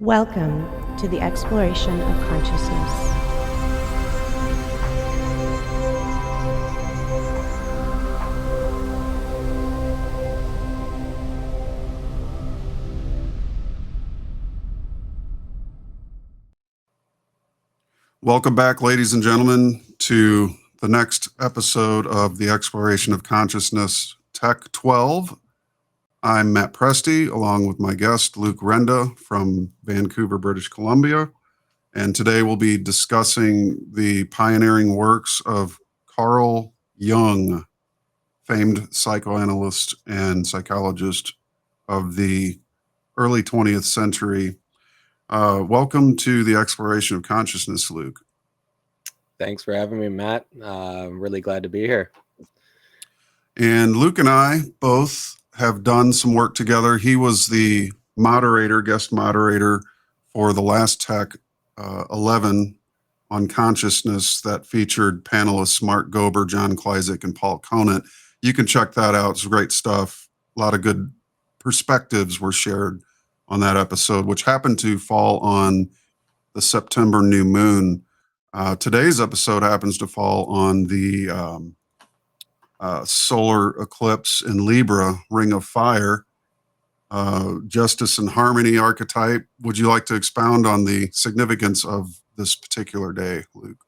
Welcome to the exploration of consciousness. Welcome back, ladies and gentlemen, to the next episode of the Exploration of Consciousness TEC 12. I'm Matt Presti, along with my guest, Luke Renda from Vancouver, British Columbia. And today we'll be discussing the pioneering works of Carl Jung, famed psychoanalyst and psychologist of the early 20th century. Welcome to the Exploration of Consciousness, Luke. Thanks for having me, Matt. I'm really glad to be here. And Luke and I both have done some work together. He was the guest moderator for the last TEC 11 on consciousness that featured panelists Mark Gober, John Kleisik, and Paul Conant. You can check that out. It's great stuff. A lot of good perspectives were shared on that episode, which happened to fall on the September new moon. Today's episode happens to fall on the solar eclipse in Libra, Ring of Fire, Justice and Harmony archetype. Would you like to expound on the significance of this particular day, Luke?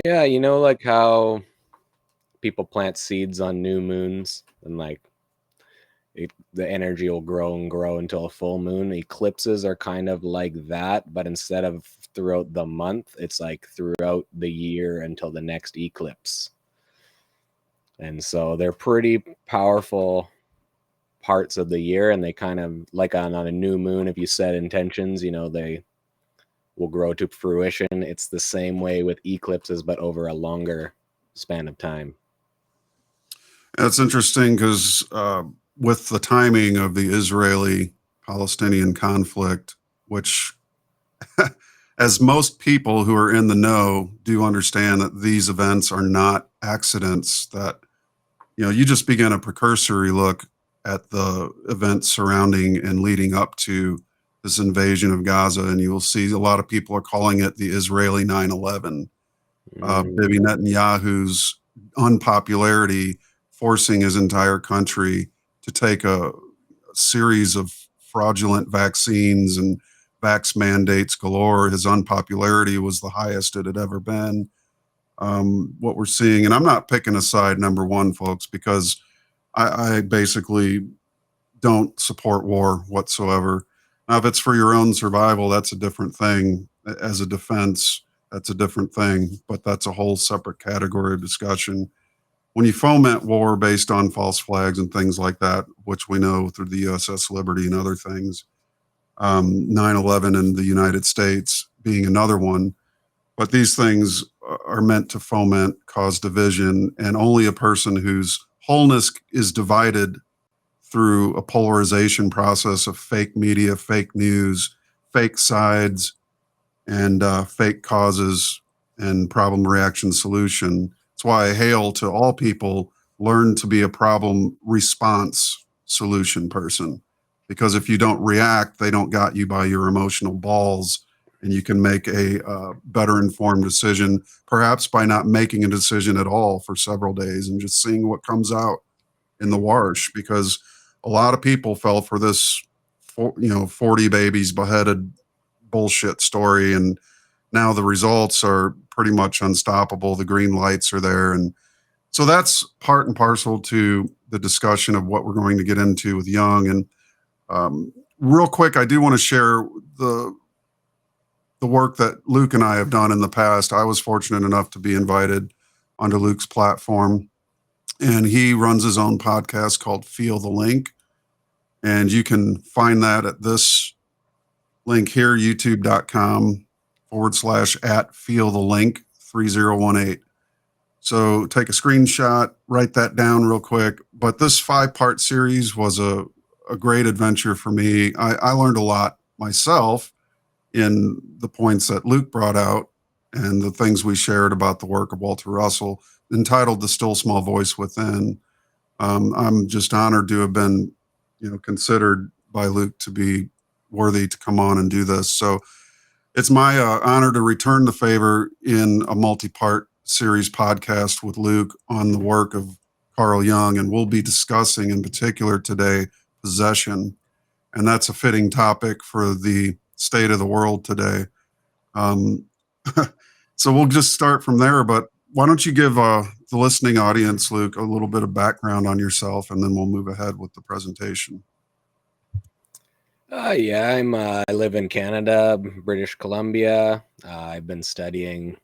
Yeah, like how people plant seeds on new moons and the energy will grow and grow until a full moon. Eclipses are kind of like that, but instead of throughout the month, it's like throughout the year until the next eclipse. And so they're pretty powerful parts of the year, and they kind of like on a new moon, if you set intentions, they will grow to fruition. It's the same way with eclipses, but over a longer span of time. That's interesting because with the timing of the Israeli-Palestinian conflict, which as most people who are in the know do understand that these events are not accidents, that you just begin a precursory look at the events surrounding and leading up to this invasion of Gaza, and you will see a lot of people are calling it the Israeli 9/11. Bibi Netanyahu's unpopularity forcing his entire country to take a series of fraudulent vaccines and vax mandates galore. His unpopularity was the highest it had ever been. What we're seeing, and I'm not picking a side, number one, folks, because I basically don't support war whatsoever. Now, if it's for your own survival, that's a different thing. As a defense, that's a different thing, but that's a whole separate category of discussion. When you foment war based on false flags and things like that, which we know through the USS Liberty and other things, 9/11 in the United States being another one, but these things are meant to foment, cause division, and only a person whose wholeness is divided through a polarization process of fake media, fake news, fake sides, and fake causes and problem reaction solution. That's why I hail to all people, learn to be a problem response solution person. Because if you don't react, they don't got you by your emotional balls, and you can make a better informed decision, perhaps by not making a decision at all for several days and just seeing what comes out in the wash. Because a lot of people fell for this, 40 babies beheaded bullshit story, and now the results are pretty much unstoppable. The green lights are there, and so that's part and parcel to the discussion of what we're going to get into with Jung. And real quick, I do want to share the work that Luke and I have done in the past. I was fortunate enough to be invited onto Luke's platform, and he runs his own podcast called Feel the Link. And you can find that at this link here, youtube.com/@ Feel the Link 3018. So take a screenshot, write that down real quick. But this 5-part series was a great adventure for me. I learned a lot myself in the points that Luke brought out and the things we shared about the work of Walter Russell, entitled The Still Small Voice Within. I'm just honored to have been, considered by Luke to be worthy to come on and do this. So it's my honor to return the favor in a multi-part series podcast with Luke on the work of Carl Jung. And we'll be discussing in particular today possession. And that's a fitting topic for the state of the world today. So we'll just start from there. But why don't you give the listening audience, Luke, a little bit of background on yourself, and then we'll move ahead with the presentation. I live in Canada, British Columbia. I've been studying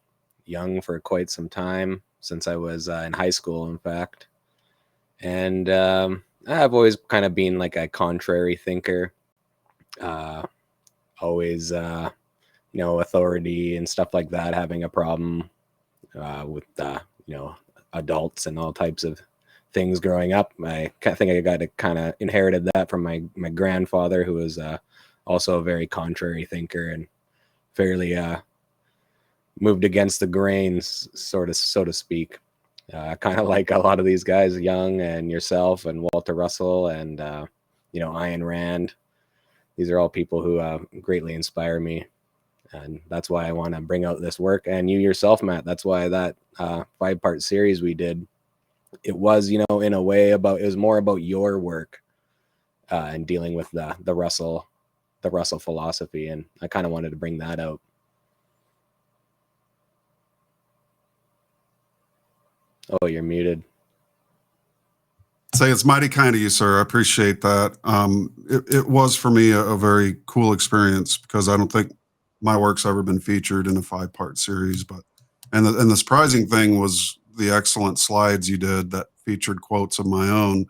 Jung for quite some time, since I was in high school, in fact. And I've always kind of been like a contrary thinker. Always, authority and stuff like that, having a problem with, adults and all types of things growing up. I think I kind of inherited that from my grandfather, who was also a very contrary thinker and fairly moved against the grains, so to speak. Kind of like a lot of these guys, Jung and yourself and Walter Russell and Ayn Rand. These are all people who greatly inspire me, and that's why I want to bring out this work. And you yourself, Matt, that's why that 5-part series we did, it was, in a way it was more about your work and dealing with the Russell philosophy, and I kind of wanted to bring that out. Oh, you're muted. Say, it's mighty kind of you, sir. I appreciate that. It was for me a very cool experience, because I don't think my work's ever been featured in a 5-part series. And the surprising thing was the excellent slides you did that featured quotes of my own.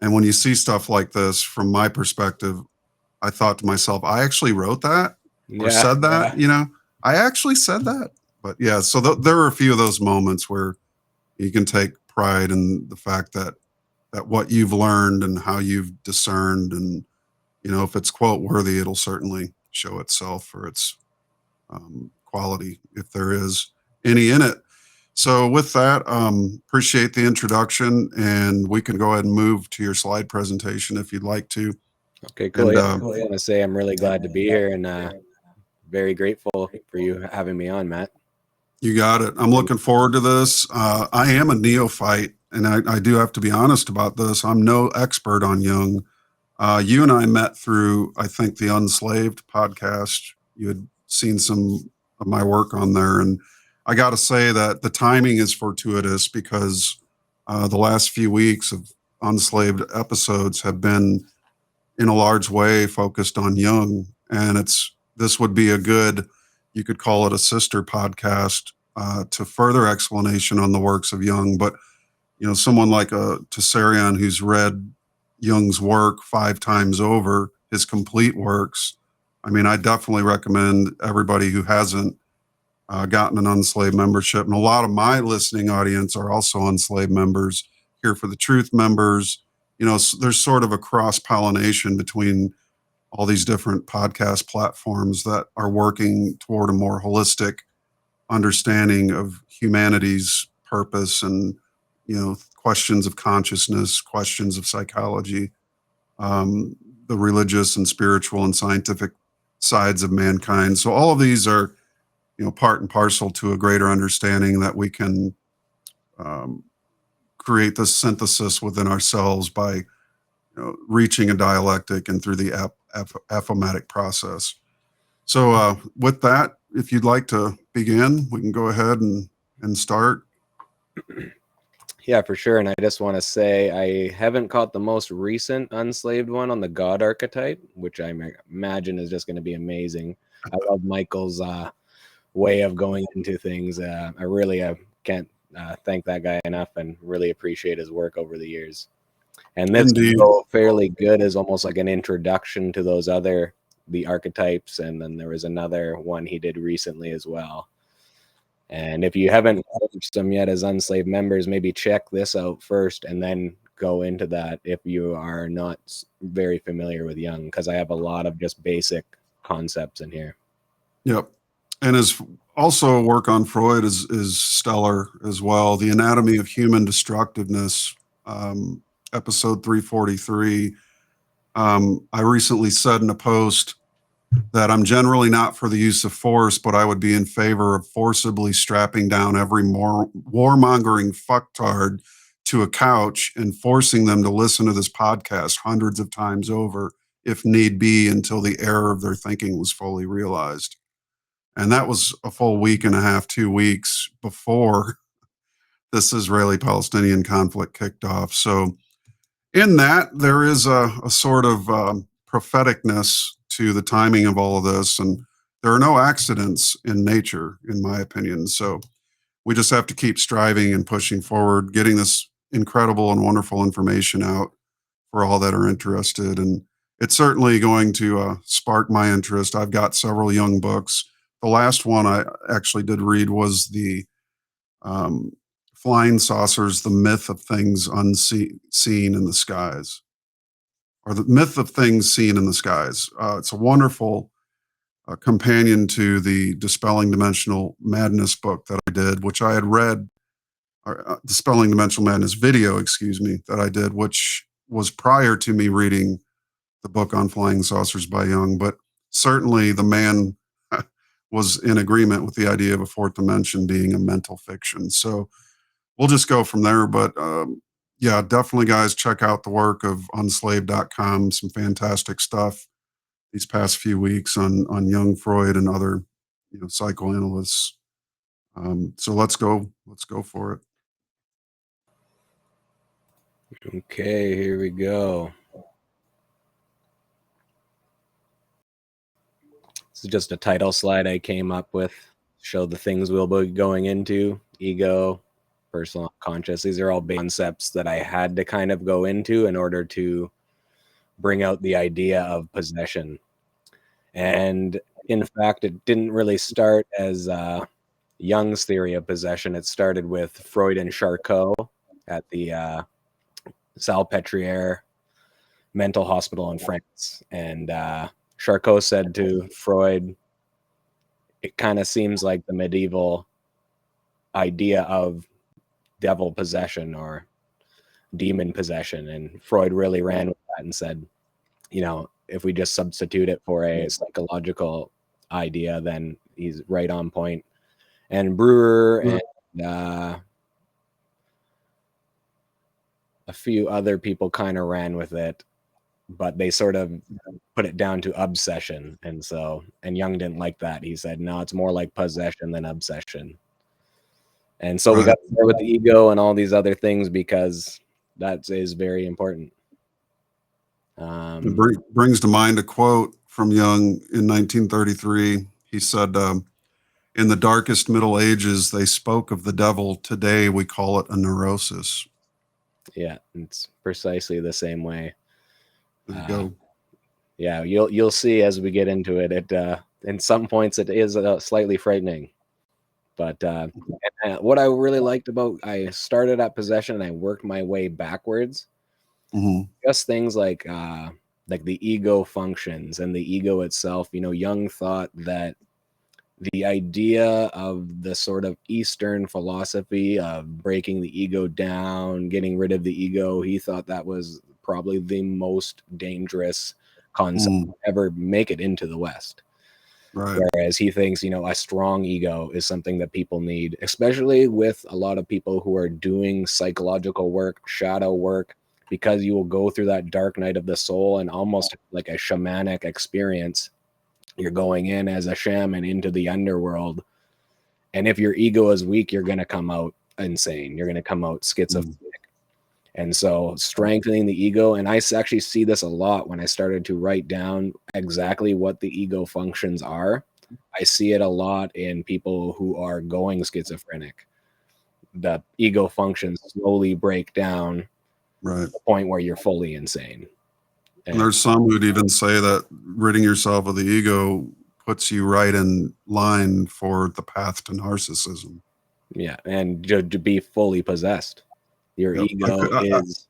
And when you see stuff like this, from my perspective, I thought to myself, I actually wrote that or said that. I actually said that. But yeah, so there are a few of those moments where you can take pride in the fact that what you've learned and how you've discerned, and if it's quote worthy, it'll certainly show itself for its quality, if there is any in it. So with that, appreciate the introduction, and we can go ahead and move to your slide presentation if you'd like to. Okay, cool. I want to say I'm really glad to be here, and very grateful for you having me on, Matt. You got it. I'm looking forward to this. I am a neophyte, and I do have to be honest about this. I'm no expert on Jung. You and I met through, I think, the Unslaved podcast. You had seen some of my work on there, and I got to say that the timing is fortuitous, because the last few weeks of Unslaved episodes have been, in a large way, focused on Jung, and this would be a good, you could call it a sister podcast to further explanation on the works of Jung. But someone like a Tessarion, who's read Jung's work 5 times over, his complete works, I mean, I definitely recommend everybody who hasn't gotten an Unslaved membership. And a lot of my listening audience are also Unslaved members. Here for the Truth members, there's sort of a cross-pollination between all these different podcast platforms that are working toward a more holistic understanding of humanity's purpose and, questions of consciousness, questions of psychology, the religious and spiritual and scientific sides of mankind. So all of these are, part and parcel to a greater understanding that we can create this synthesis within ourselves by reaching a dialectic and through the aphomatic process. So with that, if you'd like to begin, we can go ahead and start. Yeah, for sure. And I just want to say I haven't caught the most recent Unslaved one on the God archetype, which I imagine is just going to be amazing. I love Michael's way of going into things. I really can't thank that guy enough, and really appreciate his work over the years. And this is fairly good as almost like an introduction to the archetypes. And then there was another one he did recently as well. And if you haven't watched them yet as Unslaved members, maybe check this out first and then go into that if you are not very familiar with Jung, because I have a lot of just basic concepts in here. Yep. And his also work on Freud is stellar as well. The Anatomy of Human Destructiveness, episode 343, I recently said in a post that I'm generally not for the use of force, but I would be in favor of forcibly strapping down every warmongering fucktard to a couch and forcing them to listen to this podcast hundreds of times over, if need be, until the error of their thinking was fully realized. And that was a full week and a half, 2 weeks before this Israeli Palestinian conflict kicked off. So, in that, there is a sort of propheticness to the timing of all of this. And there are no accidents in nature, in my opinion. So, we just have to keep striving and pushing forward, getting this incredible and wonderful information out for all that are interested. And it's certainly going to spark my interest. I've got several young books. The last one I actually did read was the um, Flying Saucers, The Myth of Things Unseen in the Skies, or The Myth of Things Seen in the Skies. It's a wonderful companion to the Dispelling Dimensional Madness book that I did, which I had read, or Dispelling Dimensional Madness video, excuse me, that I did, which was prior to me reading the book on flying saucers by Jung. But certainly the man was in agreement with the idea of a fourth dimension being a mental fiction. So we'll just go from there. But yeah, definitely, guys, check out the work of unslaved.com. Some fantastic stuff these past few weeks on Jung, Freud, and other psychoanalysts. So let's go for it. Okay, here we go. This is just a title slide I came up with. Show the things we'll be going into: ego, personal conscious. These are all concepts that I had to kind of go into in order to bring out the idea of possession. And in fact, it didn't really start as Jung's theory of possession. It started with Freud and Charcot at the Salpêtrière mental hospital in France. And Charcot said to Freud, it kind of seems like the medieval idea of devil possession or demon possession. And Freud really ran with that and said, if we just substitute it for a psychological idea, then he's right on point. And Brewer and a few other people kind of ran with it, but they sort of put it down to obsession. And Jung didn't like that. He said, no, it's more like possession than obsession. And so we got to start with the ego and all these other things because that is very important. It brings to mind a quote from Jung in 1933. He said, in the darkest Middle Ages, they spoke of the devil. Today, we call it a neurosis. Yeah, it's precisely the same way. There you go. Yeah, you'll see as we get into it. In some points, it is slightly frightening. But what I really liked about, I started at possession and I worked my way backwards. Mm-hmm. Just things like the ego functions and the ego itself. Jung thought that the idea of the sort of Eastern philosophy of breaking the ego down, getting rid of the ego, he thought that was probably the most dangerous concept to ever make it into the West. Right. Whereas he thinks, a strong ego is something that people need, especially with a lot of people who are doing psychological work, shadow work, because you will go through that dark night of the soul and almost like a shamanic experience. You're going in as a shaman into the underworld. And if your ego is weak, you're going to come out insane. You're going to come out schizophrenic. And so strengthening the ego, and I actually see this a lot when I started to write down exactly what the ego functions are. I see it a lot in people who are going schizophrenic. The ego functions slowly break down to the point where you're fully insane. And there's some who'd even say that ridding yourself of the ego puts you right in line for the path to narcissism. Yeah, and to be fully possessed. Your ego is,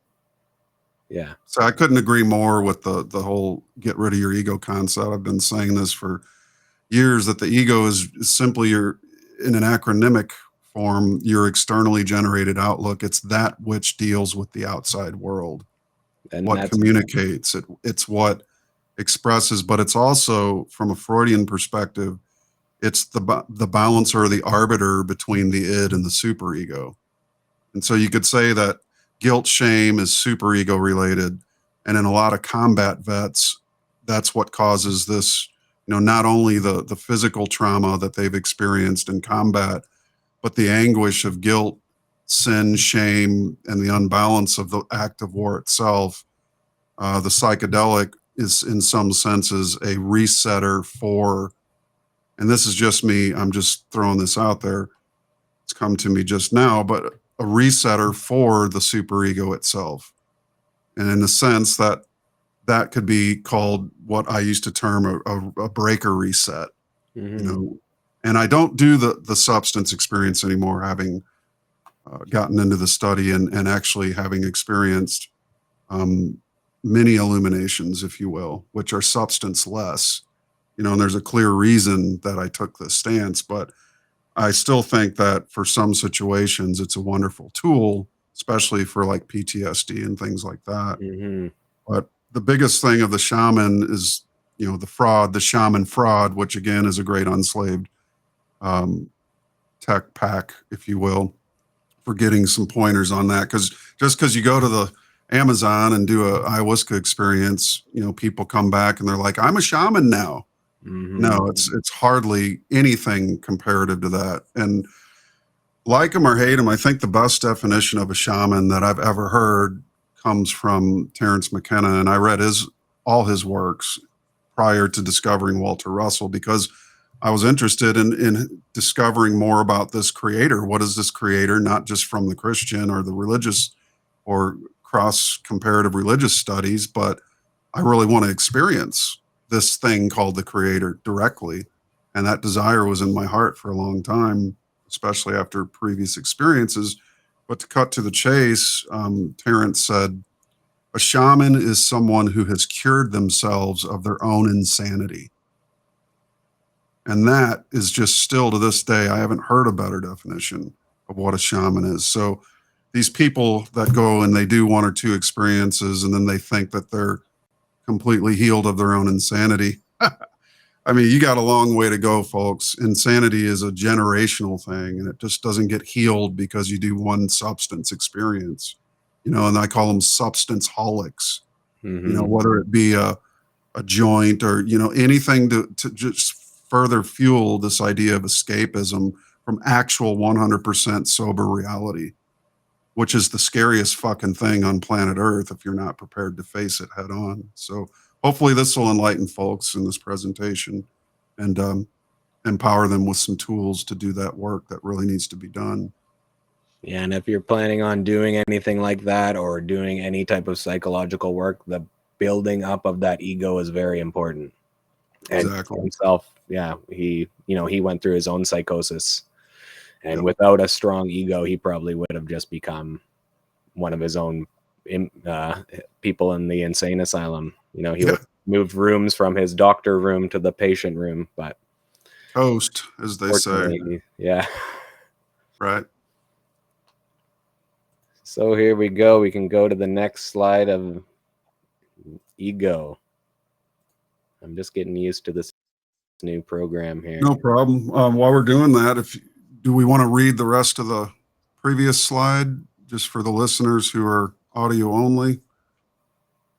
yeah. So I couldn't agree more with the whole get rid of your ego concept. I've been saying this for years, that the ego is simply in an acronymic form, your externally generated outlook. It's that which deals with the outside world. And what that's communicates. It's what expresses, but it's also, from a Freudian perspective, it's the balancer or the arbiter between the id and the superego. And so you could say that guilt, shame is superego related. And in a lot of combat vets, that's what causes this, not only the physical trauma that they've experienced in combat, but the anguish of guilt, sin, shame, and the unbalance of the act of war itself. The psychedelic is, in some senses, a resetter for, and this is just me, I'm just throwing this out there, it's come to me just now, but a resetter for the superego itself. And in the sense that that could be called what I used to term a breaker reset, And I don't do the substance experience anymore, having gotten into the study and actually having experienced mini illuminations, if you will, which are substance less, and there's a clear reason that I took this stance, but I still think that for some situations, it's a wonderful tool, especially for like PTSD and things like that. But the biggest thing of the shaman is, the shaman fraud, which again is a great unslaved tech pack, if you will, for getting some pointers on that. Because just because you go to the Amazon and do a ayahuasca experience, people come back and they're like, I'm a shaman now. No, it's hardly anything comparative to that. And like him or hate him, I think the best definition of a shaman that I've ever heard comes from Terence McKenna. And I read all his works prior to discovering Walter Russell, because I was interested in discovering more about this creator. What is this creator, not just from the Christian or the religious or cross comparative religious studies, but I really want to experience this thing called the creator directly. And that desire was in my heart for a long time, especially after previous experiences. But to cut to the chase, Terence said, a shaman is someone who has cured themselves of their own insanity. And that is just still to this day, I haven't heard a better definition of what a shaman is. So these people that go and they do one or two experiences and then they think that they're completely healed of their own insanity. I mean, you got a long way to go, folks. Insanity is a generational thing, and it just doesn't get healed because you do one substance experience, and I call them substance holics, whether it be a joint or, anything to just further fuel this idea of escapism from actual 100% sober reality, which is the scariest fucking thing on planet Earth if you're not prepared to face it head on. So hopefully this will enlighten folks in this presentation and empower them with some tools to do that work that really needs to be done. Yeah, and if you're planning on doing anything like that or doing any type of psychological work, the building up of that ego is very important. Exactly. And himself, yeah, he went through his own psychosis. And without a strong ego, he probably would have just become one of his own people in the insane asylum. He would have moved rooms from his doctor room to the patient room. But toast, as they say. Yeah. Right. So here we go. We can go to the next slide of ego. I'm just getting used to this new program here. No problem. While we're doing that, do we want to read the rest of the previous slide just for the listeners who are audio only?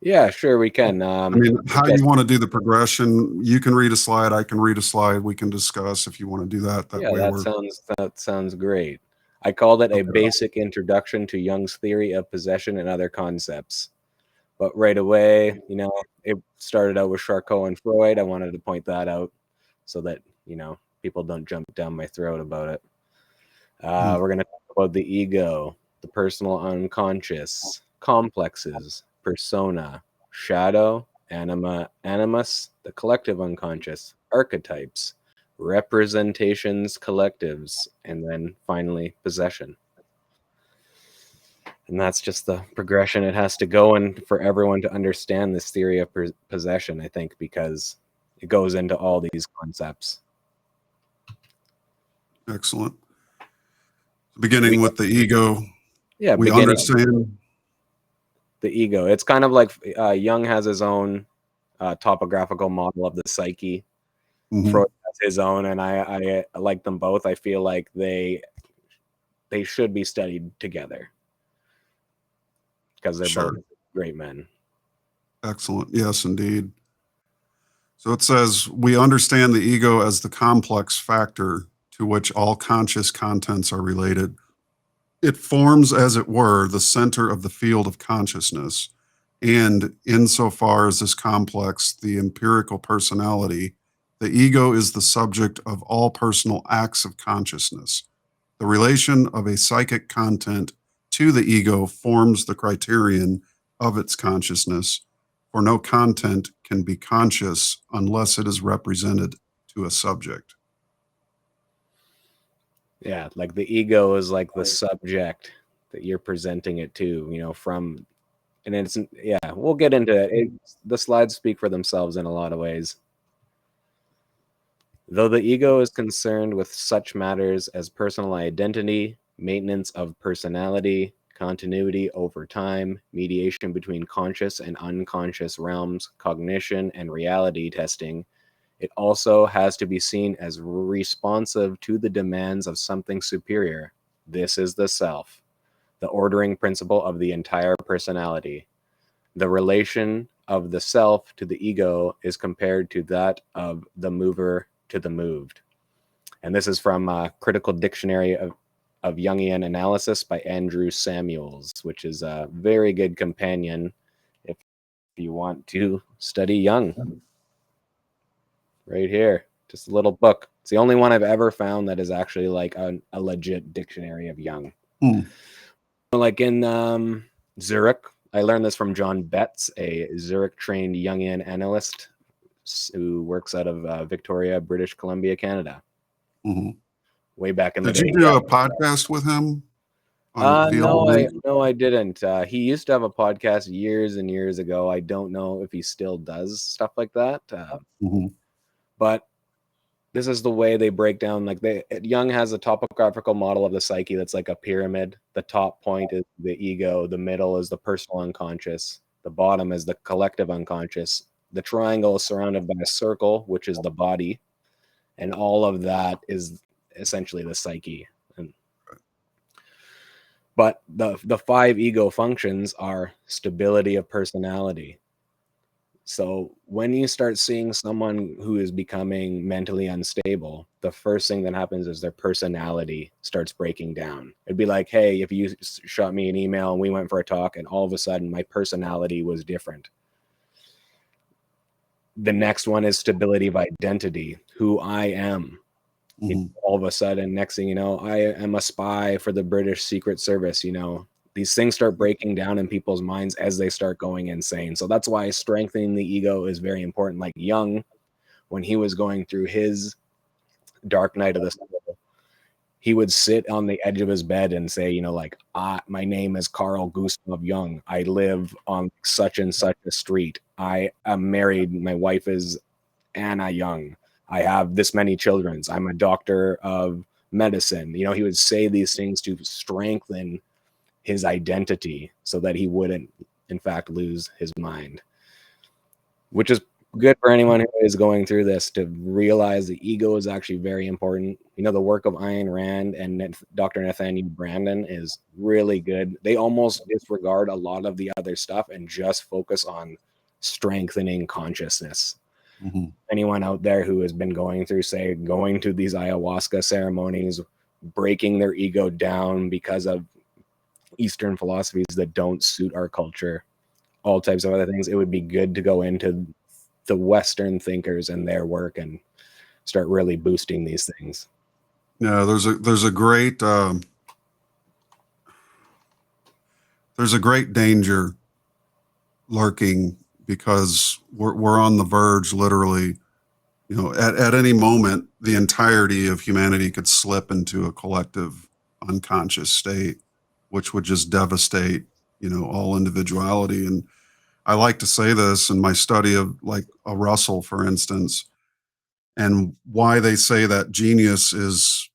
Yeah, sure, we can. How you want to do the progression? You can read a slide. I can read a slide. We can discuss if you want to do that. That sounds great. I called it a basic introduction to Jung's theory of possession and other concepts. But right away, it started out with Charcot and Freud. I wanted to point that out so that, people don't jump down my throat about it. We're going to talk about the ego, the personal unconscious, complexes, persona, shadow, anima, animus, the collective unconscious, archetypes, representations, collectives, and then finally possession. And that's just the progression it has to go in for everyone to understand this theory of possession, I think, because it goes into all these concepts. Excellent. Beginning with the ego. Yeah, we understand. The ego. It's kind of like Jung has his own topographical model of the psyche. Mhm. Freud has his own, and I like them both. I feel like they should be studied together because they're Sure. both great men. Excellent. Yes, indeed. So it says, we understand the ego as the complex factor to which all conscious contents are related. It forms, as it were, the center of the field of consciousness. And insofar as this complex, the empirical personality, the ego is the subject of all personal acts of consciousness. The relation of a psychic content to the ego forms the criterion of its consciousness, for no content can be conscious unless it is represented to a subject. Yeah, like the ego is like the subject that you're presenting it to, you know, from, and it's, yeah, we'll get into it. The slides speak for themselves in a lot of ways. Though the ego is concerned with such matters as personal identity, maintenance of personality, continuity over time, mediation between conscious and unconscious realms, cognition and reality testing, it also has to be seen as responsive to the demands of something superior. This is the self, the ordering principle of the entire personality. The relation of the self to the ego is compared to that of the mover to the moved. And this is from Critical Dictionary of Jungian Analysis by Andrew Samuels, which is a very good companion if you want to study Jung. Right here, just a little book. It's the only one I've ever found that is actually like a legit dictionary of Jung. Like in Zurich, I learned this from John Betts, a Zurich-trained Jungian analyst who works out of Victoria, British Columbia, Canada. Mhm. Way back in the Did day. you do a podcast with him on field? No, I didn't. He used to have a podcast years and years ago. I don't know if he still does stuff like that. Mhm. But this is the way they break down. Like Jung has a topographical model of the psyche that's like a pyramid. The top point is the ego. The middle is the personal unconscious. The bottom is the collective unconscious. The triangle is surrounded by a circle, which is the body. And all of that is essentially the psyche. But the 5 ego functions are stability of personality. So when you start seeing someone who is becoming mentally unstable, the first thing that happens is their personality starts breaking down. It'd be like, hey, if you shot me an email and we went for a talk and all of a sudden my personality was different. The next one is stability of identity, who I am. All of a sudden, next thing you know, I am a spy for the British Secret Service. You know, these things start breaking down in people's minds as they start going insane. So that's why strengthening the ego is very important. Like Jung, when he was going through his dark night of the soul, he would sit on the edge of his bed and say, you know, like, my name is Carl Gustav Jung. I live on such and such a street. I am married. My wife is Anna Jung. I have this many children. I'm a doctor of medicine. You know, he would say these things to strengthen his identity so that he wouldn't, in fact, lose his mind, which is good for anyone who is going through this to realize the ego is actually very important. You know, the work of Ayn Rand and Dr. Nathaniel Branden is really good. They almost disregard a lot of the other stuff and just focus on strengthening consciousness. Anyone out there who has been going through, say, going to these ayahuasca ceremonies, breaking their ego down because of Eastern philosophies that don't suit our culture, all types of other things, it would be good to go into the Western thinkers and their work and start really boosting these things. Yeah, there's a great danger lurking because we're on the verge, literally. You know, at any moment, the entirety of humanity could slip into a collective unconscious state, which would just devastate, you know, all individuality. And I like to say this in my study of like a Russell, for instance, and why they say that genius is,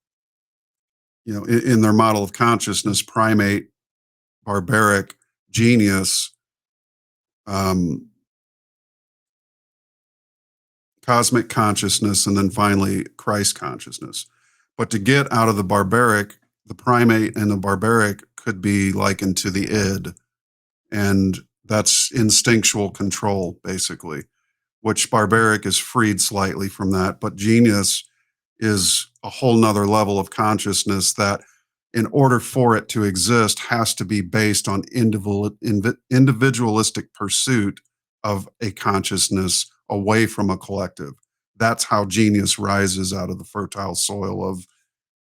you know, in their model of consciousness, primate, barbaric, genius um, cosmic consciousness, and then finally Christ consciousness. But to get out of the barbaric, the primate and the barbaric could be likened to the id, and that's instinctual control, basically, which barbaric is freed slightly from that. But genius is a whole nother level of consciousness that, in order for it to exist, has to be based on individualistic pursuit of a consciousness away from a collective. That's how genius rises out of the fertile soil of,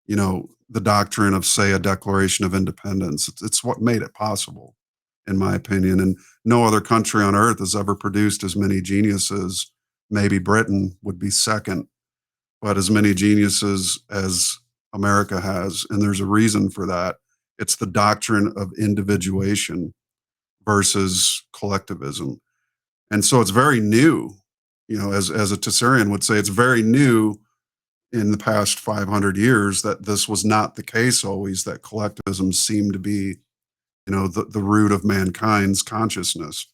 the doctrine of, say, a Declaration of Independence. It's what made it possible, in my opinion. And no other country on earth has ever produced as many geniuses. Maybe Britain would be second, but as many geniuses as America has. And there's a reason for that. It's the doctrine of individuation versus collectivism. And so it's very new, as a Tessarian would say, it's very new in the past 500 years that this was not the case always, that collectivism seemed to be, the root of mankind's consciousness.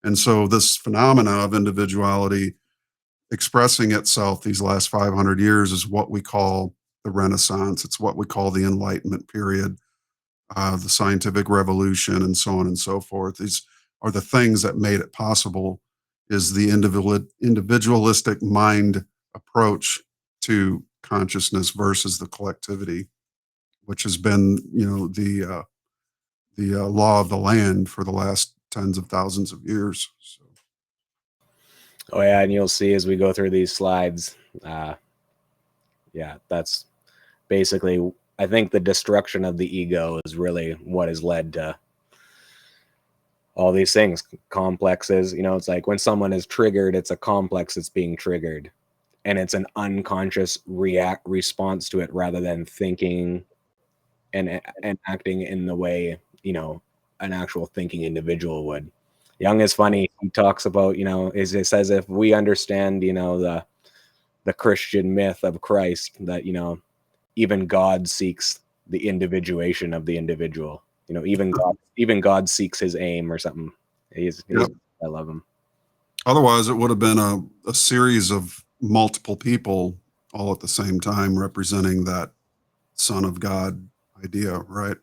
And so this phenomena of individuality expressing itself these last 500 years is what we call the Renaissance. It's what we call the Enlightenment period, the scientific revolution, and so on and so forth. These are the things that made it possible, is the individualistic mind approach to consciousness versus the collectivity, which has been, the law of the land for the last tens of thousands of years. So. Oh yeah, and you'll see as we go through these slides, that's basically, I think the destruction of the ego is really what has led to all these things, complexes. It's like when someone is triggered, it's a complex that's being triggered, and it's an unconscious response to it rather than thinking and acting in the way, an actual thinking individual would. Jung is funny. He talks about, it says if we understand, the Christian myth of Christ, that, even God seeks the individuation of the individual. Even God seeks his aim or something. Yep. I love him. Otherwise, it would have been a series of multiple people all at the same time representing that Son of God idea, right?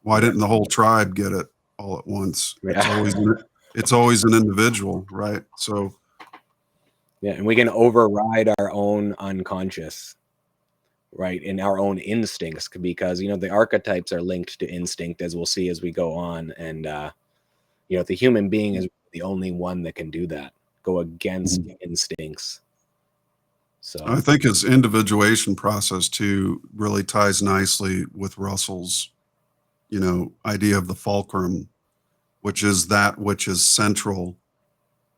Why didn't the whole tribe get it all at once? Yeah. It's always an individual, right? So yeah, and we can override our own unconscious, right, in our own instincts, because the archetypes are linked to instinct, as we'll see as we go on, and the human being is the only one that can do that, go against instincts. So I think his individuation process too really ties nicely with Russell's, idea of the fulcrum, which is that which is central,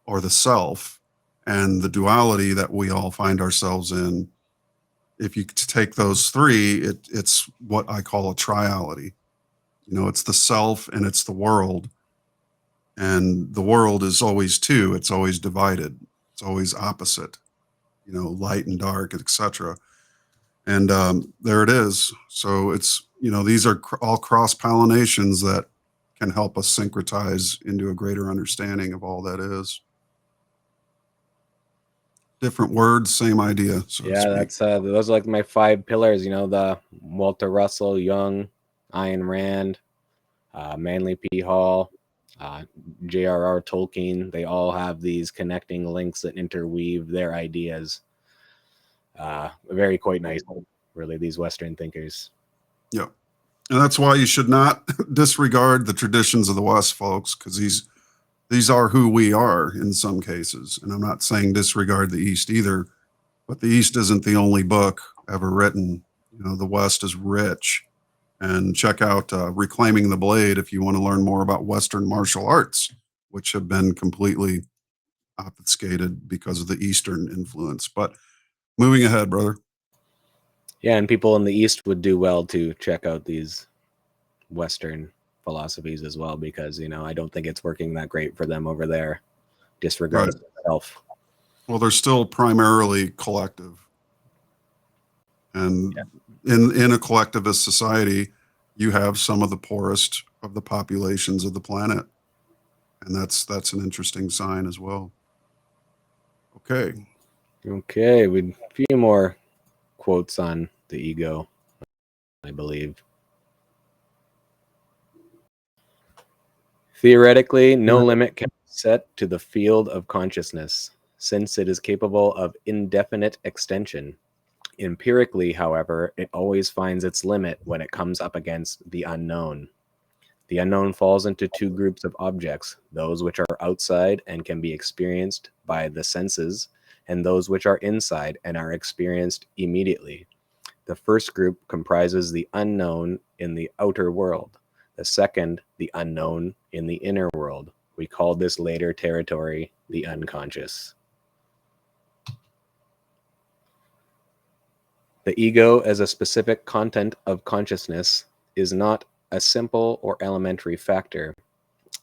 or the self, and the duality that we all find ourselves in. If you take those three, it's what I call a triality. It's the self and it's the world. And the world is always two. It's always divided. It's always opposite, light and dark, etc. And there it is. So it's, these are all cross pollinations that can help us syncretize into a greater understanding of all that is. Different words, same idea. So yeah, that's those are like my 5 pillars. The Walter Russell, Jung, Ayn Rand, Manly P. Hall, J.R.R. Tolkien. They all have these connecting links that interweave their quite nice, really, these Western thinkers. Yeah. And that's why you should not disregard the traditions of the West, folks, because these are who we are in some cases. And I'm not saying disregard the East either, but the East isn't the only book ever written. The West is rich. And check out Reclaiming the Blade if you want to learn more about Western martial arts, which have been completely obfuscated because of the Eastern influence. But moving ahead, brother. Yeah, and people in the East would do well to check out these Western philosophies as well, because I don't think it's working that great for them over there. Disregard self. Well, they're still primarily collective, and in a collectivist society, you have some of the poorest of the populations of the planet, And that's an interesting sign as well. Okay. Okay, we a few more quotes on the ego, I believe. Theoretically, no limit can be set to the field of consciousness, since it is capable of indefinite extension. Empirically, however, it always finds its limit when it comes up against the unknown. The unknown falls into two groups of objects, those which are outside and can be experienced by the senses, and those which are inside and are experienced immediately. The first group comprises the unknown in the outer world. The second, the unknown in the inner world. We call this later territory the unconscious. The ego as a specific content of consciousness is not a simple or elementary factor,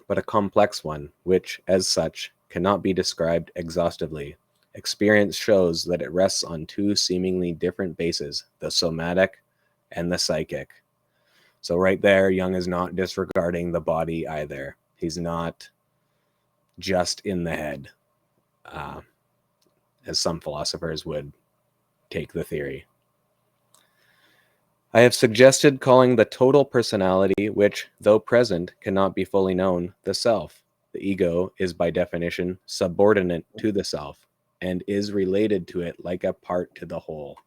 but a complex one, which, as such, cannot be described exhaustively. Experience shows that it rests on two seemingly different bases, the somatic and the psychic. So right there, Jung is not disregarding the body either. He's not just in the head, as some philosophers would take the theory. I have suggested calling the total personality, which, though present, cannot be fully known, the self. The ego is by definition subordinate to the self and is related to it like a part to the whole.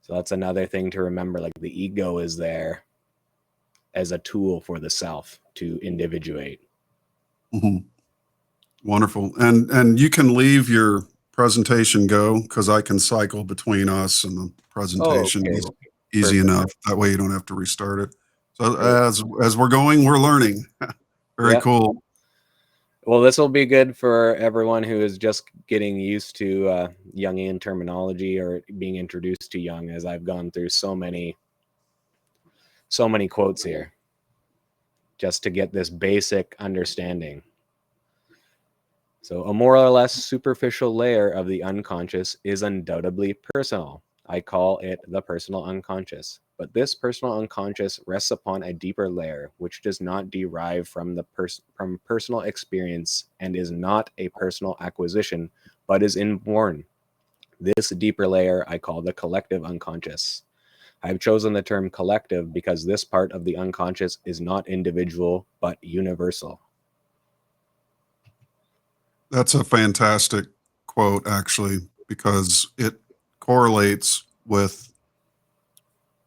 So that's another thing to remember, like the ego is there as a tool for the self to individuate. Mm-hmm. Wonderful. And you can leave your presentation go, because I can cycle between us and the presentation. Oh, okay. It's easy Perfect. enough. That way you don't have to restart it. So as we're going, we're learning. Very cool. Well, this will be good for everyone who is just getting used to Jungian terminology or being introduced to Jung, as I've gone through so many quotes here just to get this basic understanding. So a more or less superficial layer of the unconscious is undoubtedly personal. I call it the personal unconscious. But this personal unconscious rests upon a deeper layer, which does not derive from from personal experience and is not a personal acquisition, but is inborn. This deeper layer I call the collective unconscious. I've chosen the term collective because this part of the unconscious is not individual, but universal. That's a fantastic quote, actually, because it correlates with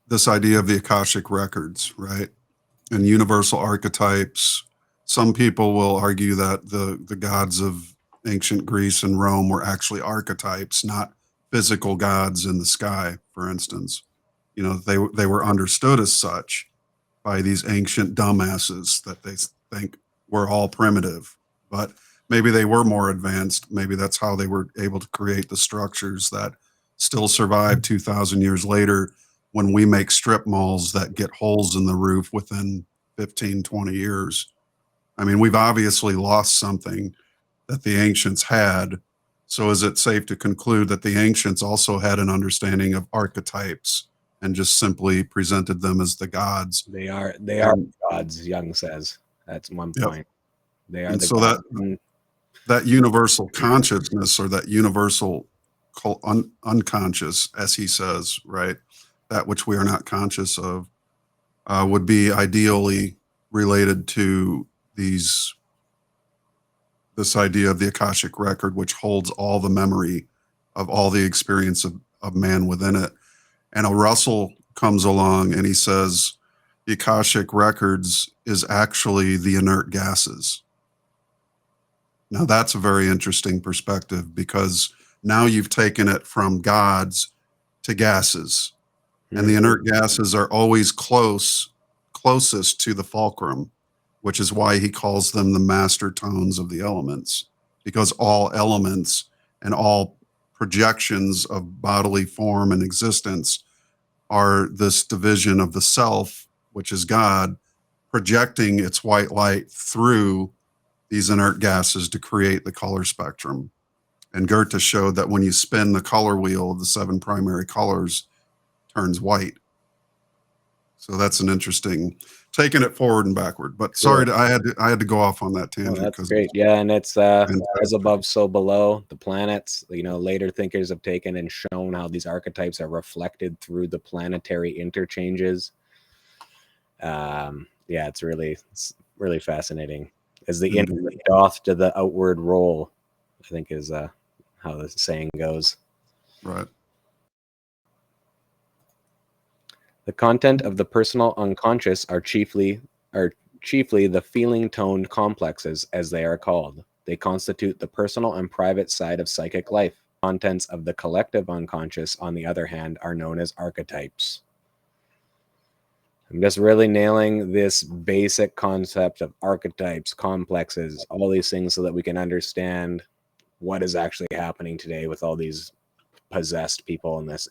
this idea of the Akashic records, right? And universal archetypes. Some people will argue that the gods of ancient Greece and Rome were actually archetypes, not physical gods in the sky, for instance. You know, they were understood as such by these ancient dumbasses that they think were all primitive. But maybe they were more advanced. Maybe that's how they were able to create the structures that still survive 2,000 years later, when we make strip malls that get holes in the roof within 15, 20 years. I mean, we've obviously lost something that the ancients had. So is it safe to conclude that the ancients also had an understanding of archetypes and just simply presented them as the gods? They are gods, Jung says. That's one point. They are and the so gods. that universal consciousness, or that universal unconscious, as he says, right? That which we are not conscious of, would be ideally related to this idea of the Akashic record, which holds all the memory of all the experience of man within it. And a Russell comes along and he says, the Akashic records is actually the inert gases. Now that's a very interesting perspective, because now you've taken it from gods to gases. And the inert gases are always closest to the fulcrum, which is why he calls them the master tones of the elements, because all elements and all projections of bodily form and existence are this division of the self, which is God, projecting its white light through these inert gases to create the color spectrum. And Goethe showed that when you spin the color wheel of the 7 primary colors, turns white. So that's an interesting taking it forward and backward. But sorry, I had to go off on that tangent. That's great. Yeah, and it's as above, so below. The planets, later thinkers have taken and shown how these archetypes are reflected through the planetary interchanges. It's really fascinating. As the inward doth to the outward roll, I think is how the saying goes. Right. The content of the personal unconscious are chiefly the feeling-toned complexes, as they are called. They constitute the personal and private side of psychic life. Contents of the collective unconscious, on the other hand, are known as archetypes. I'm just really nailing this basic concept of archetypes, complexes, all these things so that we can understand what is actually happening today with all these possessed people in this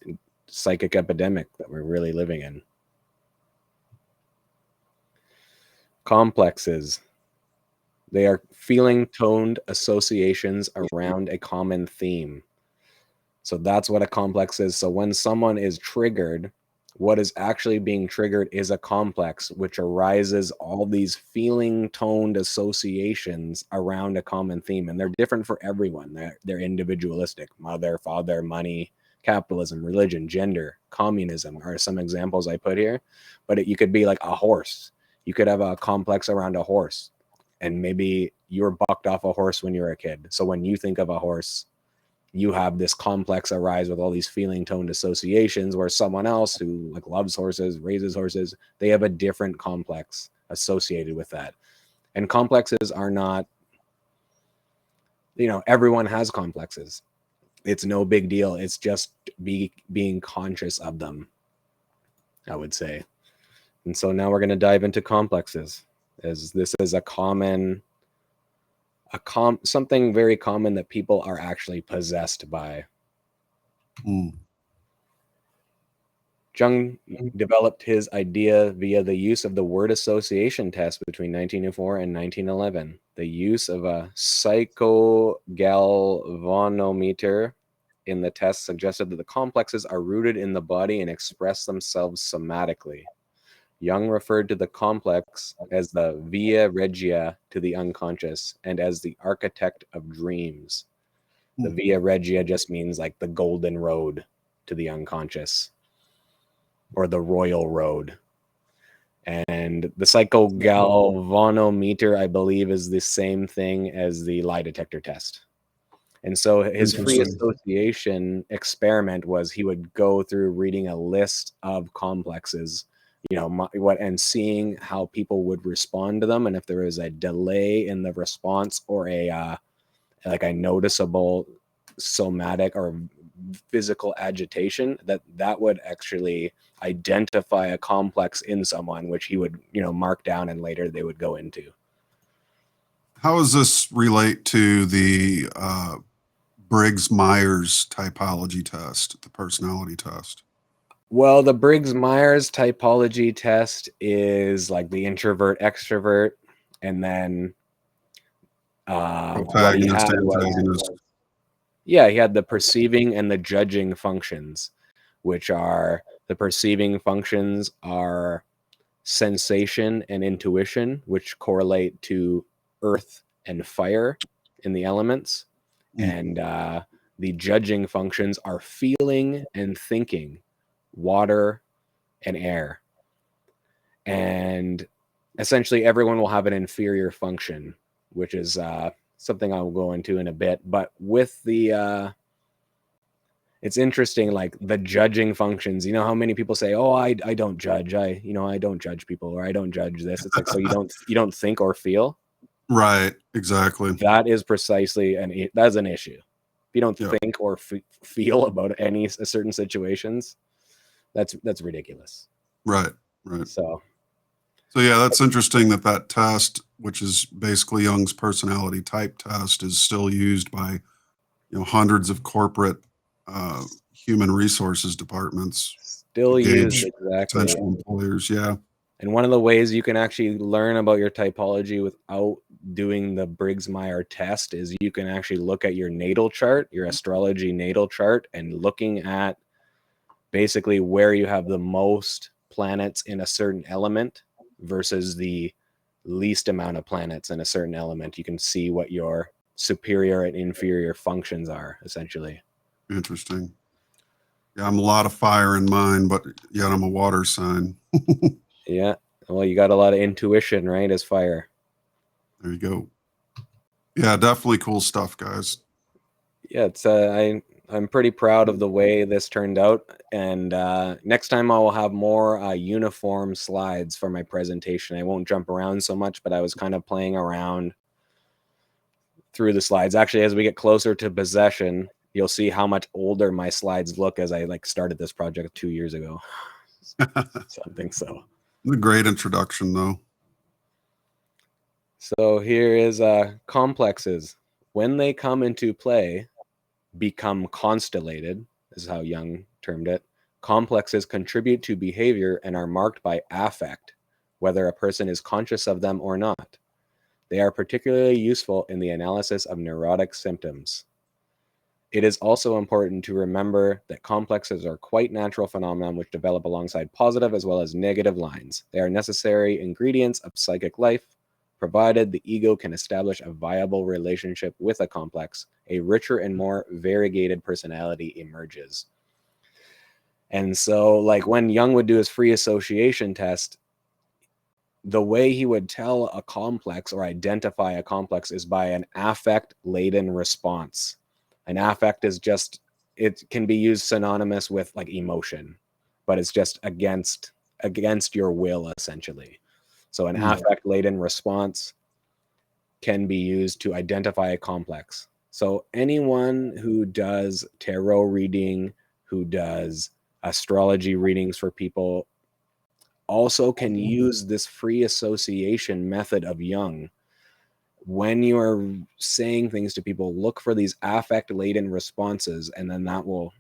psychic epidemic that we're really living in. Complexes. They are feeling-toned associations around a common theme. So that's what a complex is. So when someone is triggered, what is actually being triggered is a complex, which arises all these feeling-toned associations around a common theme. And they're different for everyone. They're individualistic. Mother, father, money, capitalism, religion, gender, communism are some examples I put here. But you could be like a horse. You could have a complex around a horse. And maybe you were bucked off a horse when you were a kid. So when you think of a horse, you have this complex arise with all these feeling-toned associations, where someone else who loves horses, raises horses, they have a different complex associated with that. And complexes are not, everyone has complexes. It's no big deal. It's just being conscious of them, I would say. And so now we're going to dive into complexes, as this is something very common that people are actually possessed by. Jung developed his idea via the use of the word association test between 1904 and 1911. The use of a psychogalvanometer in the test suggested that the complexes are rooted in the body and express themselves somatically. Jung referred to the complex as the via regia to the unconscious and as the architect of dreams. The via regia just means like the golden road to the unconscious, or the royal road. And the psychogalvanometer, I believe, is the same thing as the lie detector test. And so his free association experiment was he would go through reading a list of complexes, and seeing how people would respond to them, and if there was a delay in the response or a noticeable somatic or physical agitation, that would actually identify a complex in someone, which he would mark down, and later they would go into. How does this relate to the Briggs-Myers typology test, the personality test? Well, the Briggs-Myers typology test is like the introvert, extrovert, and then protagonist, antagonist. He had the perceiving and the judging functions, which are the perceiving functions are sensation and intuition, which correlate to earth and fire in the elements. And the judging functions are feeling and thinking, water and air. And essentially everyone will have an inferior function, which is something I'll go into in a bit. But with the it's interesting, like the judging functions, how many people say, oh, I don't judge, I don't judge people, or I don't judge this. It's like, so you don't think or feel. Right, exactly. That is precisely that's an issue. If you don't think or feel about certain situations, that's ridiculous. Right. So yeah, that's interesting that test, which is basically Jung's personality type test, is still used by hundreds of corporate human resources departments. Still used, exactly. Potential employers, And one of the ways you can actually learn about your typology without doing the Briggs-Myers test is you can actually look at your natal chart, your astrology natal chart, and looking at basically where you have the most planets in a certain element, versus the least amount of planets in a certain element. You can see what your superior and inferior functions are, essentially. Interesting. Yeah, I'm a lot of fire in mine, but yet I'm a water sign. Yeah. Well, you got a lot of intuition, right, as fire. There you go. Yeah, definitely cool stuff, guys. Yeah, it's I'm pretty proud of the way this turned out, and next time I will have more uniform slides for my presentation. I won't jump around so much, but I was kind of playing around through the slides. Actually, as we get closer to possession, you'll see how much older my slides look as I started this project 2 years ago. Something so. A great introduction, though. So here is complexes. When they come into play, become constellated, is how Jung termed it. Complexes contribute to behavior and are marked by affect, whether a person is conscious of them or not. They are particularly useful in the analysis of neurotic symptoms. It is also important to remember that complexes are quite natural phenomena which develop alongside positive as well as negative lines. They are necessary ingredients of psychic life, provided the ego can establish a viable relationship with a complex. A richer and more variegated personality emerges. And so, like when Jung would do his free association test, the way he would tell a complex or identify a complex is by an affect-laden response. An affect is just, it can be used synonymous with like emotion, but it's just against your will, essentially. So an affect-laden response can be used to identify a complex. So anyone who does tarot reading, who does astrology readings for people, also can use this free association method of Jung. When you are saying things to people, look for these affect-laden responses, and then that will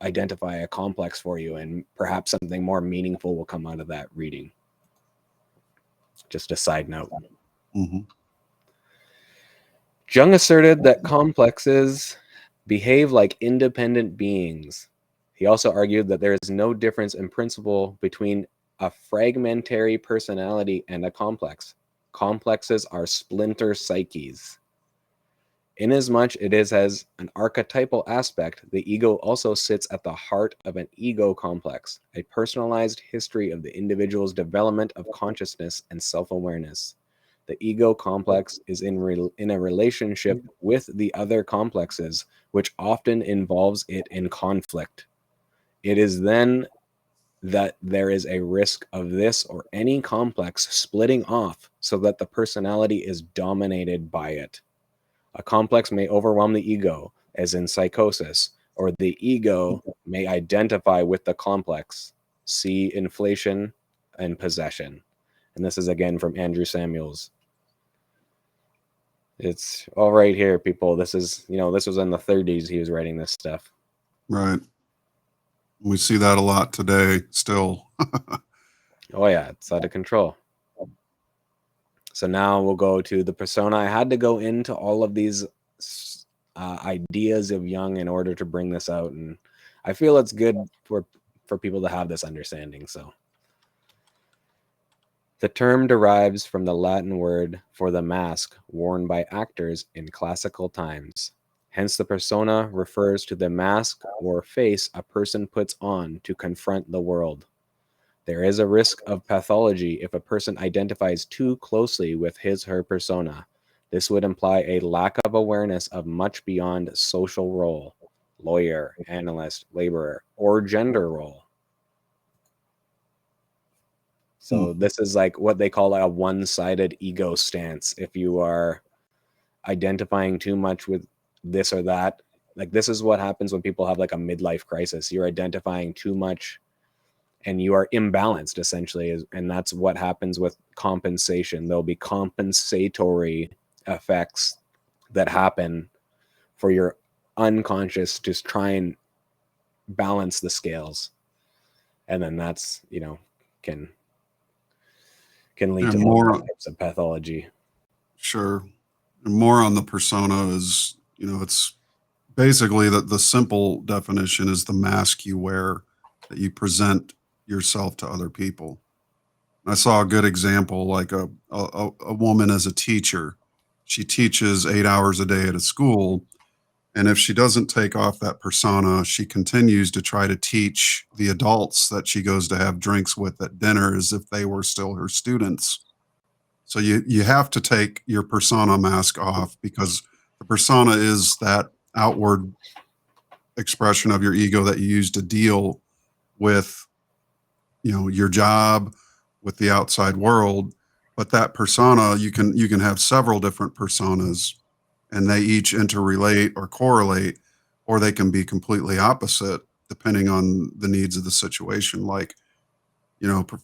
identify a complex for you, and perhaps something more meaningful will come out of that reading. Just a side note. Mm-hmm. Jung asserted that complexes behave like independent beings. He also argued that there is no difference in principle between a fragmentary personality and a complex. Complexes are splinter psyches. Inasmuch it is as an archetypal aspect, the ego also sits at the heart of an ego complex, a personalized history of the individual's development of consciousness and self-awareness. The ego complex is in a relationship with the other complexes, which often involves it in conflict. It is then that there is a risk of this or any complex splitting off so that the personality is dominated by it. A complex may overwhelm the ego, as in psychosis, or the ego may identify with the complex. See inflation and possession. And this is again from Andrew Samuels. It's all right here, people. This is, this was in the 30s he was writing this stuff. Right. We see that a lot today still. Oh yeah, it's out of control. So now we'll go to the persona. I had to go into all of these ideas of Jung in order to bring this out, and I feel it's good for people to have this understanding. So the term derives from the Latin word for the mask worn by actors in classical times. Hence, the persona refers to the mask or face a person puts on to confront the world. There is a risk of pathology if a person identifies too closely with his/her persona. This would imply a lack of awareness of much beyond social role, lawyer, analyst, laborer, or gender role. So this is like what they call a one-sided ego stance. If you are identifying too much with this or that, like this is what happens when people have like a midlife crisis. You're identifying too much and you are imbalanced, essentially, and that's what happens with compensation. There'll be compensatory effects that happen for your unconscious to try and balance the scales, and then that's can lead to more types of pathology. Sure. And more on the persona is, it's basically the simple definition is the mask you wear that you present yourself to other people. I saw a good example, like a woman as a teacher. She teaches 8 hours a day at a school. And if she doesn't take off that persona, she continues to try to teach the adults that she goes to have drinks with at dinner as if they were still her students. So you have to take your persona mask off, because the persona is that outward expression of your ego that you use to deal with, your job, with the outside world. But that persona, you can have several different personas, and they each interrelate or correlate, or they can be completely opposite depending on the needs of the situation. Like,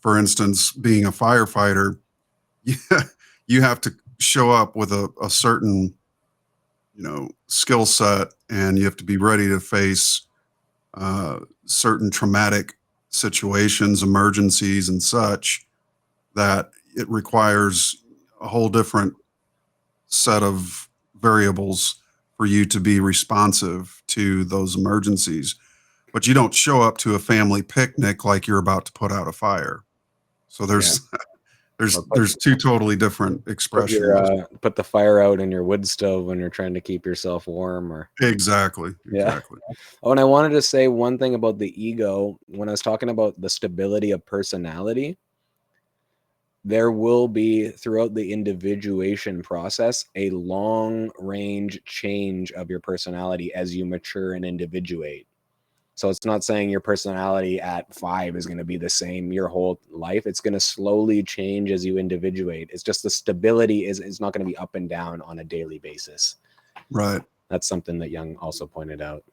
for instance, being a firefighter, you have to show up with a certain, skill set, and you have to be ready to face certain traumatic situations, emergencies, and such, that it requires a whole different set of variables for you to be responsive to those emergencies. But you don't show up to a family picnic like you're about to put out a fire. So there's Or there's two totally different expressions. put the fire out in your wood stove when you're trying to keep yourself warm, or Exactly. yeah. Oh, and I wanted to say one thing about the ego. When I was talking about the stability of personality, there will be, throughout the individuation process, a long range change of your personality as you mature and individuate. So it's not saying your personality at 5 is going to be the same your whole life. It's going to slowly change as you individuate. It's just the stability is not going to be up and down on a daily basis. Right. That's something that Jung also pointed out.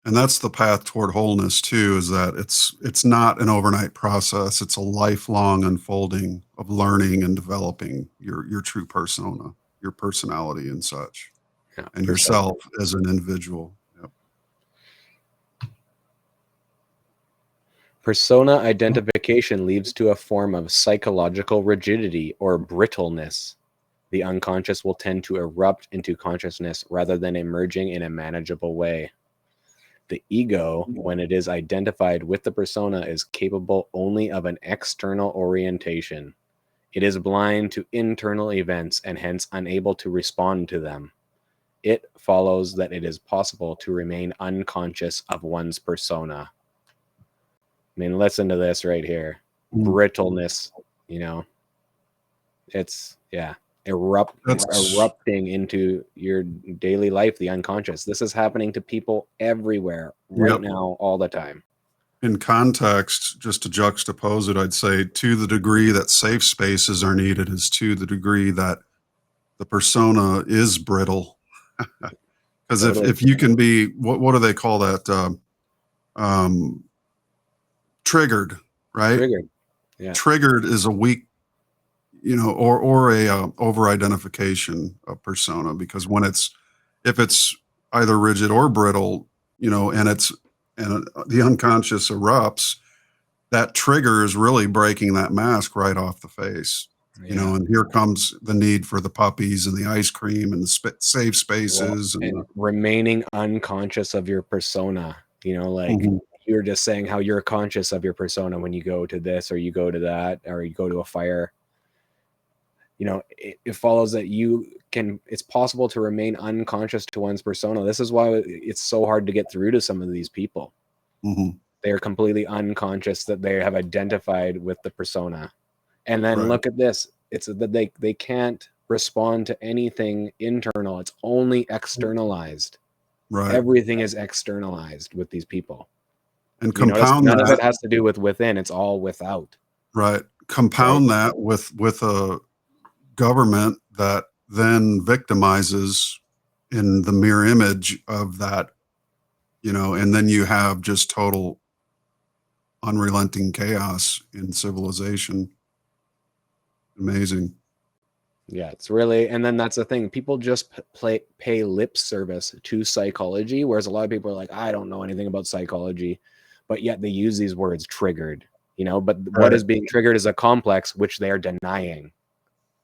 And that's the path toward wholeness too, is that it's not an overnight process. It's a lifelong unfolding of learning and developing your true persona, your personality and such, Yeah, and yourself as an individual. Yep. Persona identification leads to a form of psychological rigidity or brittleness. The unconscious will tend to erupt into consciousness rather than emerging in a manageable way. The ego, when it is identified with the persona, is capable only of an external orientation. It is blind to internal events and hence unable to respond to them. It follows that it is possible to remain unconscious of one's persona. I mean, listen to this right here. Brittleness, it's, erupting into your daily life, the unconscious. This is happening to people everywhere right now, all the time. In context, just to juxtapose it, I'd say to the degree that safe spaces are needed is to the degree that the persona is brittle. Because if you can be, what do they call that? Triggered, right? Triggered. Yeah. Triggered is a weak, or a over identification of persona, because if it's either rigid or brittle, and the unconscious erupts, that trigger is really breaking that mask right off the face. And here comes the need for the puppies and the ice cream and the safe spaces, and remaining unconscious of your persona. You were just saying how you're conscious of your persona when you go to this or you go to that or you go to a fire. It follows that it's possible to remain unconscious to one's persona. This is why it's so hard to get through to some of these people. They are completely unconscious that they have identified with the persona. And then look at this. It's that they can't respond to anything internal. It's only externalized. Right. Everything is externalized with these people. And compound none of it has to do with within. It's all without. Right. Compound that with a government that then victimizes in the mirror image of that, and then you have just total unrelenting chaos in civilization. Amazing. Yeah, it's really, and then that's the thing. People just pay lip service to psychology, whereas a lot of people are like, I don't know anything about psychology, but yet they use these words triggered, but what is being triggered is a complex, which they are denying.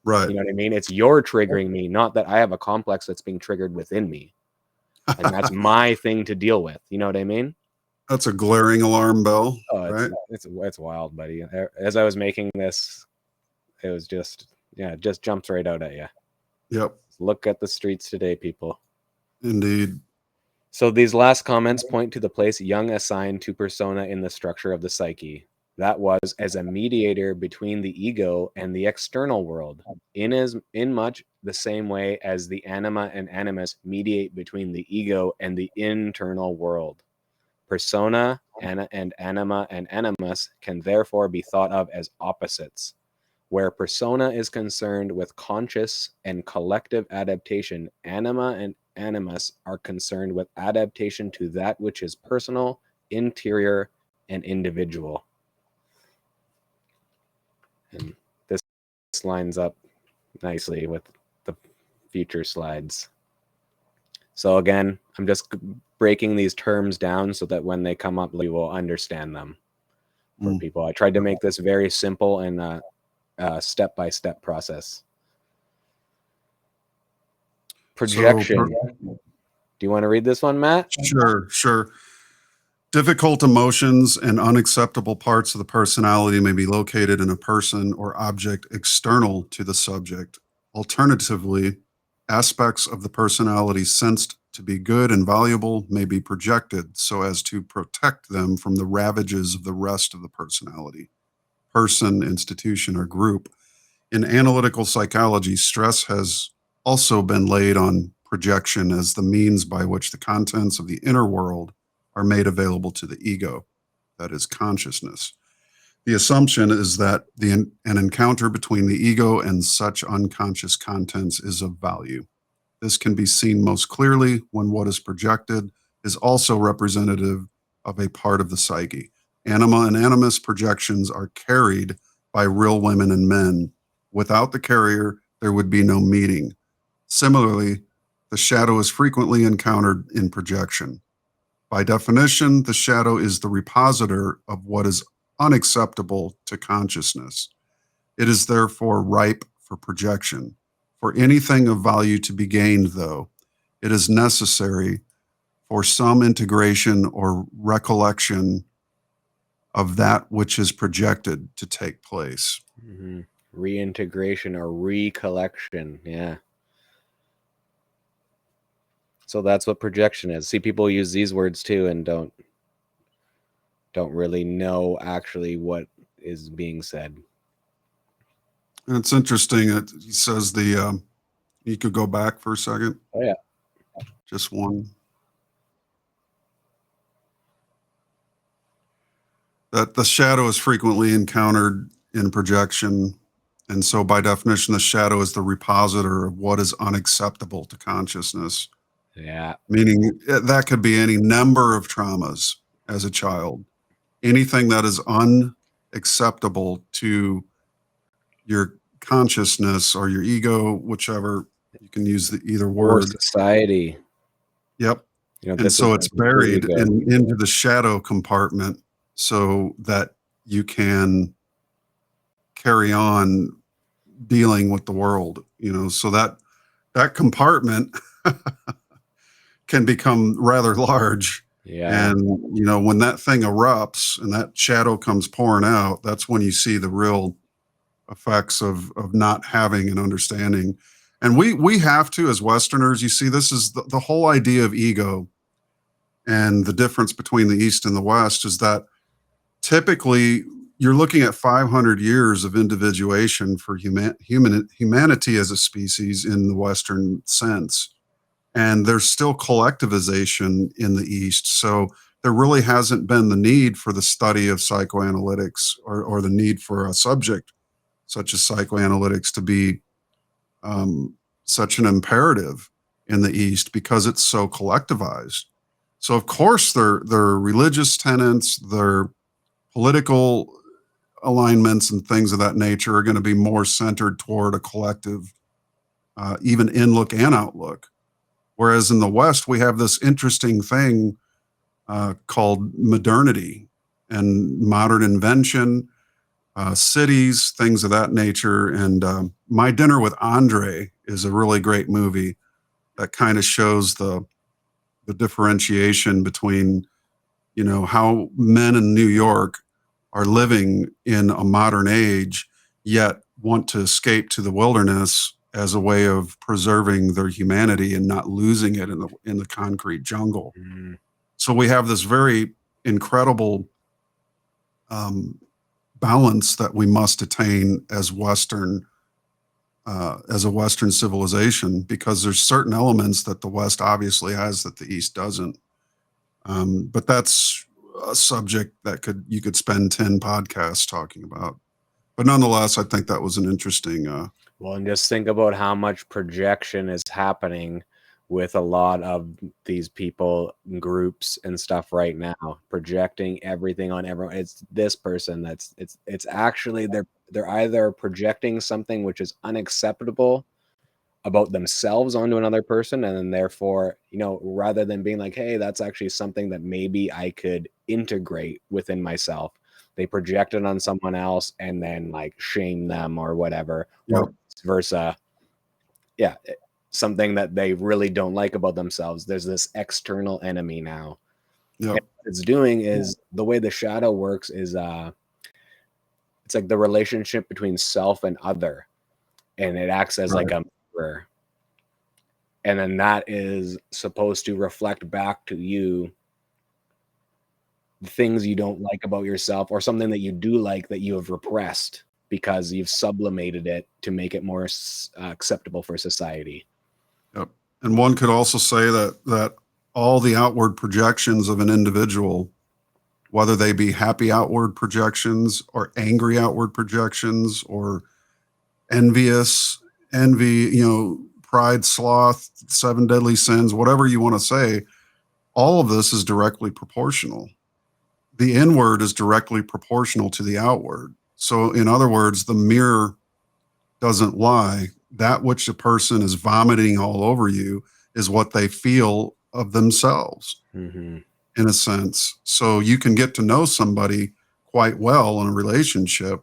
Right. You know what I mean? It's you're triggering me, not that I have a complex that's being triggered within me. And that's my thing to deal with. You know what I mean? That's a glaring alarm bell, Oh, right? it's wild, buddy. As I was making this, it was just it just jumps right out at you. Yep, Look at the streets today, people. indeed. So these last comments point to the place Jung assigned to persona in the structure of the psyche. That was as a mediator between the ego and the external world, in much the same way as the anima and animus mediate between the ego and the internal world. Persona and anima and animus can therefore be thought of as opposites. Where persona is concerned with conscious and collective adaptation, anima and animus are concerned with adaptation to that which is personal, interior, and individual. And this lines up nicely with the future slides. So again, I'm just breaking these terms down so that when they come up, we will understand them for people. I tried to make this very simple and step-by-step process. Projection. Do you want to read this one, Matt? Sure. Difficult emotions and unacceptable parts of the personality may be located in a person or object external to the subject. Alternatively, aspects of the personality sensed to be good and valuable may be projected so as to protect them from the ravages of the rest of the personality, person, institution, or group. In analytical psychology, stress has also been laid on projection as the means by which the contents of the inner world are made available to the ego, that is, consciousness. The assumption is that an encounter between the ego and such unconscious contents is of value. This can be seen most clearly when what is projected is also representative of a part of the psyche. Anima and animus projections are carried by real women and men. Without the carrier, there would be no meeting. Similarly, the shadow is frequently encountered in projection. By definition, the shadow is the repositor of what is unacceptable to consciousness. It is therefore ripe for projection. For anything of value to be gained, though, it is necessary for some integration or recollection of that which is projected to take place. Mm-hmm. Reintegration or recollection. Yeah. So that's what projection is. See, people use these words too and don't really know actually what is being said. And it's interesting that he says you could go back for a second. Oh yeah. Just one. That the shadow is frequently encountered in projection. And so by definition, the shadow is the repositor of what is unacceptable to consciousness. Yeah. Meaning that could be any number of traumas as a child. Anything that is unacceptable to your consciousness or your ego, whichever, you can use either word. Or society. Yep. You know, and so it's buried into the shadow compartment so that you can carry on dealing with the world, so that compartment can become rather large. Yeah. And, when that thing erupts and that shadow comes pouring out, that's when you see the real effects of not having an understanding. And we have to, as Westerners, you see, this is the whole idea of ego and the difference between the East and the West is that typically you're looking at 500 years of individuation for humanity as a species in the Western sense. And there's still collectivization in the East. So there really hasn't been the need for the study of psychoanalytics or the need for a subject such as psychoanalytics to be such an imperative in the East because it's so collectivized. So of course their religious tenets, their political alignments and things of that nature are going to be more centered toward a collective, even in-look and outlook. Whereas in the West, we have this interesting thing called modernity and modern invention, cities, things of that nature. And My Dinner with Andre is a really great movie that kind of shows the differentiation between You know, how men in New York are living in a modern age, yet want to escape to the wilderness as a way of preserving their humanity and not losing it in the concrete jungle. Mm. So we have this very incredible balance that we must attain as as a Western civilization, because there's certain elements that the West obviously has that the East doesn't. But that's a subject that you could spend 10 podcasts talking about. But nonetheless, I think that was an interesting. Well, and just think about how much projection is happening with a lot of these people, groups, and stuff right now, projecting everything on everyone. It's this person it's actually they're either projecting something which is unacceptable about themselves onto another person, and then therefore, rather than being like, hey, that's actually something that maybe I could integrate within myself, they project it on someone else and then like shame them or whatever, or vice versa. Yeah, something that they really don't like about themselves. There's this external enemy now. Yeah. And what it's doing is the way the shadow works is it's like the relationship between self and other, and it acts as like a mirror. And then that is supposed to reflect back to you the things you don't like about yourself, or something that you do like that you have repressed because you've sublimated it to make it more acceptable for society. Yep. And one could also say that all the outward projections of an individual, whether they be happy outward projections or angry outward projections or envy, pride, sloth, 7 deadly sins, whatever you want to say, all of this is directly proportional. The inward is directly proportional to the outward. So in other words, the mirror doesn't lie. That which a person is vomiting all over you is what they feel of themselves, in a sense. So you can get to know somebody quite well in a relationship.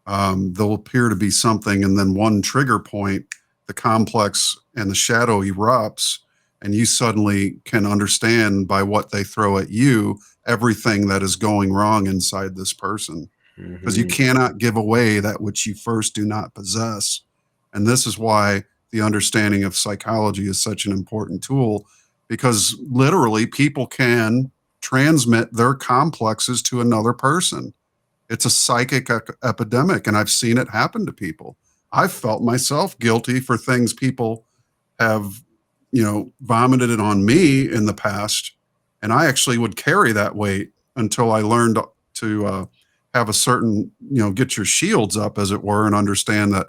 There'll appear to be something, and then one trigger point, the complex and the shadow erupts, and you suddenly can understand by what they throw at you everything that is going wrong inside this person. Because you cannot give away that which you first do not possess. And this is why the understanding of psychology is such an important tool, because literally people can transmit their complexes to another person. It's a psychic epidemic, and I've seen it happen to people. I've felt myself guilty for things people have, vomited it on me in the past, and I actually would carry that weight until I learned to have a certain, get your shields up, as it were, and understand that,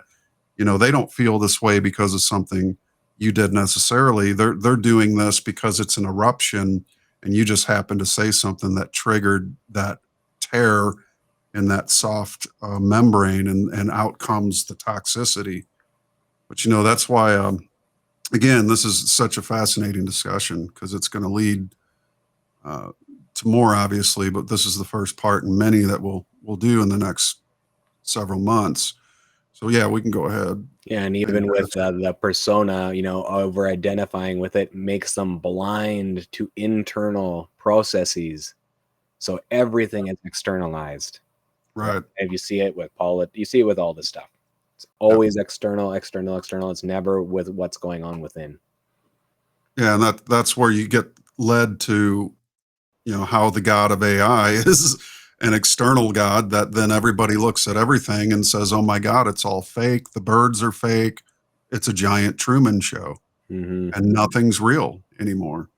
they don't feel this way because of something you did necessarily. They're doing this because it's an eruption, and you just happened to say something that triggered that tear in that soft membrane, and out comes the toxicity. But that's why, again, this is such a fascinating discussion, because it's going to lead to more, obviously, but this is the first part in many that we'll do in the next several months. So yeah, we can go ahead. Yeah, and even with the persona, over identifying with it makes them blind to internal processes. So everything is externalized. Right. If you see it with you see it with all this stuff. It's always external. It's never with what's going on within. Yeah, and that's where you get led to, how the god of AI is an external god, that then everybody looks at everything and says, oh my God, it's all fake. The birds are fake. It's a giant Truman Show, and nothing's real anymore.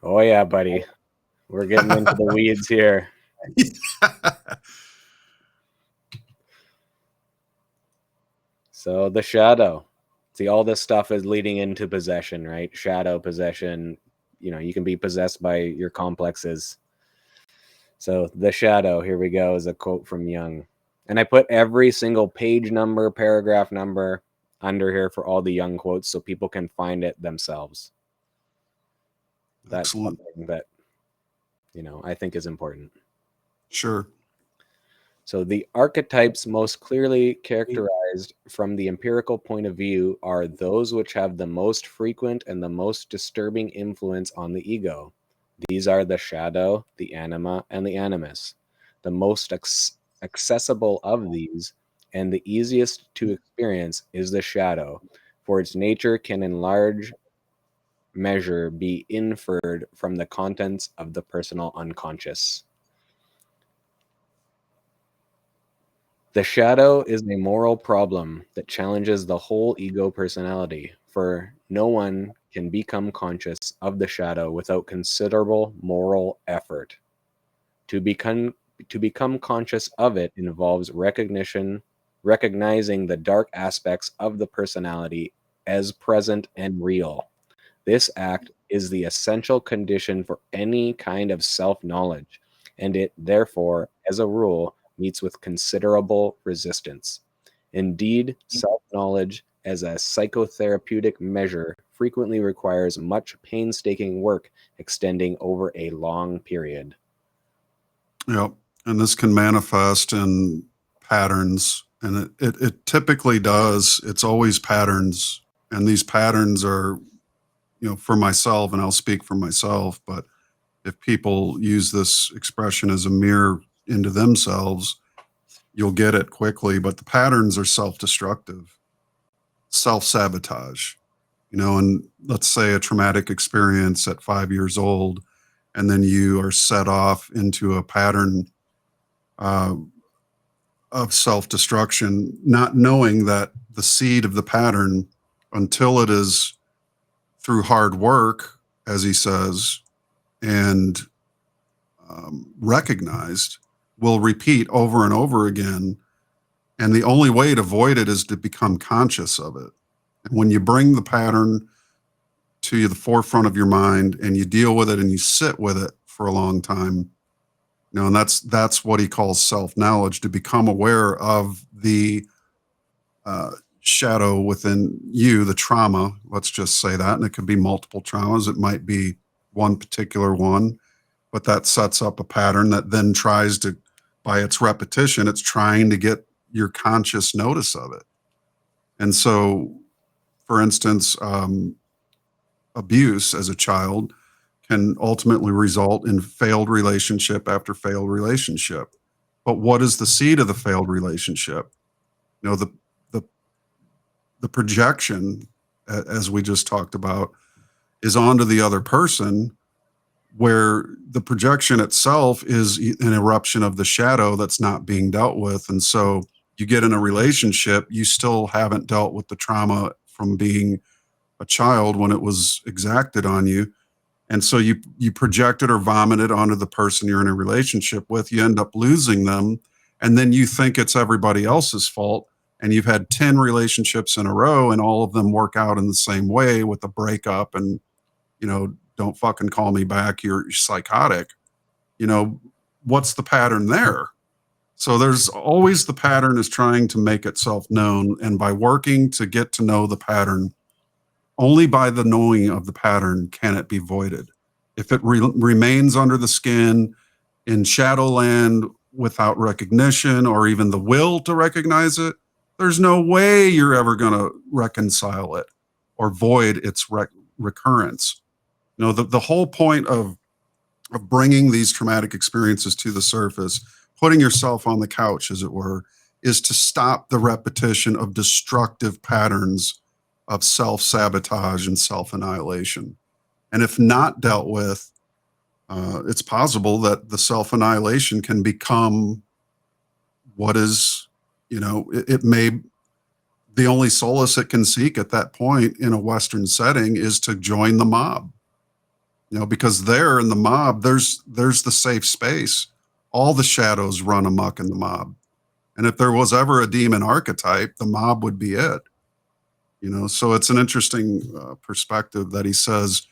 Oh yeah, buddy. We're getting into the weeds here. So the shadow. See, all this stuff is leading into possession, right? Shadow, possession. You can be possessed by your complexes. So the shadow, here we go, is a quote from Jung. And I put every single page number, paragraph number under here for all the Jung quotes so people can find it themselves. That's Excellent. something that, I think is important. Sure. So the archetypes most clearly characterize characterized from the empirical point of view are those which have the most frequent and the most disturbing influence on the ego. These are the shadow, the anima, and the animus. The most accessible of these and the easiest to experience is the shadow, for its nature can in large measure be inferred from the contents of the personal unconscious. The shadow is a moral problem that challenges the whole ego personality, for no one can become conscious of the shadow without considerable moral effort. To become conscious of it involves recognizing the dark aspects of the personality as present and real. This act is the essential condition for any kind of self-knowledge, and it therefore, as a rule, meets with considerable resistance. Indeed, self-knowledge as a psychotherapeutic measure frequently requires much painstaking work extending over a long period. Yep. And this can manifest in patterns, and it typically does. It's always patterns. And these patterns are, for myself, and I'll speak for myself, but if people use this expression as a mirror into themselves, you'll get it quickly. But the patterns are self-destructive, self-sabotage, and let's say a traumatic experience at 5 years old, and then you are set off into a pattern of self-destruction, not knowing that the seed of the pattern, until it is through hard work, as he says, and recognized, will repeat over and over again. And the only way to avoid it is to become conscious of it. And when you bring the pattern to the forefront of your mind and you deal with it and you sit with it for a long time, and that's what he calls self-knowledge, to become aware of the shadow within you, the trauma, let's just say that. And it could be multiple traumas. It might be one particular one, but that sets up a pattern that then tries to, by its repetition, it's trying to get your conscious notice of it. And so, for instance, abuse as a child can ultimately result in failed relationship after failed relationship. But what is the seed of the failed relationship? The projection, as we just talked about, is onto the other person, where the projection itself is an eruption of the shadow that's not being dealt with. And so you get in a relationship, you still haven't dealt with the trauma from being a child when it was exacted on you. And so you project it or vomit it onto the person you're in a relationship with. You end up losing them. And then you think it's everybody else's fault. And you've had 10 relationships in a row and all of them work out in the same way with a breakup and, don't fucking call me back, you're psychotic. What's the pattern there? So there's always, the pattern is trying to make itself known. And by working to get to know the pattern, only by the knowing of the pattern can it be voided. If it remains under the skin in shadowland without recognition or even the will to recognize it, there's no way you're ever going to reconcile it or void its recurrence. The whole point of bringing these traumatic experiences to the surface, putting yourself on the couch, as it were, is to stop the repetition of destructive patterns of self-sabotage and self-annihilation. And if not dealt with, it's possible that the self-annihilation can become what is, it may, the only solace it can seek at that point in a Western setting is to join the mob. Because there in the mob, there's the safe space. All the shadows run amok in the mob. And if there was ever a demon archetype, the mob would be it. So it's an interesting perspective that he says,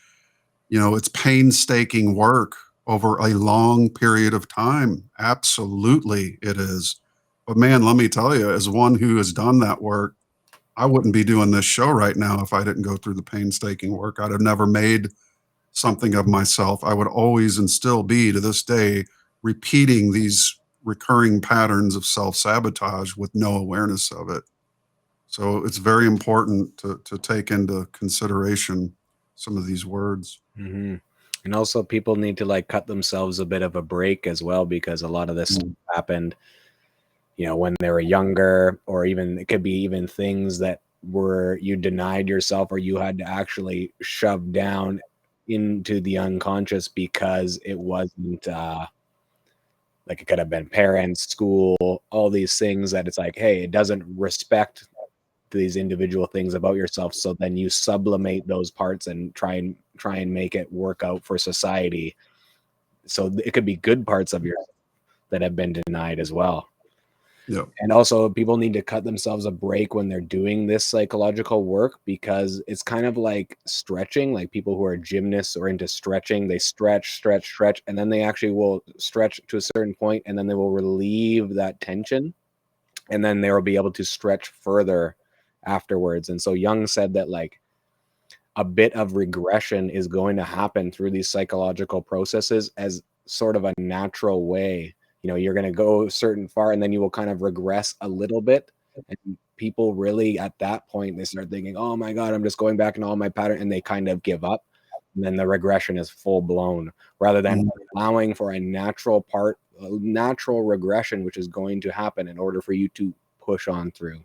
it's painstaking work over a long period of time. Absolutely it is. But man, let me tell you, as one who has done that work, I wouldn't be doing this show right now if I didn't go through the painstaking work. I'd have never made something of myself. I would always and still be to this day repeating these recurring patterns of self-sabotage with no awareness of it. So it's very important to take into consideration some of these words. Mm-hmm. And also, people need to like cut themselves a bit of a break as well, because a lot of this stuff happened, when they were younger, or even it could be even things that were you denied yourself, or you had to actually shove down into the unconscious because it wasn't like, it could have been parents, school, all these things that it's like, hey, it doesn't respect these individual things about yourself, so then you sublimate those parts and try and make it work out for society. So it could be good parts of yourself that have been denied as well. Yeah. And also, people need to cut themselves a break when they're doing this psychological work, because it's kind of like stretching. Like people who are gymnasts or into stretching, they stretch, and then they actually will stretch to a certain point, and then they will relieve that tension, and then they will be able to stretch further afterwards. And so Jung said that like a bit of regression is going to happen through these psychological processes as sort of a natural way. You're going to go certain far, and then you will kind of regress a little bit. And people really at that point, they start thinking, oh my God, I'm just going back in all my pattern, and they kind of give up. And then the regression is full blown, rather than allowing for a natural regression, which is going to happen in order for you to push on through.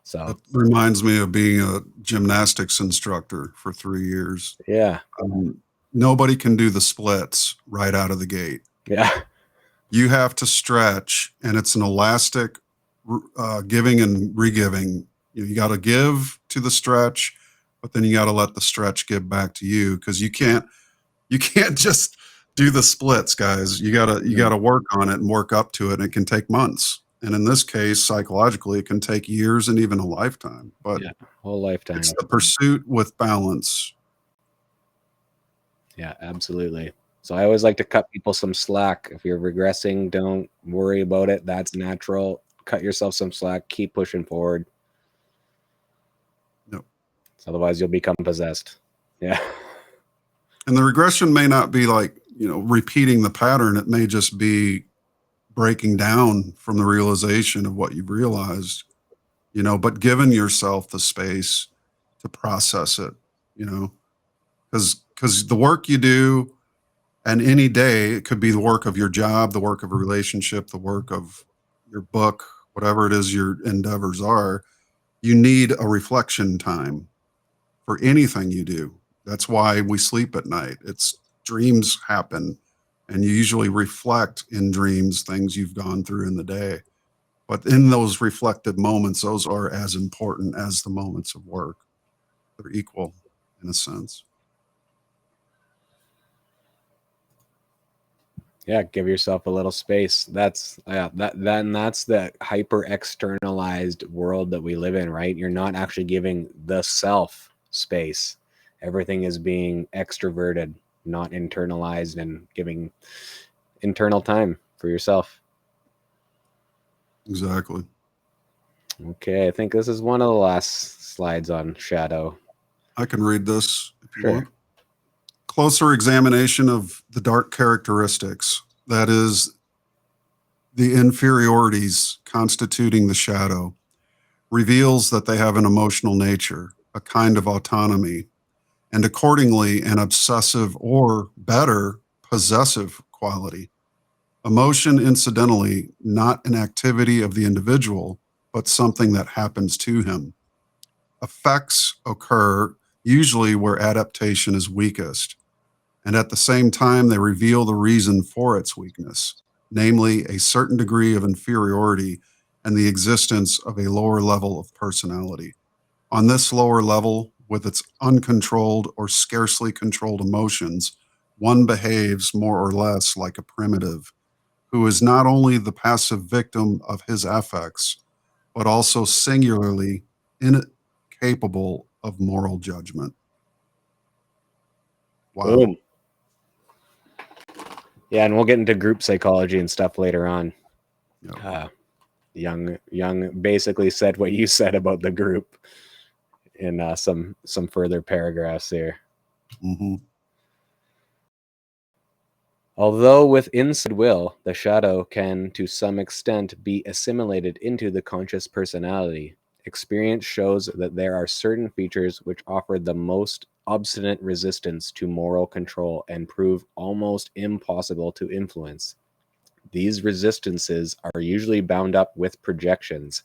So That reminds me of being a gymnastics instructor for 3 years. yeah. Nobody can do the splits right out of the gate. Yeah. You have to stretch, and it's an elastic giving and regiving. You got to give to the stretch, but then you got to let the stretch give back to you, because you can't just do the splits, guys. You gotta work on it and work up to it, and it can take months. And in this case, psychologically, it can take years and even a lifetime. But whole lifetime. it's the pursuit with balance. Yeah, absolutely. So I always like to cut people some slack. If you're regressing, don't worry about it. That's natural. Cut yourself some slack. Keep pushing forward. Yep. Otherwise, you'll become possessed. Yeah. And the regression may not be like, repeating the pattern. It may just be breaking down from the realization of what you've realized, but giving yourself the space to process it, because the work you do, and any day, it could be the work of your job, the work of a relationship, the work of your book, whatever it is your endeavors are, you need a reflection time for anything you do. That's why we sleep at night. It's dreams happen, and you usually reflect in dreams things you've gone through in the day. But in those reflective moments, those are as important as the moments of work. They're equal in a sense. Yeah, give yourself a little space. That's the hyper externalized world that we live in, right? You're not actually giving the self space. Everything is being extroverted, not internalized, and giving internal time for yourself. Exactly. Okay, I think this is one of the last slides on shadow. I can read this if you Sure. want. Closer examination of the dark characteristics, that is, the inferiorities constituting the shadow, reveals that they have an emotional nature, a kind of autonomy, and accordingly an obsessive, or better, possessive quality. Emotion, incidentally, not an activity of the individual, but something that happens to him. Effects occur usually where adaptation is weakest, and at the same time, they reveal the reason for its weakness, namely a certain degree of inferiority and the existence of a lower level of personality. On this lower level, with its uncontrolled or scarcely controlled emotions, one behaves more or less like a primitive, who is not only the passive victim of his affects, but also singularly incapable of moral judgment. Wow. Boom. Yeah, and we'll get into group psychology and stuff later on. Yep. Jung basically said what you said about the group in some further paragraphs here. Mm-hmm. Although with inside will, the shadow can to some extent be assimilated into the conscious personality, Experience shows that there are certain features which offer the most obstinate resistance to moral control and prove almost impossible to influence. These resistances are usually bound up with projections,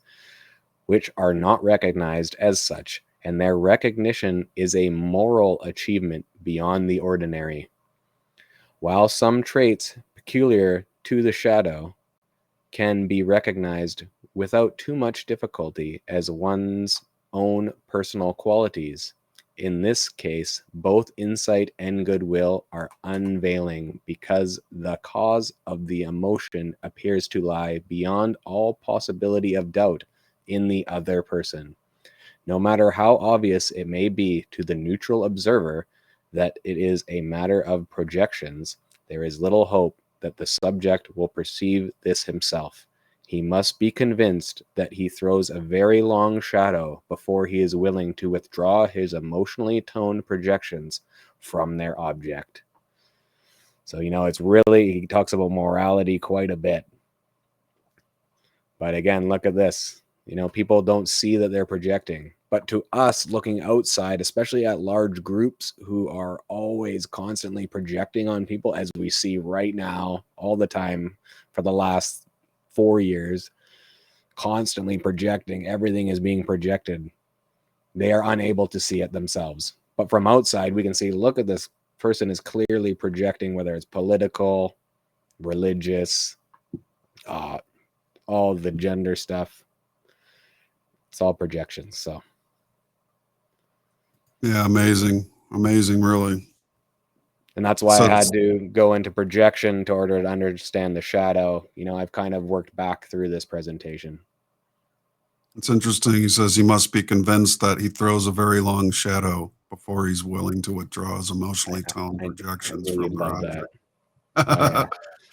which are not recognized as such, and their recognition is a moral achievement beyond the ordinary. While some traits peculiar to the shadow can be recognized without too much difficulty as one's own personal qualities, in this case, both insight and goodwill are unveiling because the cause of the emotion appears to lie beyond all possibility of doubt in the other person. No matter how obvious it may be to the neutral observer that it is a matter of projections, there is little hope that the subject will perceive this himself. He must be convinced that he throws a very long shadow before he is willing to withdraw his emotionally toned projections from their object. So, it's really, he talks about morality quite a bit. But again, look at this. People don't see that they're projecting. But to us looking outside, especially at large groups who are always constantly projecting on people, as we see right now all the time for the last 4 years, constantly projecting, everything is being projected. They are unable to see it themselves. But from outside, we can see, look at this person is clearly projecting, whether it's political, religious, all the gender stuff. It's all projections. So Yeah, amazing, really. and that's why So I had to go into projection to order to understand the shadow. I've kind of worked back through this presentation. it's interesting. He says he must be convinced that he throws a very long shadow before he's willing to withdraw his emotionally toned projections I really from their love object. that. Oh, yeah.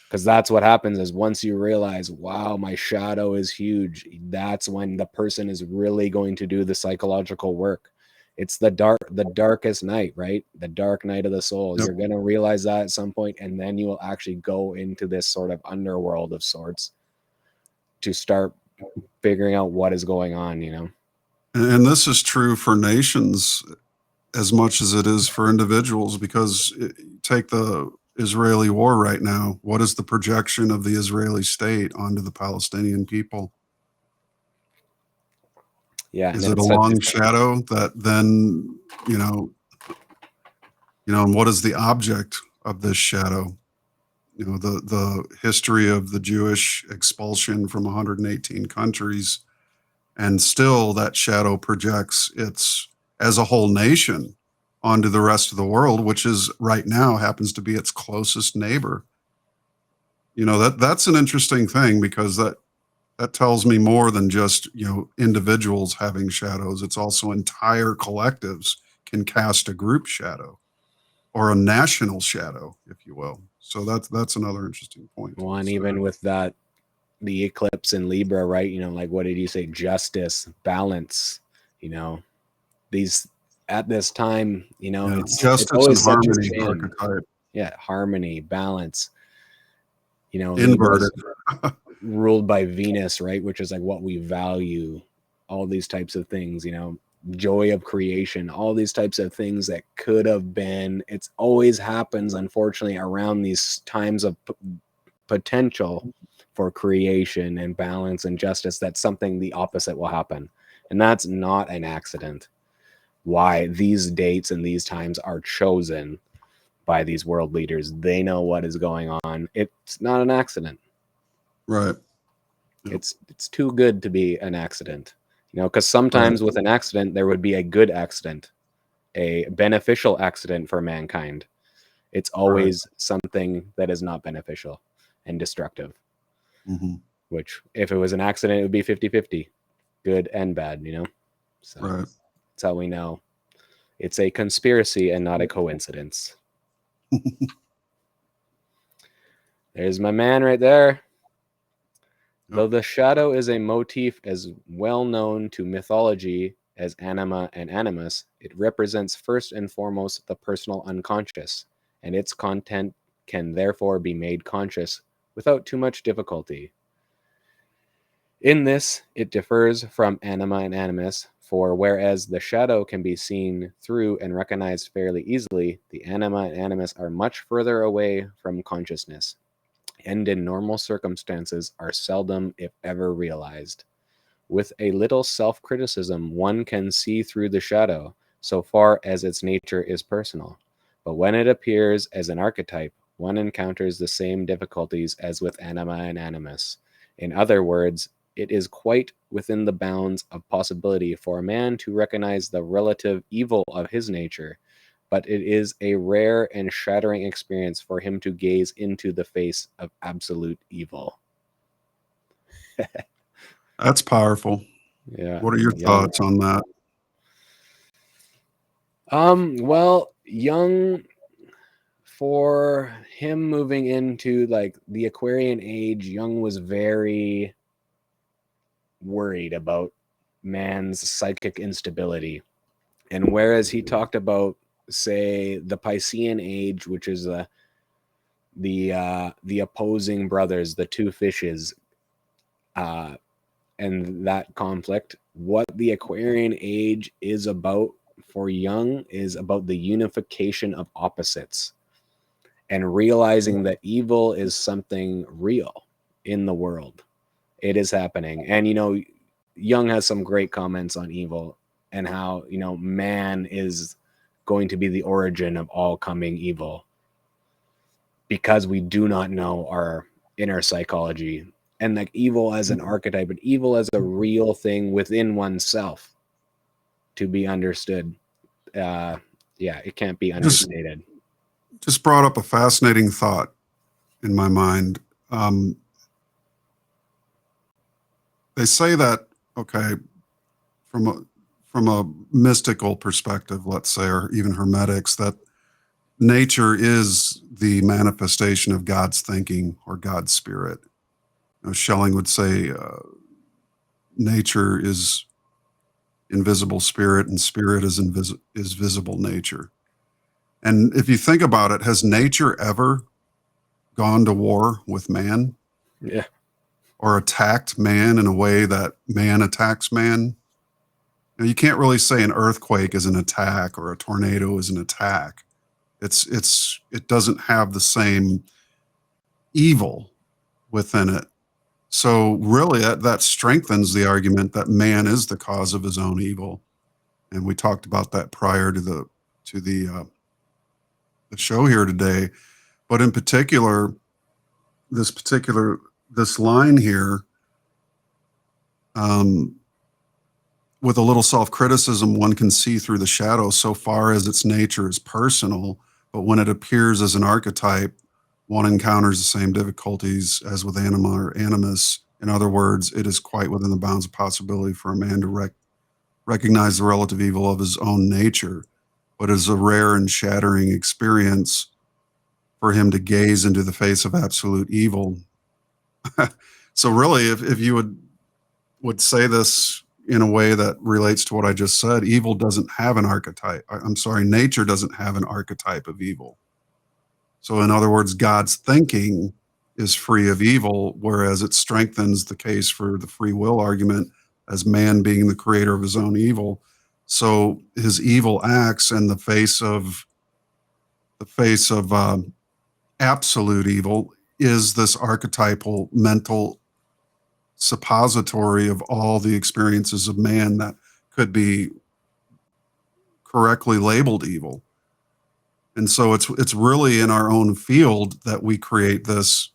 Because that's what happens is once you realize, wow, my shadow is huge, that's when the person is really going to do the psychological work. It's the darkest night, right? The dark night of the soul. Yep. You're going to realize that at some point, and then you will actually go into this sort of underworld of sorts to start figuring out what is going on, And this is true for nations as much as it is for individuals, because take the Israeli war right now. What is the projection of the Israeli state onto the Palestinian people? Yeah. Is it a long shadow that then, and what is the object of this shadow? The history of the Jewish expulsion from 118 countries, and still that shadow projects its as a whole nation onto the rest of the world, which is right now happens to be its closest neighbor. That's an interesting thing, because that tells me more than just individuals having shadows. It's also entire collectives can cast a group shadow or a national shadow, if you will. So that's another interesting point. Well, and even with that, the eclipse in Libra, right? Like what did you say? Justice, balance, these at this time, it's justice always and such a harmony shame. archetype. Yeah, harmony, balance. Inverted. Ruled by Venus, right? Which is like what we value, all these types of things, joy of creation, all these types of things that could have been. It's always happens, unfortunately, around these times of potential for creation and balance and justice, that something the opposite will happen. And that's not an accident. Why these dates and these times are chosen by these world leaders. They know what is going on. It's not an accident. Right. Yep. It's too good to be an accident, because sometimes with an accident, there would be a good accident, a beneficial accident for mankind. It's always something that is not beneficial and destructive, which if it was an accident, it would be 50-50, good and bad, So that's how we know it's a conspiracy and not a coincidence. There's my man right there. Though the shadow is a motif as well known to mythology as anima and animus, it represents first and foremost the personal unconscious, and its content can therefore be made conscious without too much difficulty. In this, it differs from anima and animus, for whereas the shadow can be seen through and recognized fairly easily, the anima and animus are much further away from consciousness, and in normal circumstances are seldom, if ever, realized. With a little self-criticism, one can see through the shadow, so far as its nature is personal. But when it appears as an archetype, one encounters the same difficulties as with anima and animus. In other words, it is quite within the bounds of possibility for a man to recognize the relative evil of his nature, but it is a rare and shattering experience for him to gaze into the face of absolute evil. That's powerful. Yeah. What are your Young. thoughts on that? Well, Jung, for him moving into like the Aquarian age, Jung was very worried about man's psychic instability. And whereas he talked about, say, the Piscean age, which is the opposing brothers, the two fishes, and that conflict, what the Aquarian age is about for Jung is about the unification of opposites and realizing that evil is something real in the world. It is happening. And, Jung has some great comments on evil and how, man is going to be the origin of all coming evil because we do not know our inner psychology. And like evil as an archetype, but evil as a real thing within oneself to be understood. It can't be understated. Just brought up a fascinating thought in my mind. They say that, okay, from a mystical perspective, let's say, or even Hermetics, that nature is the manifestation of God's thinking or God's spirit. Schelling would say nature is invisible spirit and spirit is visible nature. And if you think about it, has nature ever gone to war with man? Yeah. Or attacked man in a way that man attacks man? You can't really say an earthquake is an attack or a tornado is an attack. It doesn't have the same evil within it. So really that strengthens the argument that man is the cause of his own evil. And we talked about that prior to the show here today. But in particular, this line here, with a little self-criticism, one can see through the shadow so far as its nature is personal, but when it appears as an archetype, one encounters the same difficulties as with anima or animus. In other words, it is quite within the bounds of possibility for a man to recognize the relative evil of his own nature, but it is a rare and shattering experience for him to gaze into the face of absolute evil. So really, if you would say this in a way that relates to what I just said, evil doesn't have an archetype. I'm sorry, nature doesn't have an archetype of evil. So in other words, God's thinking is free of evil, whereas it strengthens the case for the free will argument as man being the creator of his own evil. So his evil acts in the face of absolute evil is this archetypal mental suppository of all the experiences of man that could be correctly labeled evil. And so it's really in our own field that we create this.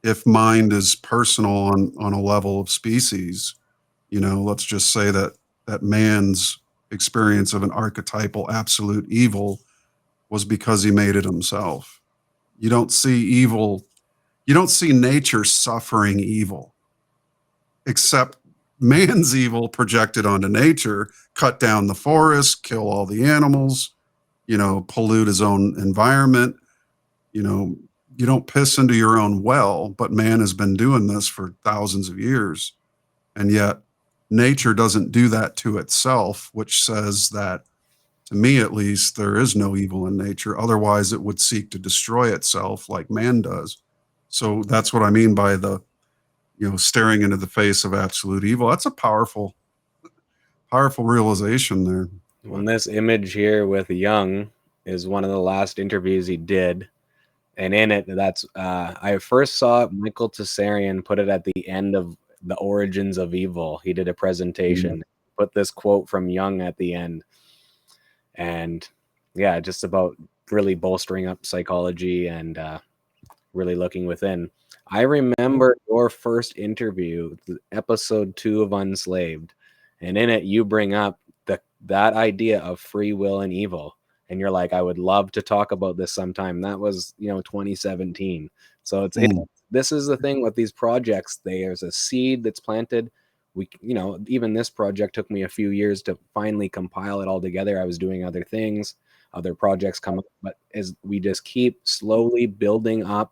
If mind is personal on a level of species, let's just say that man's experience of an archetypal absolute evil was because he made it himself. You don't see nature suffering evil, except man's evil projected onto nature, cut down the forest, kill all the animals, pollute his own environment. You don't piss into your own well, but man has been doing this for thousands of years. And yet nature doesn't do that to itself, which says that, to me at least, there is no evil in nature. Otherwise it would seek to destroy itself like man does. So that's what I mean by the staring into the face of absolute evil. That's a powerful realization there. When this image here with Jung is one of the last interviews he did, and in it, that's I first saw Michael Tsarian put it at the end of The Origins of Evil. He did a presentation, put this quote from Jung at the end, and yeah, just about really bolstering up psychology and really looking within. I remember your first interview, episode 2 of Unslaved, and in it you bring up that idea of free will and evil, and you're like, I would love to talk about this sometime. That was 2017. So this is the thing with these projects. There's a seed that's planted. Even this project took me a few years to finally compile it all together. I was doing other things, other projects come up, but as we just keep slowly building up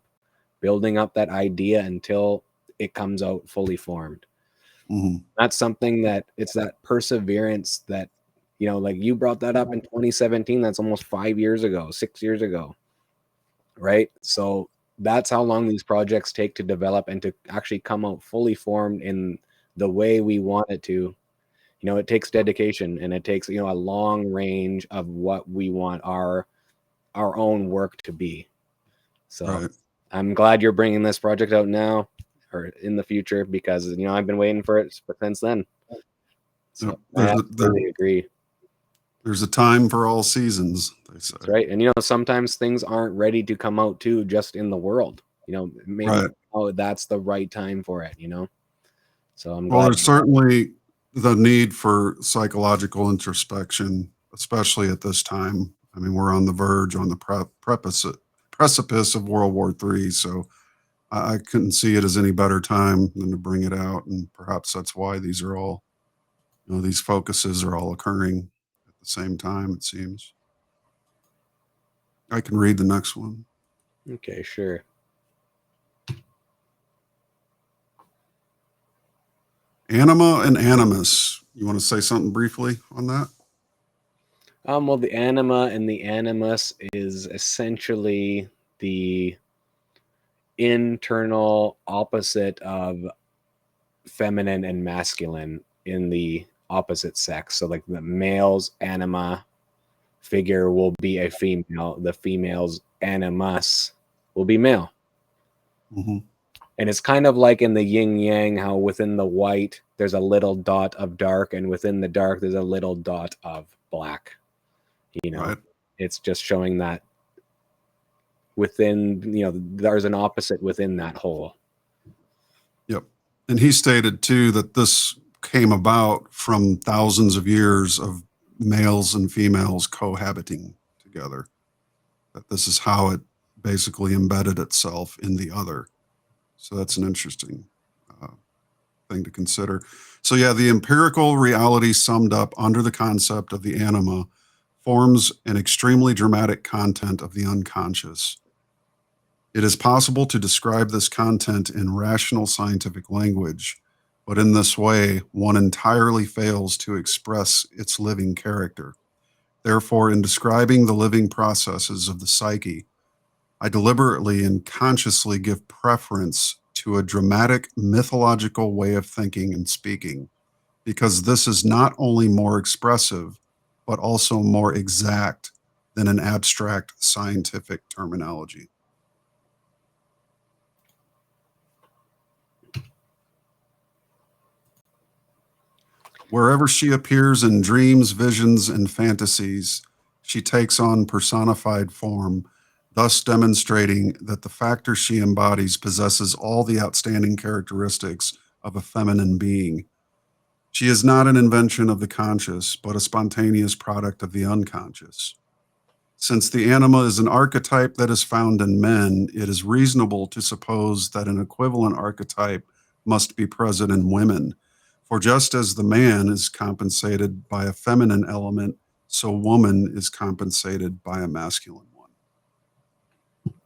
that idea until it comes out fully formed. That's something that it's that perseverance that, like you brought that up in 2017. That's almost 5 years ago, 6 years ago. Right. So that's how long these projects take to develop and to actually come out fully formed in the way we want it to. It takes dedication, and it takes, a long range of what we want our own work to be. So Right. I'm glad you're bringing this project out now or in the future, because, I've been waiting for it since then. So I absolutely agree. There's a time for all seasons, they say. That's right. And, sometimes things aren't ready to come out too, just in the world, maybe Right. That's the right time for it, So I'm glad. Well, there's certainly the need for psychological introspection, especially at this time. I mean, we're on the verge, on the precipice of World War III. So I couldn't see it as any better time than to bring it out. And perhaps that's why these are all, these focuses are all occurring at the same time, it seems. I can read the next one. Okay, sure. Anima and animus. You want to say something briefly on that? Well, the anima and the animus is essentially the internal opposite of feminine and masculine in the opposite sex. So like the male's anima figure will be a female, the female's animus will be male. And it's kind of like in the yin yang, how within the white there's a little dot of dark, and within the dark there's a little dot of black. Right. It's just showing that within, there's an opposite within that whole. Yep. And he stated too that this came about from thousands of years of males and females cohabiting together. That this is how it basically embedded itself in the other. So that's an interesting thing to consider. So yeah, the empirical reality summed up under the concept of the anima forms an extremely dramatic content of the unconscious. It is possible to describe this content in rational scientific language, but in this way, one entirely fails to express its living character. Therefore, in describing the living processes of the psyche, I deliberately and consciously give preference to a dramatic mythological way of thinking and speaking, because this is not only more expressive, but also more exact than an abstract scientific terminology. Wherever she appears in dreams, visions, and fantasies, she takes on personified form, thus demonstrating that the factor she embodies possesses all the outstanding characteristics of a feminine being. She is not an invention of the conscious, but a spontaneous product of the unconscious. Since the anima is an archetype that is found in men, it is reasonable to suppose that an equivalent archetype must be present in women. For just as the man is compensated by a feminine element, so woman is compensated by a masculine one.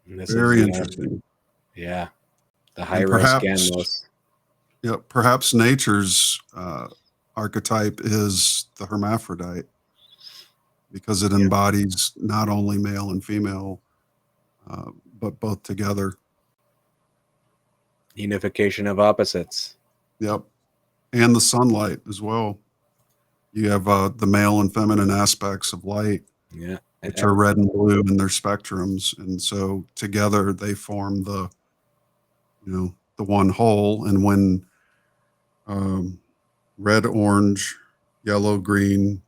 Very interesting. Yeah. The And high-res Ganlos. Yeah, perhaps nature's archetype is the hermaphrodite, because it embodies not only male and female, but both together. Unification of opposites. Yep. And the sunlight as well. You have the male and feminine aspects of light, Yeah. which are red and blue in their spectrums. And so together they form the one whole. And when red, orange, yellow, green,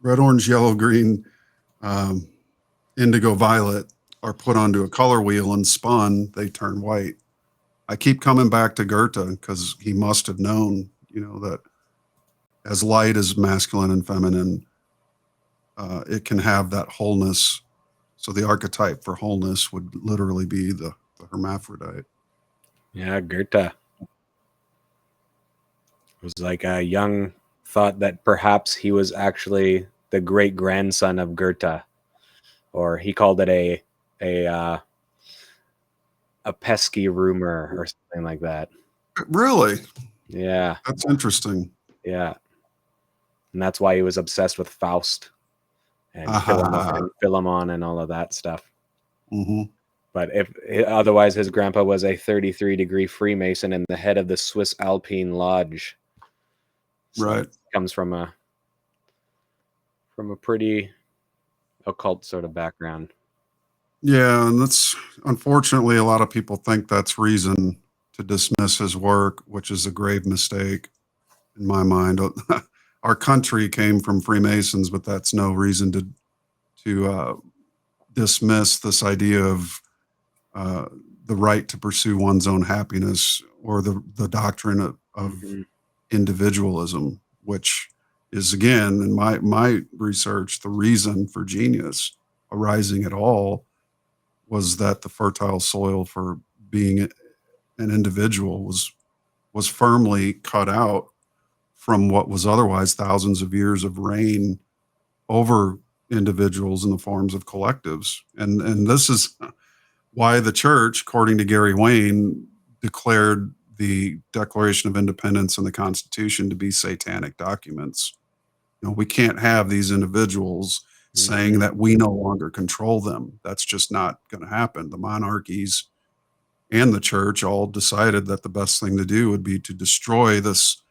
red, orange, yellow, green, indigo, violet are put onto a color wheel and spun, they turn white. I keep coming back to Goethe because he must have known, that as light is masculine and feminine, it can have that wholeness. So the archetype for wholeness would literally be the hermaphrodite. Yeah, Goethe was like a Jung thought that perhaps he was actually the great grandson of Goethe, or he called it a pesky rumor or something like that. Really? Yeah. That's interesting. Yeah. And that's why he was obsessed with Faust and Philemon and all of that stuff. Mm-hmm. But otherwise, his grandpa was a 33-degree Freemason and the head of the Swiss Alpine Lodge. So right. Comes from a pretty occult sort of background. Yeah, and that's unfortunately a lot of people think that's reason to dismiss his work, which is a grave mistake in my mind. Our country came from Freemasons, but that's no reason to dismiss this idea of the right to pursue one's own happiness or the doctrine of individualism, which is, again, in my research, the reason for genius arising at all was that the fertile soil for being an individual was firmly cut out from what was otherwise thousands of years of reign over individuals in the forms of collectives. And this is why the church, according to Gary Wayne, declared the Declaration of Independence and the Constitution to be satanic documents. We can't have these individuals saying that we no longer control them. That's just not going to happen. The monarchies and the church all decided that the best thing to do would be to destroy this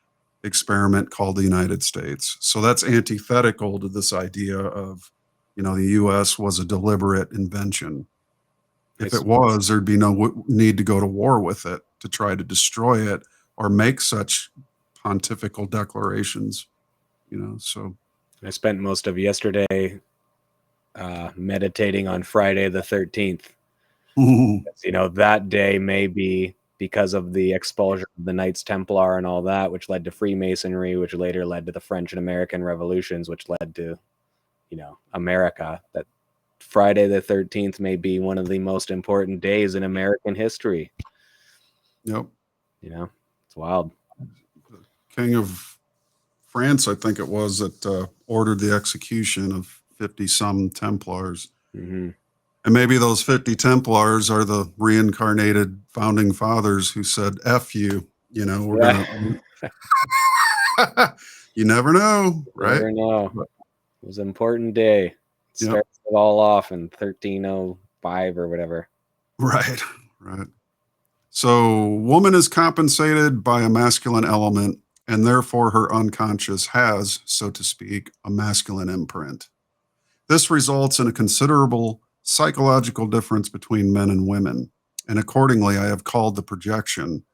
experiment called the United States. So that's antithetical to this idea of, the U.S. was a deliberate invention. If it was, there'd be no need to go to war with it to try to destroy it or make such pontifical declarations, so. I spent most of yesterday meditating on Friday the 13th. That day may be because of the expulsion of the Knights Templar and all that, which led to Freemasonry, which later led to the French and American revolutions, which led to, America. That Friday the 13th may be one of the most important days in American history. Yep. It's wild. The King of France, I think it was, that ordered the execution of 50-some Templars. Mm-hmm. And maybe those 50 Templars are the reincarnated founding fathers who said, F you, we're going to... You never know, right? Never know. It was an important day. It starts it all off in 1305 or whatever. Right. So woman is compensated by a masculine element, and therefore her unconscious has, so to speak, a masculine imprint. This results in a considerable psychological difference between men and women, and accordingly I have called the projection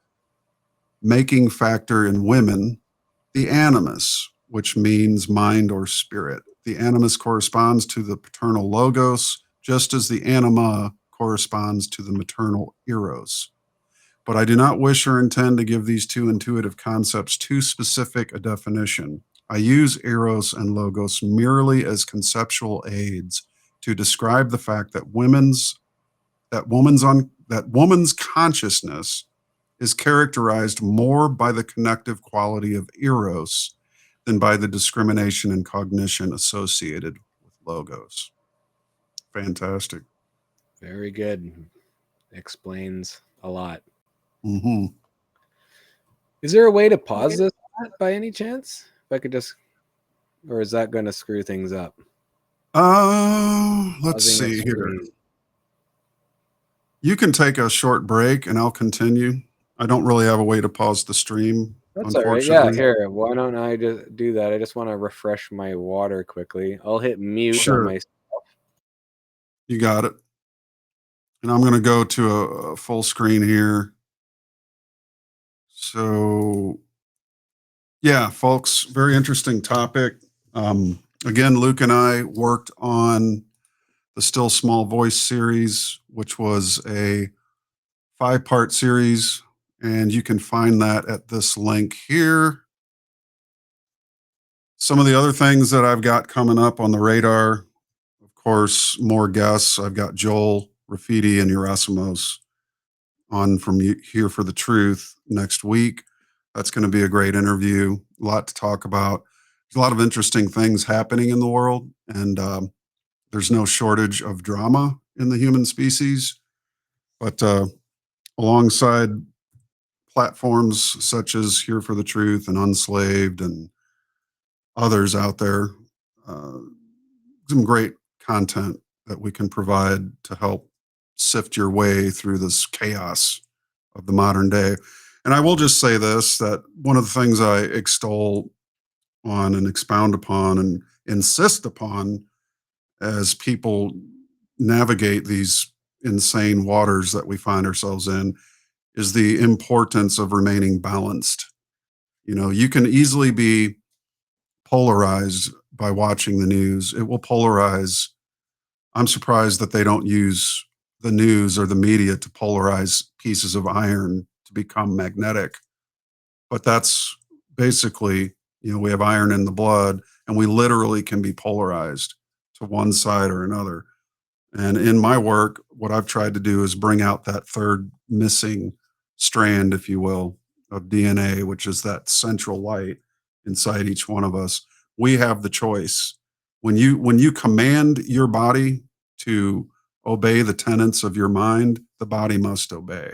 making factor in women the animus, which means mind or spirit. The animus corresponds to the paternal logos, just as the anima corresponds to the maternal eros. But I do not wish or intend to give these two intuitive concepts too specific a definition. I use eros and logos merely as conceptual aids to describe the fact that woman's consciousness is characterized more by the connective quality of eros than by the discrimination and cognition associated with logos. Fantastic. Very good. Explains a lot. Mm-hmm. Is there a way to pause this by any chance? If I could just, or is that going to screw things up? Let's Pausing the see here. screen. You can take a short break and I'll continue. I don't really have a way to pause the stream, That's all right. Yeah, unfortunately. here. Why don't I just do that? I just want to refresh my water quickly. I'll hit mute on Sure. my. You got it. And I'm going to go to a full screen here. So, yeah, folks, very interesting topic. Again, Luke and I worked on the Still Small Voice series, which was a 5-part series, and you can find that at this link here. Some of the other things that I've got coming up on the radar, of course, more guests. I've got Joel, Rafidi, and Yerasimos on from Here for the Truth next week. That's going to be a great interview. A lot to talk about. There's a lot of interesting things happening in the world, and there's no shortage of drama in the human species. But alongside platforms such as Here for the Truth and Unslaved and others out there, uh, some great content that we can provide to help sift your way through this chaos of the modern day. And I will just say this, that one of the things I extol on and expound upon and insist upon as people navigate these insane waters that we find ourselves in is the importance of remaining balanced. You know, you can easily be polarized by watching the news. It will polarize. I'm surprised that they don't use the news or the media to polarize pieces of iron to become magnetic. But that's basically, you know, we have iron in the blood and we literally can be polarized to one side or another. And in my work, what I've tried to do is bring out that third missing strand, if you will, of DNA, which is that central light inside each one of us. We have the choice. When you command your body to obey the tenets of your mind, the body must obey.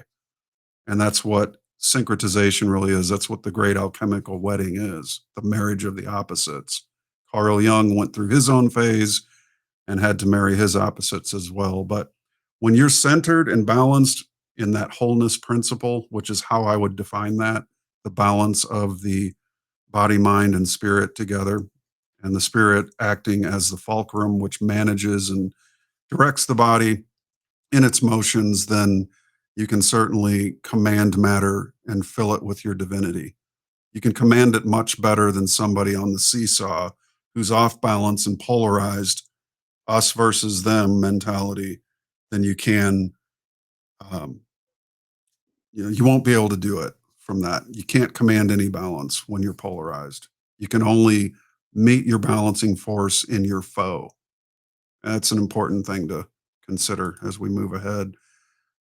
And that's what syncretization really is. That's what the great alchemical wedding is, the marriage of the opposites. Carl Jung went through his own phase and had to marry his opposites as well. But when you're centered and balanced in that wholeness principle, which is how I would define that, the balance of the body, mind, and spirit together, and the spirit acting as the fulcrum, which manages and directs the body in its motions, then you can certainly command matter and fill it with your divinity. You can command it much better than somebody on the seesaw who's off balance and polarized, us versus them mentality, than you can. Um, you know, you won't be able to do it from that. You can't command any balance when you're polarized. You can only meet your balancing force in your foe. That's an important thing to consider as we move ahead.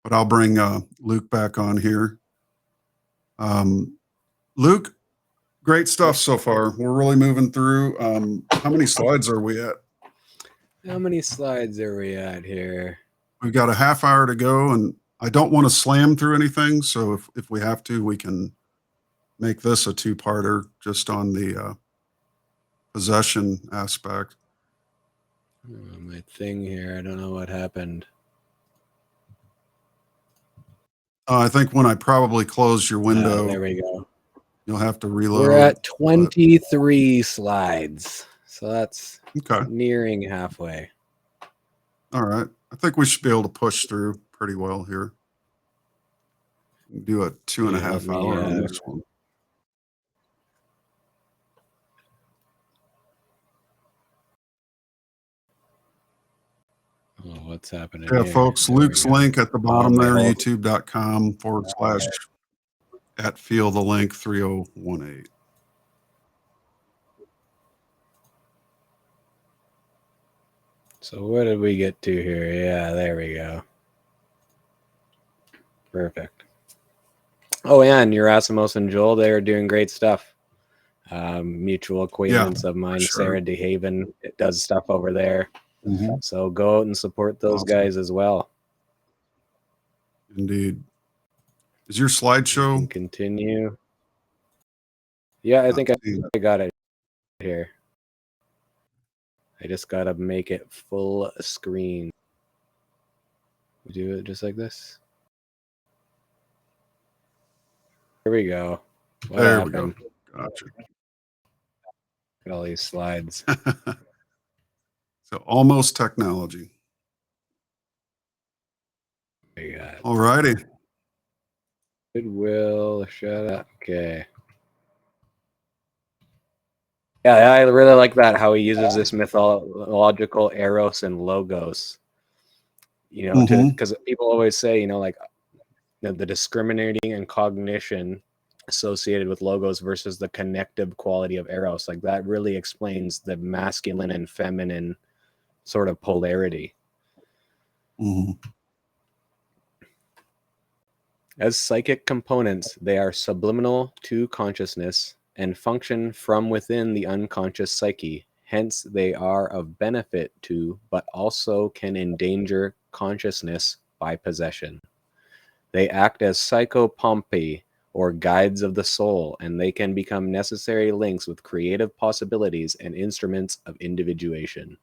But I'll bring Luke back on here. Luke, great stuff so far. We're really moving through. How many slides are we at? How many slides are we at here? We've got a half hour to go, and I don't want to slam through anything. So if we have to, we can make this a two-parter just on the possession aspect. Oh, my thing here. I don't know what happened. I think when I probably close your window, There we go. you'll have to reload. We're at 23 slides. So that's Okay. nearing halfway. All right. I think we should be able to push through pretty well here. Do a 2.5 hour on this one. Oh, what's happening? Yeah, here? folks, There Luke's link at the bottom there, okay. youtube.com/ at feel the link 3018. So what did we get to here? Yeah, there we go. Perfect. Oh, and Yerasimos and Joel, they are doing great stuff. Mutual acquaintance of mine, sure. Sarah DeHaven, it does stuff over there. Mm-hmm. So go out and support those guys as well. Indeed. Is your slideshow? Continue. Yeah, I think I got it here. I just gotta make it full screen. Do it just like this. Here we go. What There happened? we go. Gotcha. Look at all these slides. So almost technology. We got All righty. Goodwill. Shut up. Okay. Yeah, I really like that, how he uses this mythological eros and logos. You know, because people always say, you know, like the discriminating and cognition associated with logos versus the connective quality of eros. Like that really explains the masculine and feminine sort of polarity. As psychic components, they are subliminal to consciousness and function from within the unconscious psyche. Hence, they are of benefit to, but also can endanger consciousness by possession. They act as psychopompy, or guides of the soul, and they can become necessary links with creative possibilities and instruments of individuation.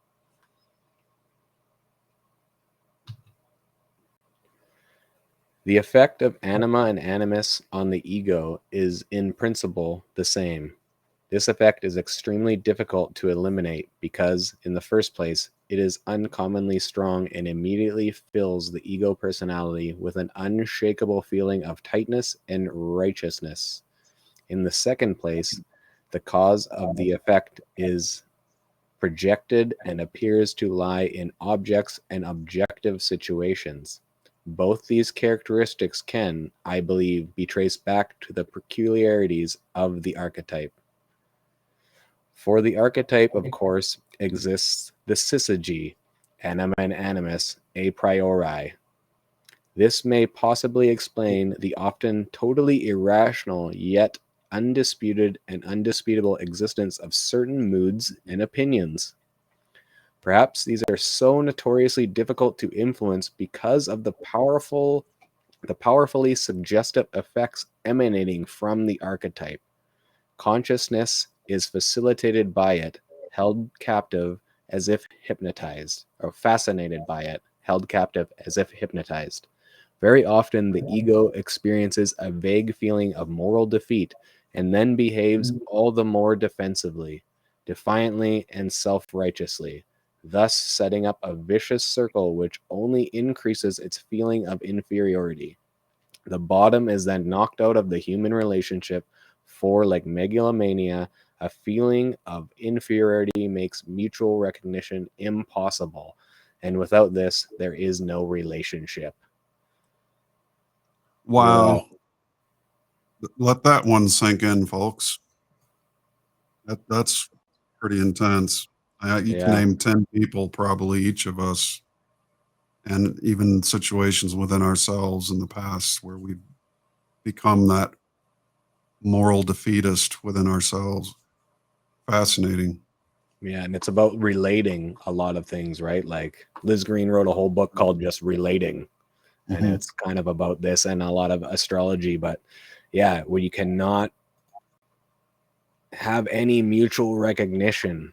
The effect of anima and animus on the ego is in principle the same. This effect is extremely difficult to eliminate because, in the first place, it is uncommonly strong and immediately fills the ego personality with an unshakable feeling of tightness and righteousness. In the second place, the cause of the effect is projected and appears to lie in objects and objective situations. Both these characteristics can, I believe, be traced back to the peculiarities of the archetype. For the archetype, of course, exists the syzygy, anima and animus, a priori. This may possibly explain the often totally irrational yet undisputed and undisputable existence of certain moods and opinions. Perhaps these are so notoriously difficult to influence because of the powerfully suggestive effects emanating from the archetype. Consciousness is facilitated by it, held captive as if hypnotized, or fascinated by it, held captive as if hypnotized. Very often, the ego experiences a vague feeling of moral defeat and then behaves all the more defensively, defiantly, and self-righteously, thus setting up a vicious circle which only increases its feeling of inferiority. The bottom is then knocked out of the human relationship, for, like megalomania, a feeling of inferiority makes mutual recognition impossible, and without this, there is no relationship. Wow. Let that one sink in, folks. That's pretty intense. You can name 10 people, probably each of us, and even situations within ourselves in the past where we've become that moral defeatist within ourselves. Fascinating. Yeah, and it's about relating a lot of things, right? Like Liz Green wrote a whole book called just Relating, and it's kind of about this and a lot of astrology. But yeah, where you cannot have any mutual recognition,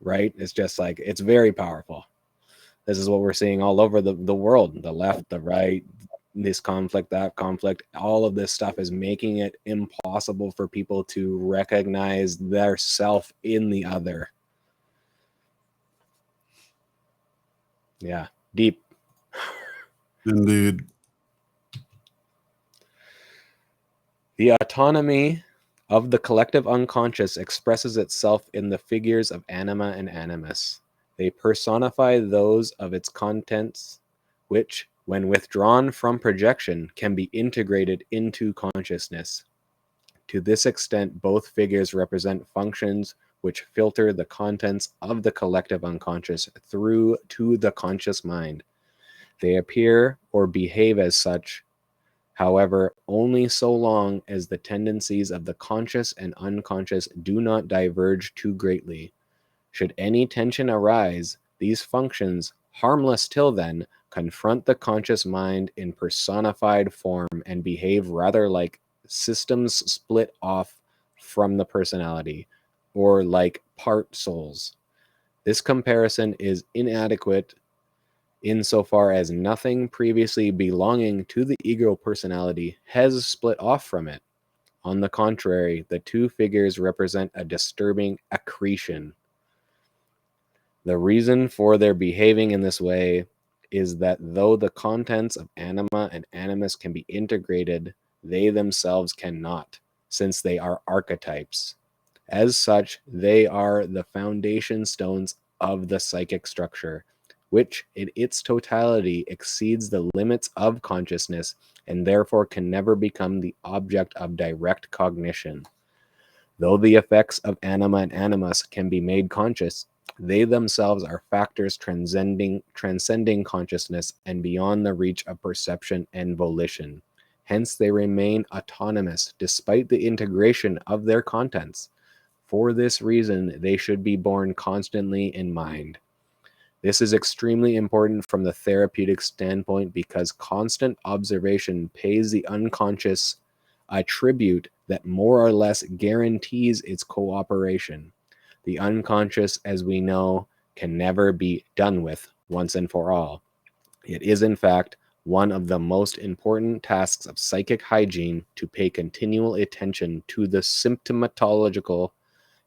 right? It's just like, it's very powerful. This is what we're seeing all over the world, the left, the right, this conflict, that conflict, all of this stuff is making it impossible for people to recognize their self in the other. Yeah, deep. Indeed. The autonomy of the collective unconscious expresses itself in the figures of anima and animus. They personify those of its contents, which, when withdrawn from projection, can be integrated into consciousness. To this extent, both figures represent functions which filter the contents of the collective unconscious through to the conscious mind. They appear or behave as such, however, only so long as the tendencies of the conscious and unconscious do not diverge too greatly. Should any tension arise, these functions, harmless till then, confront the conscious mind in personified form and behave rather like systems split off from the personality, or like part souls. This comparison is inadequate insofar as nothing previously belonging to the ego personality has split off from it. On the contrary, the two figures represent a disturbing accretion. The reason for their behaving in this way is that though the contents of anima and animus can be integrated, they themselves cannot, since they are archetypes. As such, they are the foundation stones of the psychic structure, which in its totality exceeds the limits of consciousness and therefore can never become the object of direct cognition. Though the effects of anima and animus can be made conscious, they themselves are factors transcending consciousness and beyond the reach of perception and volition. Hence, they remain autonomous despite the integration of their contents. For this reason, they should be borne constantly in mind. This is extremely important from the therapeutic standpoint because constant observation pays the unconscious a tribute that more or less guarantees its cooperation. The unconscious, as we know, can never be done with once and for all. It is, in fact, one of the most important tasks of psychic hygiene to pay continual attention to the symptomatological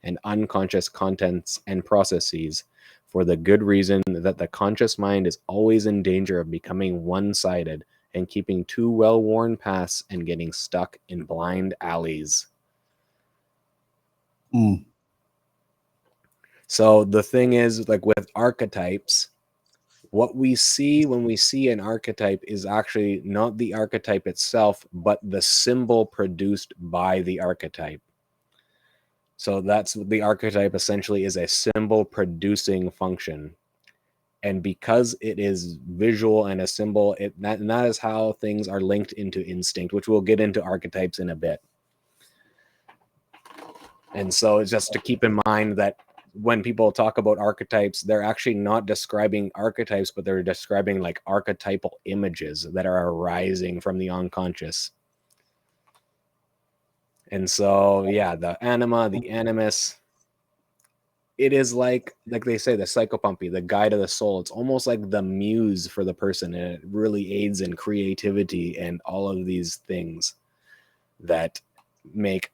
and unconscious contents and processes, for the good reason that the conscious mind is always in danger of becoming one-sided and keeping too well-worn paths and getting stuck in blind alleys. So the thing is, like with archetypes, what we see when we see an archetype is actually not the archetype itself, but the symbol produced by the archetype. So that's the archetype essentially is a symbol producing function. And because it is visual and a symbol, and that is how things are linked into instinct, which we'll get into archetypes in a bit. And so it's just to keep in mind that when people talk about archetypes, they're actually not describing archetypes, but they're describing like archetypal images that are arising from the unconscious. And so, yeah, the anima, the animus, it is like they say, the psychopumpy, the guide of the soul. It's almost like the muse for the person, and it really aids in creativity and all of these things that make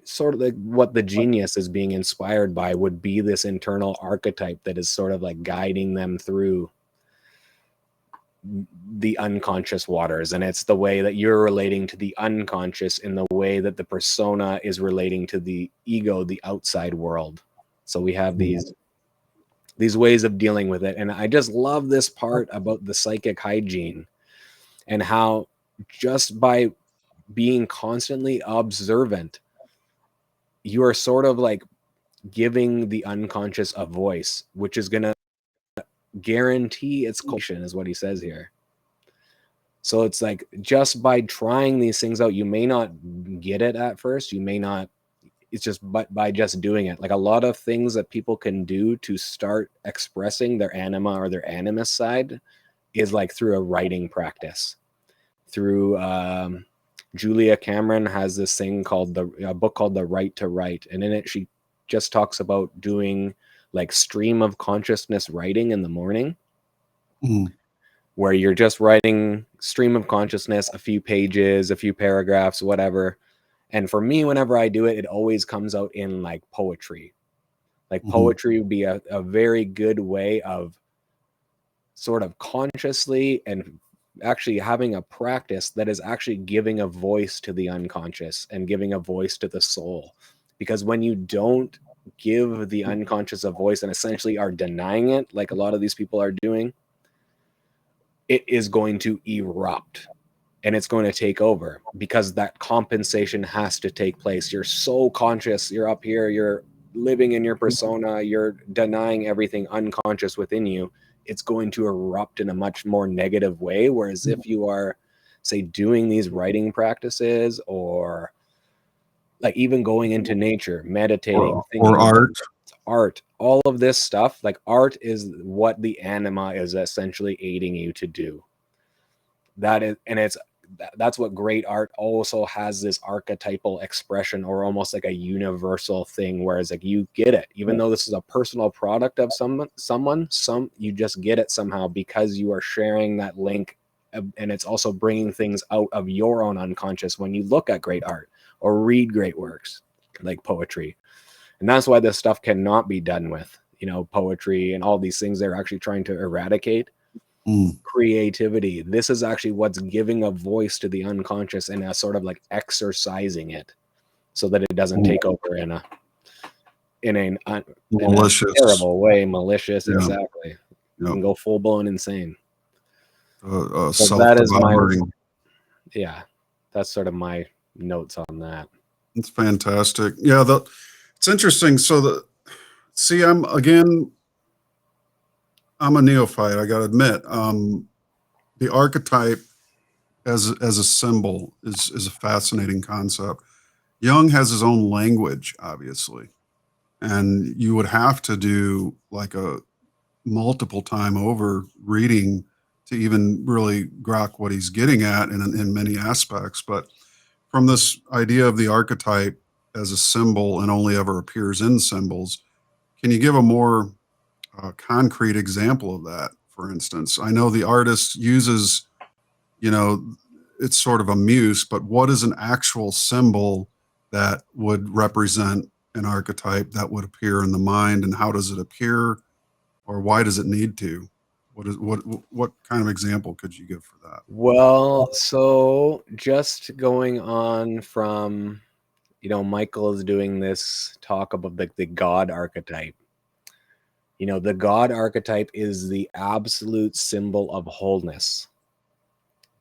sort of like what the genius is being inspired by would be this internal archetype that is sort of like guiding them through the unconscious waters. And it's the way that you're relating to the unconscious in the way that the persona is relating to the ego, the outside world. So we have these ways of dealing with it. And I just love this part about the psychic hygiene and how just by being constantly observant, you are sort of like giving the unconscious a voice, which is going to guarantee its cognition, is what he says here. So it's like just by trying these things out, you may not get it at first. You may not, it's just by just doing it. Like a lot of things that people can do to start expressing their anima or their animus side is like through a writing practice. Through Julia Cameron has this thing called a book called The Right to Write. And in it, she just talks about doing like stream of consciousness writing in the morning, where you're just writing stream of consciousness, a few pages, a few paragraphs, whatever. And for me, whenever I do it, it always comes out in like poetry. Like poetry would be a very good way of sort of consciously and actually having a practice that is actually giving a voice to the unconscious and giving a voice to the soul. Because when you don't give the unconscious a voice and essentially are denying it, like a lot of these people are doing, it is going to erupt and it's going to take over because that compensation has to take place. You're so conscious, you're up here, you're living in your persona, you're denying everything unconscious within you. It's going to erupt in a much more negative way. Whereas if you are, say, doing these writing practices or like even going into nature, meditating, or art, all of this stuff, like art is what the anima is essentially aiding you to do. That is, and it's that's what great art also has, this archetypal expression, or almost like a universal thing, whereas like you get it, even though this is a personal product of someone, you just get it somehow because you are sharing that link. And it's also bringing things out of your own unconscious when you look at great art or read great works like poetry. And that's why this stuff cannot be done with, poetry and all these things they're actually trying to eradicate. Creativity. This is actually what's giving a voice to the unconscious and a sort of like exercising it so that it doesn't take over in a malicious, terrible way. Malicious. Yeah. Exactly. You can go full blown insane. So self-devouring. That's sort of my notes on that. It's fantastic. Yeah, it's interesting. So I'm a neophyte, I gotta admit. The archetype as a symbol is a fascinating concept. Jung has his own language, obviously, and you would have to do like a multiple time over reading to even really grok what he's getting at in many aspects. But from this idea of the archetype as a symbol and only ever appears in symbols, can you give a more concrete example of that? For instance, I know the artist uses, it's sort of a muse, but what is an actual symbol that would represent an archetype that would appear in the mind, and how does it appear, or why does it need to? What kind of example could you give for that? Well, so just going on from, Michael is doing this talk about the God archetype. The God archetype is the absolute symbol of wholeness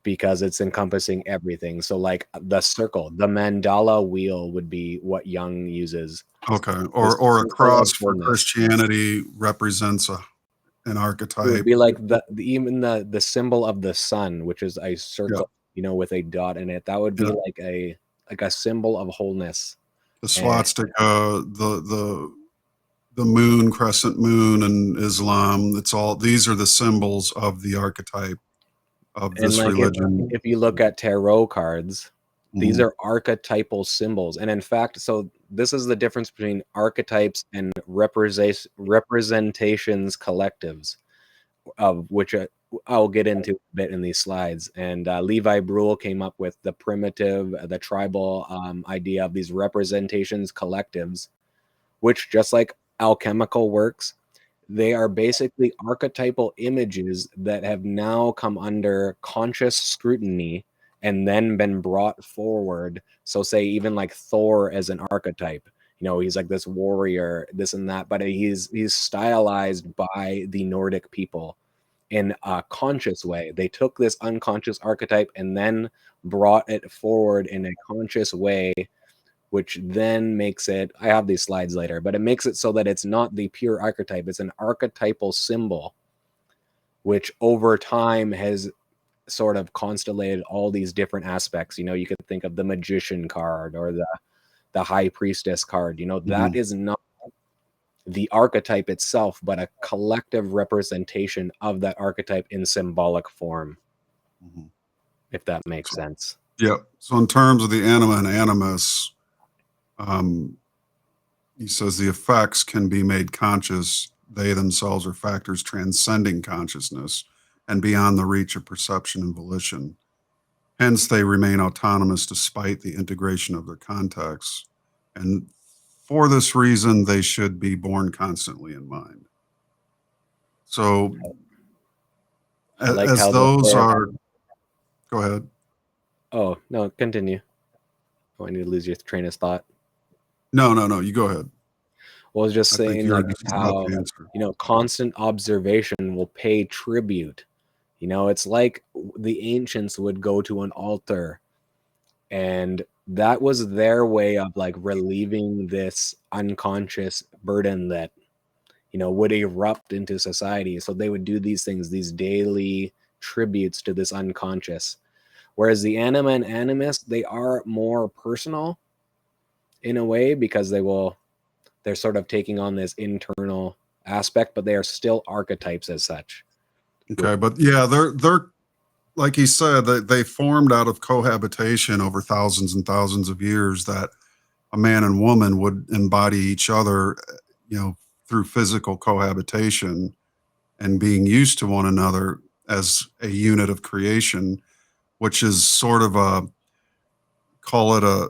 because it's encompassing everything. So like the circle, the mandala wheel would be what Jung uses. Okay. Or a cross for Christianity represents an archetype. It would be like even the symbol of the sun, which is a circle, with a dot in it. That would be like a symbol of wholeness. The swastika, the moon, crescent moon, and Islam. These are the symbols of the archetype of this religion. If you look at tarot cards, these are archetypal symbols. And in fact, so this is the difference between archetypes and representations collectives, of which I'll get into a bit in these slides. And Levi Bruhl came up with the primitive, the tribal idea of these representations collectives, which, just like alchemical works, they are basically archetypal images that have now come under conscious scrutiny and then been brought forward. So say even like Thor as an archetype, he's like this warrior, this and that, but he's stylized by the Nordic people in a conscious way. They took this unconscious archetype and then brought it forward in a conscious way, which then makes it, I have these slides later, but it makes it so that it's not the pure archetype, it's an archetypal symbol, which over time has sort of constellated all these different aspects. You could think of the magician card or the high priestess card. That is not the archetype itself, but a collective representation of that archetype in symbolic form, if that makes sense. Yeah. So in terms of the anima and animus, he says the effects can be made conscious. They themselves are factors transcending consciousness and beyond the reach of perception and volition. Hence, they remain autonomous despite the integration of their contexts. And for this reason, they should be borne constantly in mind. So, like as those are, go ahead. Oh, no, continue. Oh, I need to lose your train of thought. No, you go ahead. Well, I was just saying like how, constant observation will pay tribute. It's like the ancients would go to an altar, and that was their way of like relieving this unconscious burden that, would erupt into society. So they would do these things, these daily tributes to this unconscious. Whereas the anima and animus, they are more personal in a way, because they're sort of taking on this internal aspect, but they are still archetypes as such. Okay, but yeah, they're like he said, that they formed out of cohabitation over thousands and thousands of years, that a man and woman would embody each other, you know, through physical cohabitation and being used to one another as a unit of creation, which is sort of a, call it a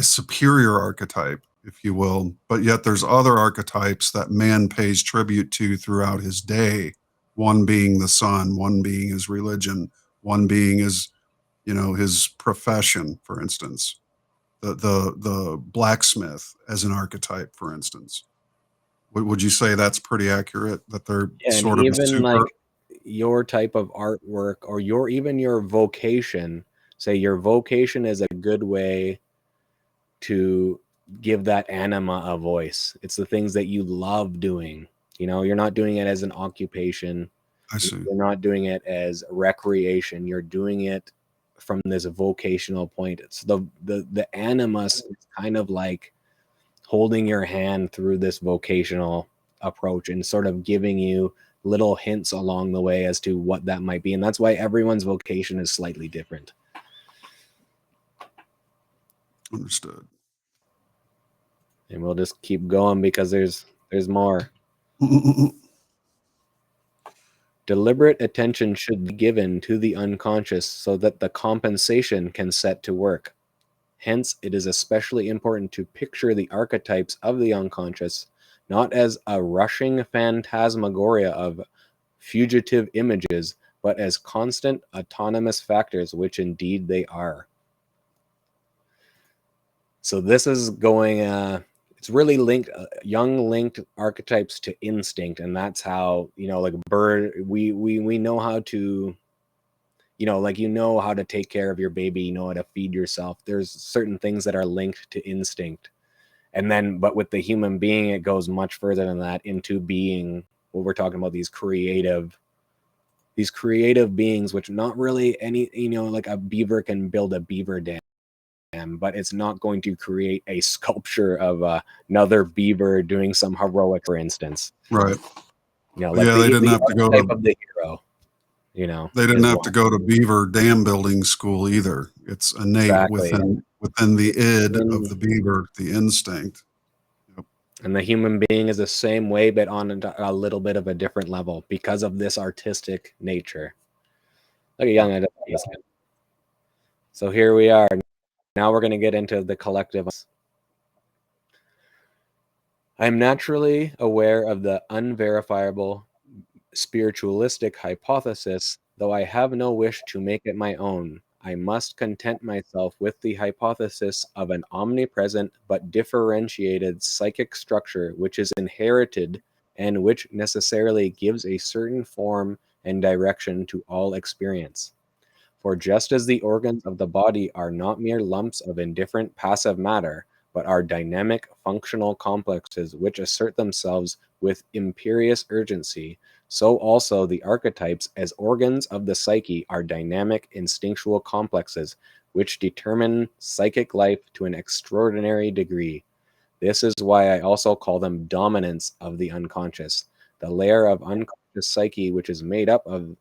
superior archetype, if you will. But yet there's other archetypes that man pays tribute to throughout his day. One being the sun, one being his religion, one being his, you know, his profession, for instance. The blacksmith as an archetype, for instance. Would you say that's pretty accurate? That they're Yeah, and sort of a even super. like your type of artwork or your vocation, say your vocation is a good way to give that anima a voice. It's the things that you love doing. You know, you're not doing it as an occupation. I see. You're not doing it as recreation. You're doing it from this vocational point. It's the animus is kind of like holding your hand through this vocational approach and sort of giving you little hints along the way as to what that might be. And that's why everyone's vocation is slightly different. Understood. And we'll just keep going because there's more. Deliberate attention should be given to the unconscious so that the compensation can set to work. Hence, it is especially important to picture the archetypes of the unconscious not as a rushing phantasmagoria of fugitive images, but as constant autonomous factors, which indeed they are. So this is going, it's really linked, Jung linked archetypes to instinct, and that's how, you know, like bird, we know how to, you know, like, you know how to take care of your baby, you know how to feed yourself. There's certain things that are linked to instinct. And then, but with the human being, it goes much further than that into being what we're talking about, these creative beings, which not really any, you know, like a beaver can build a beaver dam, but it's not going to create a sculpture of another beaver doing some heroic, for instance. Right. You know, like Yeah, they didn't the have to go archetype to. of the hero. You know, They didn't is have one. to go to beaver dam building school either. It's innate Exactly. within the id of the beaver, the instinct. Yep. And the human being is the same way, but on a little bit of a different level because of this artistic nature. Like a young adult. So here we are. Now we're going to get into the collective. I am naturally aware of the unverifiable spiritualistic hypothesis, though I have no wish to make it my own. I must content myself with the hypothesis of an omnipresent but differentiated psychic structure which is inherited and which necessarily gives a certain form and direction to all experience. For just as the organs of the body are not mere lumps of indifferent passive matter, but are dynamic functional complexes which assert themselves with imperious urgency, so also the archetypes as organs of the psyche are dynamic instinctual complexes which determine psychic life to an extraordinary degree. This is why I also call them dominants of the unconscious, the layer of unconscious psyche which is made up of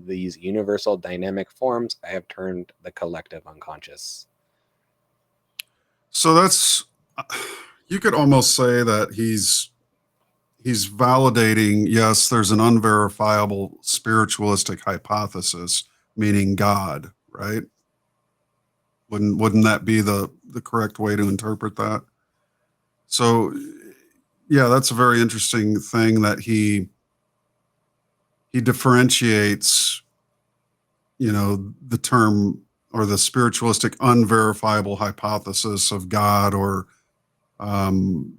these universal dynamic forms. I have termed the collective unconscious. So that's, you could almost say that he's validating, yes, there's an unverifiable spiritualistic hypothesis, meaning God, right? Wouldn't that be the correct way to interpret that? So yeah, that's a very interesting thing that he differentiates, you know, the term or the spiritualistic unverifiable hypothesis of God, or um,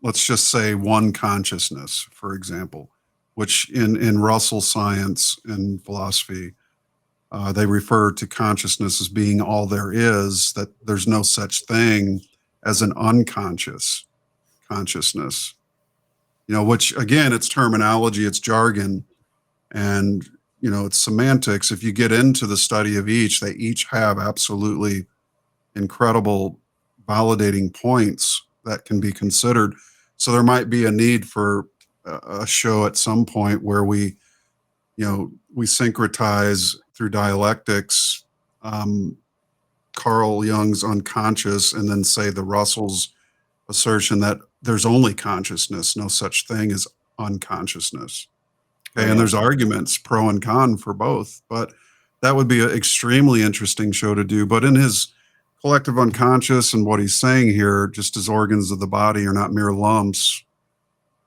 let's just say one consciousness, for example, which in Russell science and philosophy, they refer to consciousness as being all there is, that there's no such thing as an unconscious consciousness. You know, which again, it's terminology, it's jargon, and you know, it's semantics. If you get into the study of each, they each have absolutely incredible validating points that can be considered. So there might be a need for a show at some point where we, you know, we syncretize through dialectics, Carl Jung's unconscious, and then say the Russell's assertion that there's only consciousness, no such thing as unconsciousness. Okay, and there's arguments pro and con for both, but that would be an extremely interesting show to do. But in his collective unconscious and what he's saying here, just as organs of the body are not mere lumps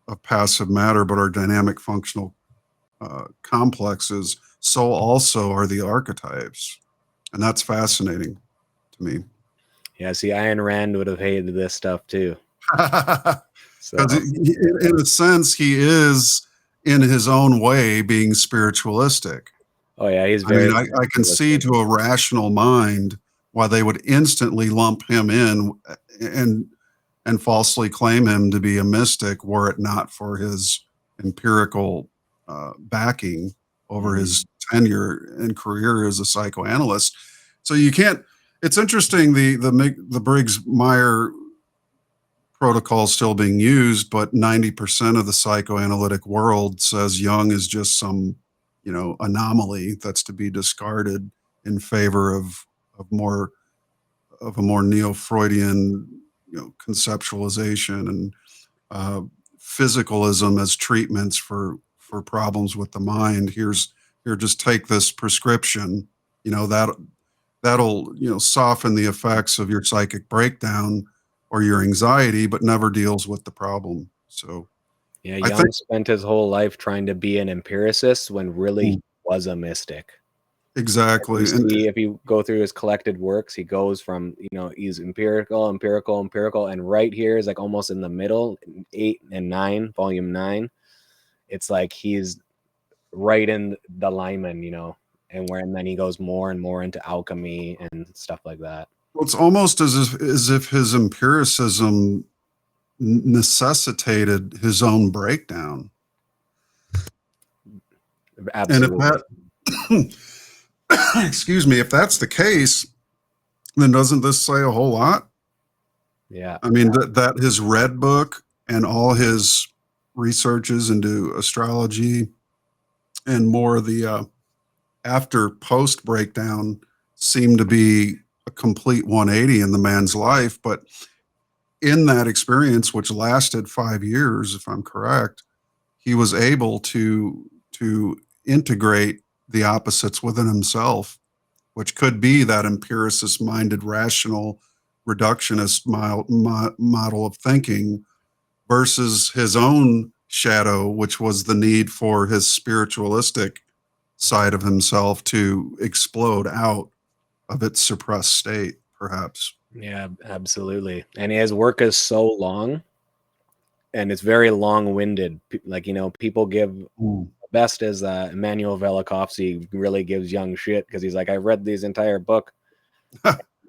of passive matter, but are dynamic functional complexes, so also are the archetypes. And that's fascinating to me. Yeah, see, Ayn Rand would have hated this stuff too. So, in a sense, he is, in his own way, being spiritualistic. oh yeah, he's I very. mean, I can see to a rational mind why they would instantly lump him in and falsely claim him to be a mystic, were it not for his empirical backing over his tenure and career as a psychoanalyst. So you can't. It's interesting, the Briggs-Meyer protocol is still being used, but 90% of the psychoanalytic world says Jung is just some, anomaly that's to be discarded in favor of a more neo-Freudian, conceptualization and physicalism as treatments for problems with the mind. Here, just take this prescription, that'll soften the effects of your psychic breakdown or your anxiety, but never deals with the problem. So yeah, Jung spent his whole life trying to be an empiricist when really he was a mystic. Exactly. If you go through his collected works, he goes from, he's empirical, and right here is like almost in the middle, 8 and 9, volume 9. It's like he's right in the alignment, and then he goes more and more into alchemy and stuff like that. Well, it's almost as if his empiricism necessitated his own breakdown. Absolutely. And excuse me, if that's the case, then doesn't this say a whole lot? Yeah. I mean, that his red book and all his researches into astrology and more of the after post breakdown seem to be a complete 180 in the man's life. But in that experience, which lasted 5 years, if I'm correct, he was able to integrate the opposites within himself, which could be that empiricist-minded, rational, reductionist model of thinking versus his own shadow, which was the need for his spiritualistic side of himself to explode out of its suppressed state, perhaps. Yeah, absolutely. And his work is so long and it's very long-winded. Like, people give best is Immanuel Velikovsky really gives Jung shit because he's like, I read this entire book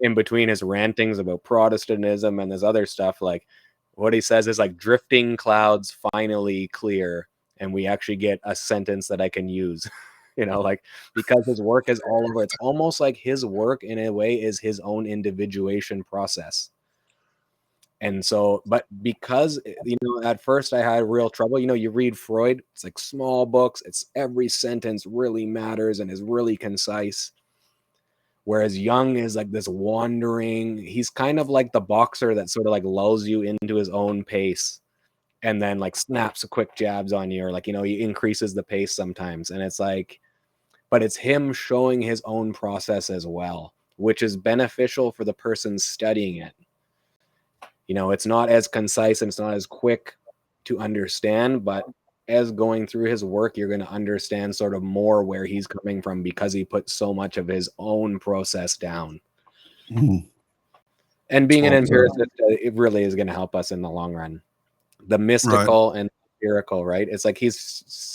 in between his rantings about Protestantism and this other stuff. Like, what he says is like, drifting clouds finally clear, and we actually get a sentence that I can use. Because his work is all over. It's almost like his work in a way is his own individuation process. And so, but because, at first I had real trouble, you read Freud, it's like small books, it's every sentence really matters and is really concise. Whereas Jung is like this wandering, he's kind of like the boxer that sort of like lulls you into his own pace and then like snaps quick jabs on you, or like, he increases the pace sometimes. And it's like, but it's him showing his own process as well, which is beneficial for the person studying it. It's not as concise and it's not as quick to understand, but as going through his work, you're going to understand sort of more where he's coming from because he put so much of his own process down. And being an empiricist, it really is going to help us in the long run. The mystical and empirical, right? It's like it's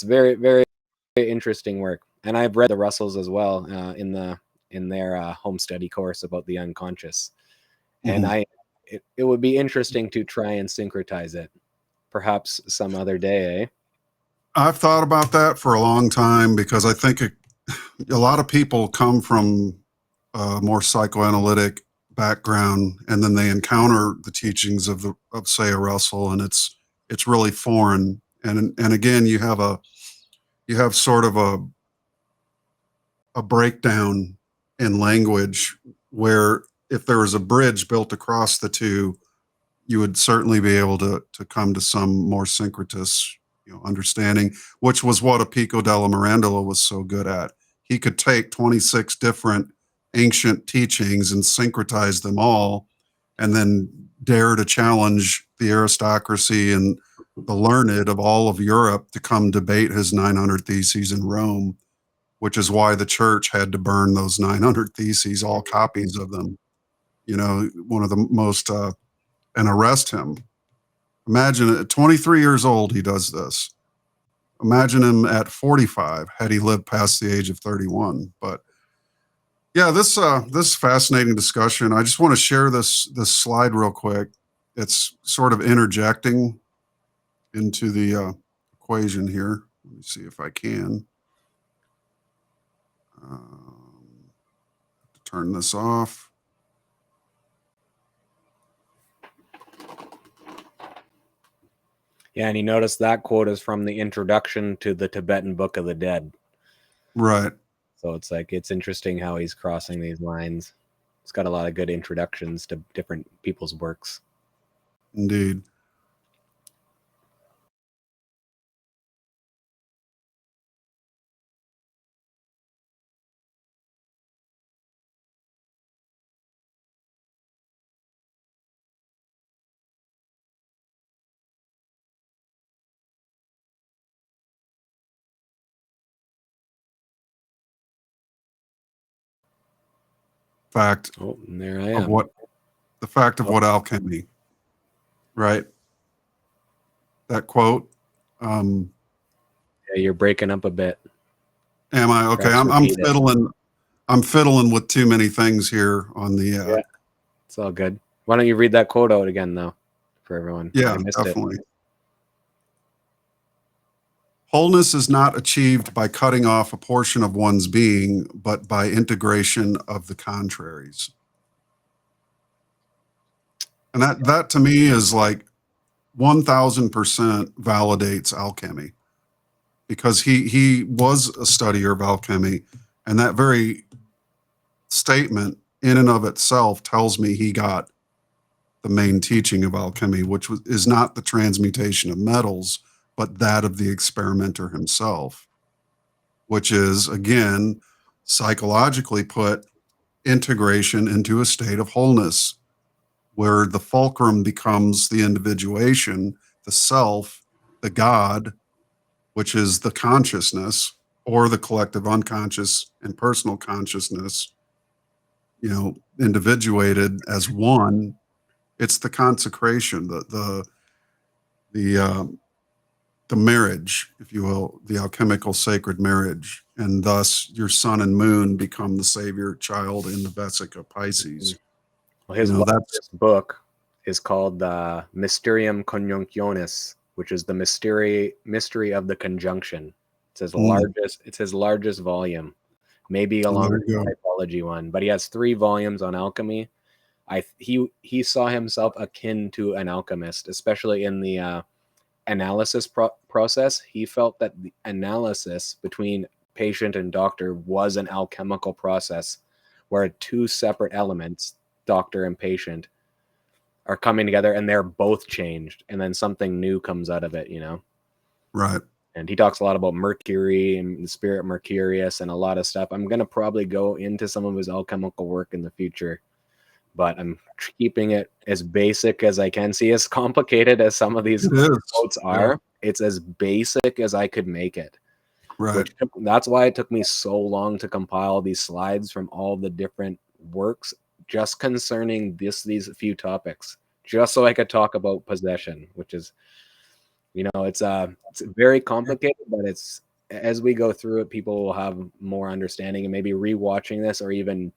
very, very interesting work. And I've read the Russells as well in their home study course about the unconscious. And it would be interesting to try and syncretize it, perhaps some other day. Eh? I've thought about that for a long time because I think a lot of people come from a more psychoanalytic background, and then they encounter the teachings of say a Russell, and it's really foreign. And again, you have sort of a breakdown in language where if there was a bridge built across the two, you would certainly be able to come to some more syncretist, understanding, which was what a Pico della Mirandola was so good at. He could take 26 different ancient teachings and syncretize them all, and then dare to challenge the aristocracy and the learned of all of Europe to come debate his 900 Theses in Rome, which is why the church had to burn those 900 Theses, all copies of them, one of the most, and arrest him. Imagine at 23 years old, he does this. Imagine him at 45 had he lived past the age of 31. But yeah, this fascinating discussion. I just want to share this slide real quick. It's sort of interjecting into the equation here. Let me see if I can. Turn this off. Yeah, and you notice that quote is from the introduction to the Tibetan Book of the Dead. Right. So it's interesting how he's crossing these lines. It's got a lot of good introductions to different people's works. Indeed. Fact Oh, and there I of am. what alchemy, right? That quote. Yeah, you're breaking up a bit. Am I okay? Perhaps I'm repeat it. fiddling. I'm fiddling with too many things here on the. Yeah, it's all good. Why don't you read that quote out again, though, for everyone? Yeah, I missed definitely. it. Wholeness is not achieved by cutting off a portion of one's being, but by integration of the contraries. And that to me is like 1000% validates alchemy, because he was a studier of alchemy, and that very statement in and of itself tells me he got the main teaching of alchemy, which is not the transmutation of metals, but that of the experimenter himself, which is, again, psychologically put, integration into a state of wholeness, where the fulcrum becomes the individuation, the self, the God, which is the consciousness or the collective unconscious and personal consciousness, individuated as one. It's the consecration, the marriage, if you will, the alchemical sacred marriage, and thus your sun and moon become the savior child in the Vesica Pisces. Well, his largest book is called Mysterium Conjunctionis, which is the mystery of the conjunction. It's his largest volume, maybe along with the typology one, but he has 3 volumes on alchemy. He saw himself akin to an alchemist, especially in the analysis process. He felt that the analysis between patient and doctor was an alchemical process where 2 separate elements, doctor and patient, are coming together and they're both changed, and then something new comes out of it, Right. And he talks a lot about Mercury and the spirit Mercurius and a lot of stuff. I'm going to probably go into some of his alchemical work in the future, but I'm keeping it as basic as I can. See, as complicated as some of these quotes are, it's as basic as I could make it. Right. That's why it took me so long to compile these slides from all the different works just concerning these few topics, just so I could talk about possession, which is, it's very complicated, but it's, as we go through it, people will have more understanding, and maybe rewatching this or even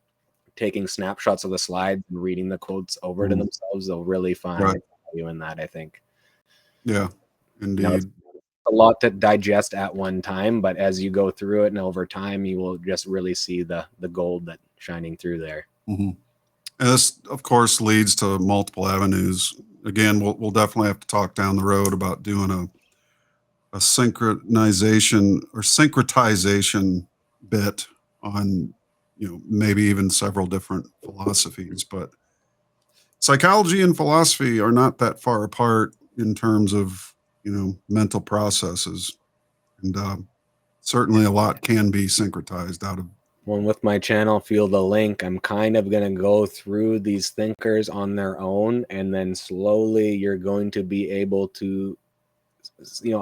taking snapshots of the slides and reading the quotes over to themselves, they'll really find value in that, I think. Yeah, indeed. It's a lot to digest at one time, but as you go through it and over time, you will just really see the gold that's shining through there. Mm-hmm. And this, of course, leads to multiple avenues. Again, we'll definitely have to talk down the road about doing a synchronization or syncretization bit on, maybe even several different philosophies. But psychology and philosophy are not that far apart in terms of, mental processes. And certainly a lot can be syncretized out of. Well, with my channel, Feel the Link, I'm kind of going to go through these thinkers on their own, and then slowly you're going to be able to,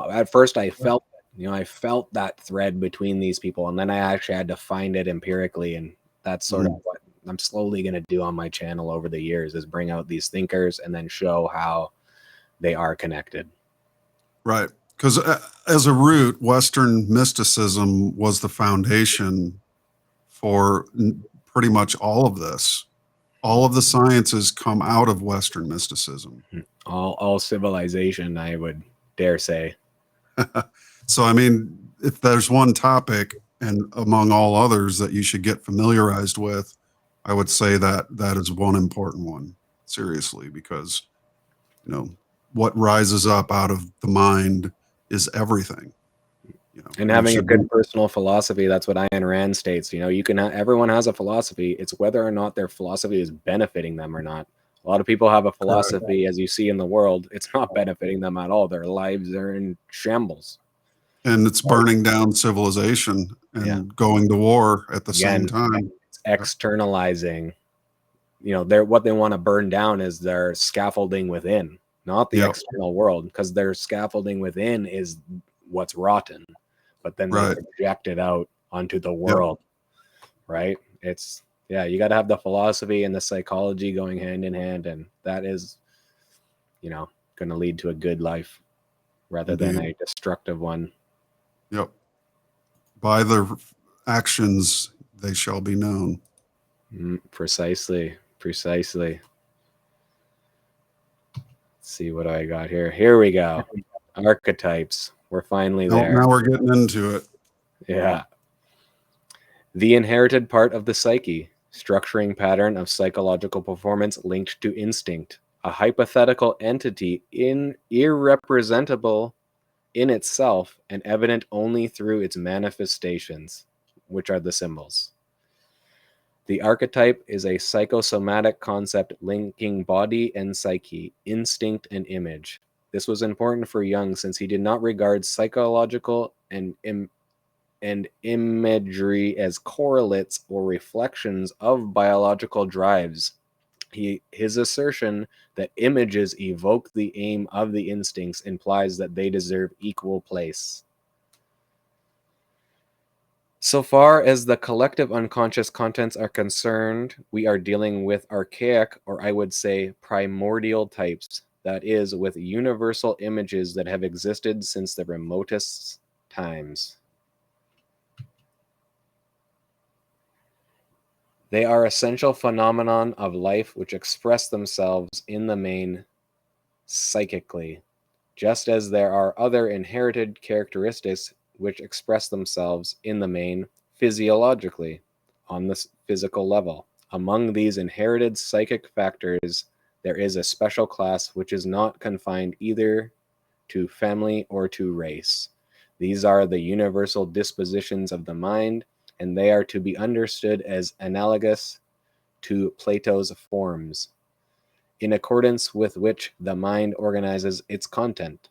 at first I felt that thread between these people, and then I actually had to find it empirically, and that's sort of what I'm slowly going to do on my channel over the years, is bring out these thinkers and then show how they are connected. Right. Because as a root, Western mysticism was the foundation for pretty much all of this. All of the sciences come out of Western mysticism. All civilization, I would dare say. So, I mean, if there's one topic, and among all others, that you should get familiarized with, I would say that is one important one, seriously, because, what rises up out of the mind is everything. And having a good personal philosophy, that's what Ayn Rand states. Everyone has a philosophy. It's whether or not their philosophy is benefiting them or not. A lot of people have a philosophy, as you see in the world, it's not benefiting them at all. Their lives are in shambles. And it's burning down civilization and going to war at the same time. It's externalizing. What they want to burn down is their scaffolding within, not the external world, because their scaffolding within is what's rotten. But then they project it out onto the world, right? It's, you got to have the philosophy and the psychology going hand in hand, and that is, going to lead to a good life rather than a destructive one. Yep. By their actions, they shall be known. Precisely. Let's see what I got here. Here we go. Archetypes. We're finally there. Now we're getting into it. Yeah. The inherited part of the psyche, structuring pattern of psychological performance linked to instinct, a hypothetical entity irrepresentable in itself and evident only through its manifestations, which are the symbols. The archetype is a psychosomatic concept linking body and psyche, instinct and image. This was important for Jung since he did not regard psychological and imagery as correlates or reflections of biological drives. His assertion that images evoke the aim of the instincts implies that they deserve equal place. So far as the collective unconscious contents are concerned, we are dealing with archaic, or I would say primordial types, that is, with universal images that have existed since the remotest times. They are essential phenomenon of life which express themselves in the main psychically, just as there are other inherited characteristics which express themselves in the main physiologically, on the physical level. Among these inherited psychic factors, there is a special class which is not confined either to family or to race. These are the universal dispositions of the mind, and they are to be understood as analogous to Plato's forms, in accordance with which the mind organizes its content.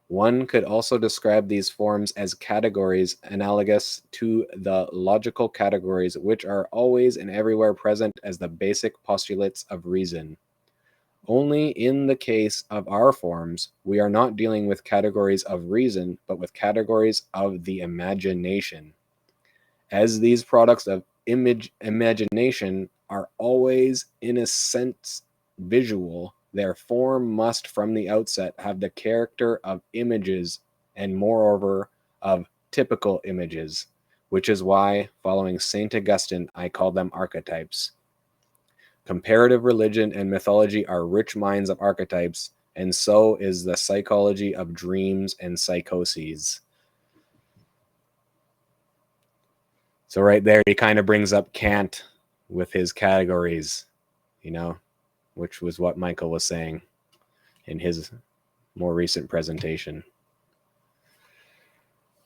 One could also describe these forms as categories analogous to the logical categories which are always and everywhere present as the basic postulates of reason. Only in the case of our forms, we are not dealing with categories of reason, but with categories of the imagination. As these products of imagination are always, in a sense, visual, their form must from the outset have the character of images and moreover of typical images, which is why, following St. Augustine, I call them archetypes. Comparative religion and mythology are rich mines of archetypes, and so is the psychology of dreams and psychoses. So right there, he kind of brings up Kant with his categories, which was what Michael was saying in his more recent presentation.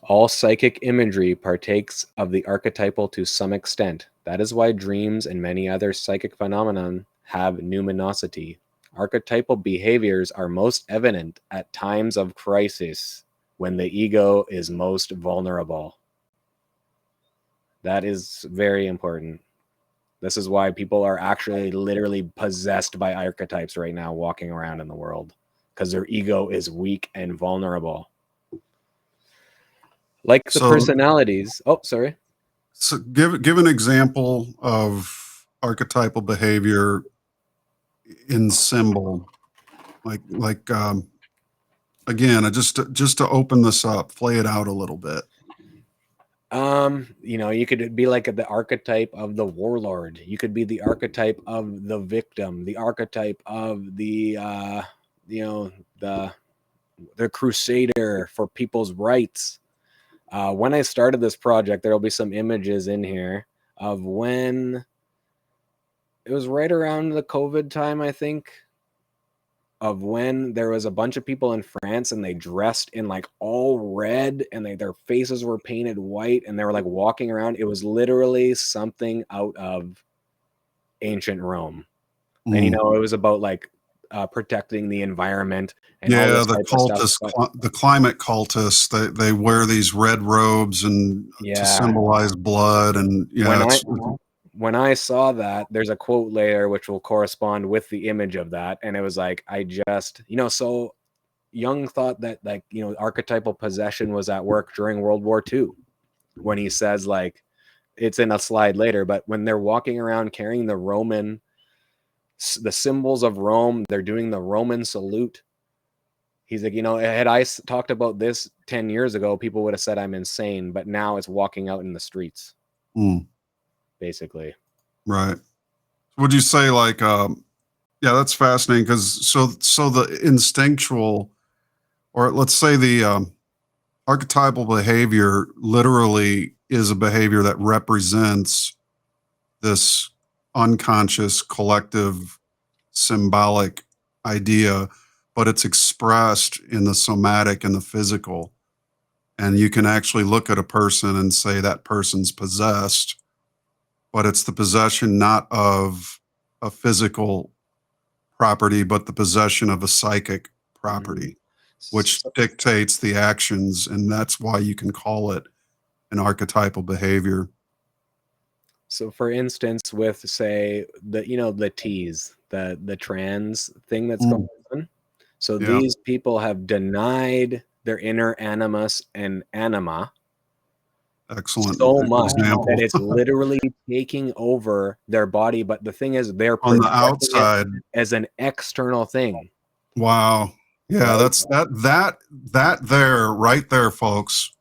All psychic imagery partakes of the archetypal to some extent. That is why dreams and many other psychic phenomena have numinosity. Archetypal behaviors are most evident at times of crisis, when the ego is most vulnerable. That is very important. This is why people are actually literally possessed by archetypes right now walking around in the world, because their ego is weak and vulnerable. Like the personalities. Oh, sorry. So give an example of archetypal behavior in symbol, like again, just to open this up, play it out a little bit. You could be like the archetype of the warlord. You could be the archetype of the victim, the archetype of the the crusader for people's rights. When I started this project, there'll be some images in here of when it was right around the COVID time, I think, of when there was a bunch of people in France and they dressed in like all red and their faces were painted white and they were like walking around. It was literally something out of ancient Rome. And it was about like protecting the environment and all this the cultists, the climate cultists, they wear these red robes and to symbolize blood. And when I saw that, there's a quote later which will correspond with the image of that, and it was like, I just, so Jung thought that like, archetypal possession was at work during World War II, when he says, like, it's in a slide later, but when they're walking around carrying the symbols of Rome, they're doing the Roman salute. He's like, had I talked about this 10 years ago, people would have said I'm insane, but now it's walking out in the streets. Basically. Right. Would you say like, yeah, that's fascinating, because so the instinctual, or let's say the archetypal behavior literally is a behavior that represents this unconscious collective symbolic idea, but it's expressed in the somatic and the physical. And you can actually look at a person and say that person's possessed, but it's the possession not of a physical property, but the possession of a psychic property, which dictates the actions. And that's why you can call it an archetypal behavior. So for instance, with say the T's, the trans thing that's going on. So these people have denied their inner animus and anima. Excellent. So much that it's literally taking over their body. But the thing is, they're on the outside as an external thing. Wow. Yeah, that's that there, right there, folks.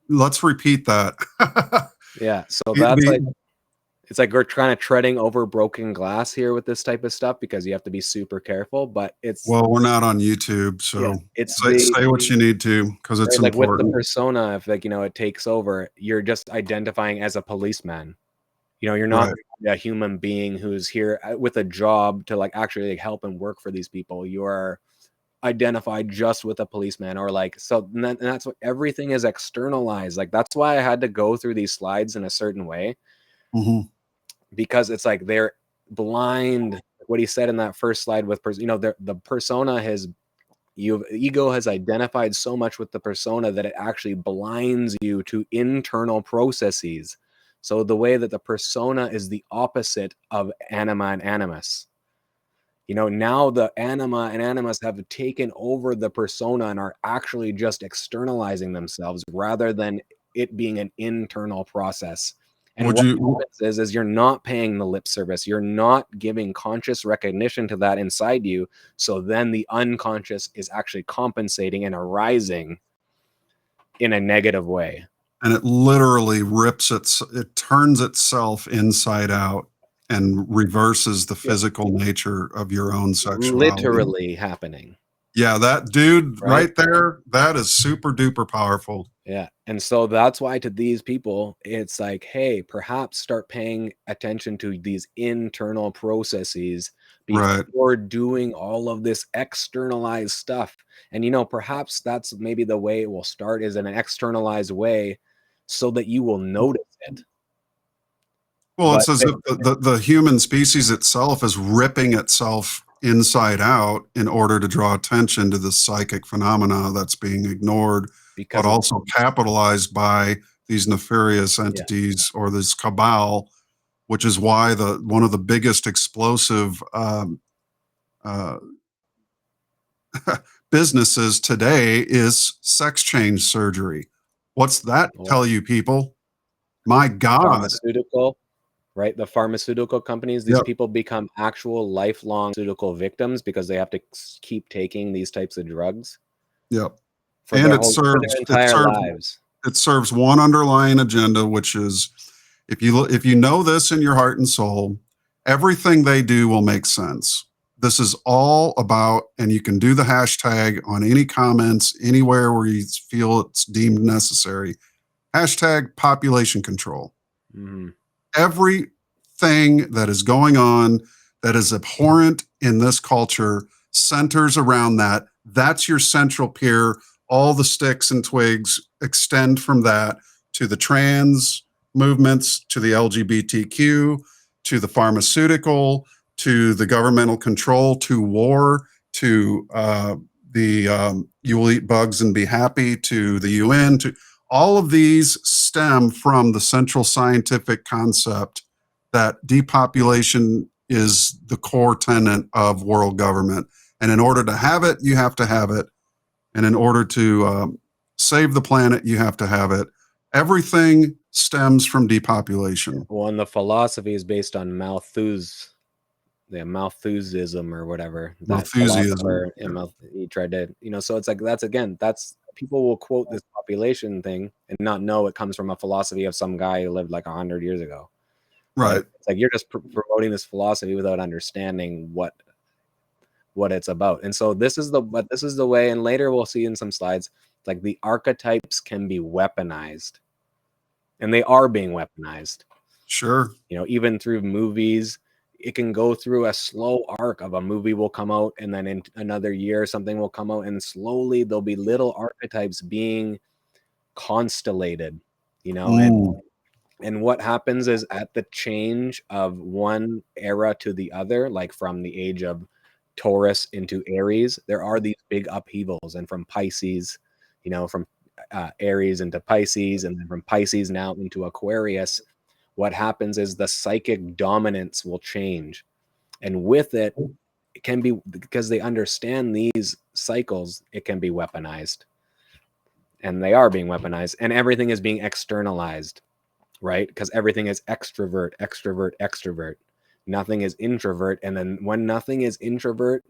Let's repeat that. Yeah. So that's like, it's like we're trying to treading over broken glass here with this type of stuff, because you have to be super careful. But well, we're not on YouTube, so say what you need to, because it's like important. with the persona, if like it takes over, you're just identifying as a policeman. You're not a human being who's here with a job to like actually like help and work for these people. You are identified just with a policeman, or like, so and that's what everything is externalized. Like that's why I had to go through these slides in a certain way. Because it's like they're blind. What he said in that first slide with the persona ego has identified so much with the persona that it actually blinds you to internal processes. So the way that the persona is the opposite of anima and animus. Now the anima and animus have taken over the persona and are actually just externalizing themselves rather than it being an internal process. And what happens is you're not paying the lip service. You're not giving conscious recognition to that inside you. So then the unconscious is actually compensating and arising in a negative way. And it literally it turns itself inside out and reverses the physical nature of your own sexuality. Literally happening. Yeah, that dude right there, that is super duper powerful. Yeah. And so that's why to these people, it's like, hey, perhaps start paying attention to these internal processes Right. before doing all of this externalized stuff. And, you know, perhaps that's maybe the way it will start, is in an externalized way so that you will notice it. Well, it's But as if the human species itself is ripping itself inside out in order to draw attention to the psychic phenomena that's being ignored, because but also capitalized by these nefarious yeah, entities or this cabal, which is why one of the biggest explosive uh, businesses today is sex change surgery. What's that well, tell you, people? My God. pharmaceutical, right? The pharmaceutical companies, these Yep. people become actual lifelong pharmaceutical victims because they have to keep taking these types of drugs Yep. for And their entire lives. it serves one underlying agenda, which is if you know this in your heart and soul, everything they do will make sense. This is all about, and you can do the hashtag on any comments anywhere where you feel it's deemed necessary. Hashtag population control. Mm-hmm. Everything that is going on that is abhorrent in this culture centers around that. That's your central pier. All the sticks and twigs extend from that to the trans movements, to the LGBTQ, to the pharmaceutical, to the governmental control, to war, to you will eat bugs and be happy, to the UN, to all of these stem from the central scientific concept that depopulation is the core tenet of world government. And in order to have it, you have to have it. And in order to save the planet, you have to have it. Everything stems from depopulation. Well, and the philosophy is based on Malthusism or whatever. That philosopher, he tried to, you know, so it's like, that's people will quote this population thing and not know it comes from a philosophy of some guy who lived like 100 years ago. Right. But it's like you're just promoting this philosophy without understanding what it's about. And so this is the way, and later we'll see in some slides, like the archetypes can be weaponized, and they are being weaponized. Sure. You know, even through movies, it can go through a slow arc of a movie will come out, and then in another year something will come out, and slowly there'll be little archetypes being constellated, you know. And what happens is, at the change of one era to the other, like from the age of Taurus into Aries, there are these big upheavals. And from Pisces, you know, from Aries into Pisces, and then from Pisces now into Aquarius, what happens is the psychic dominance will change. And with it, it can be, because they understand these cycles, it can be weaponized. And they are being weaponized, and everything is being externalized, right? Because everything is extrovert, extrovert, extrovert. Nothing is introvert. And then when nothing is introvert,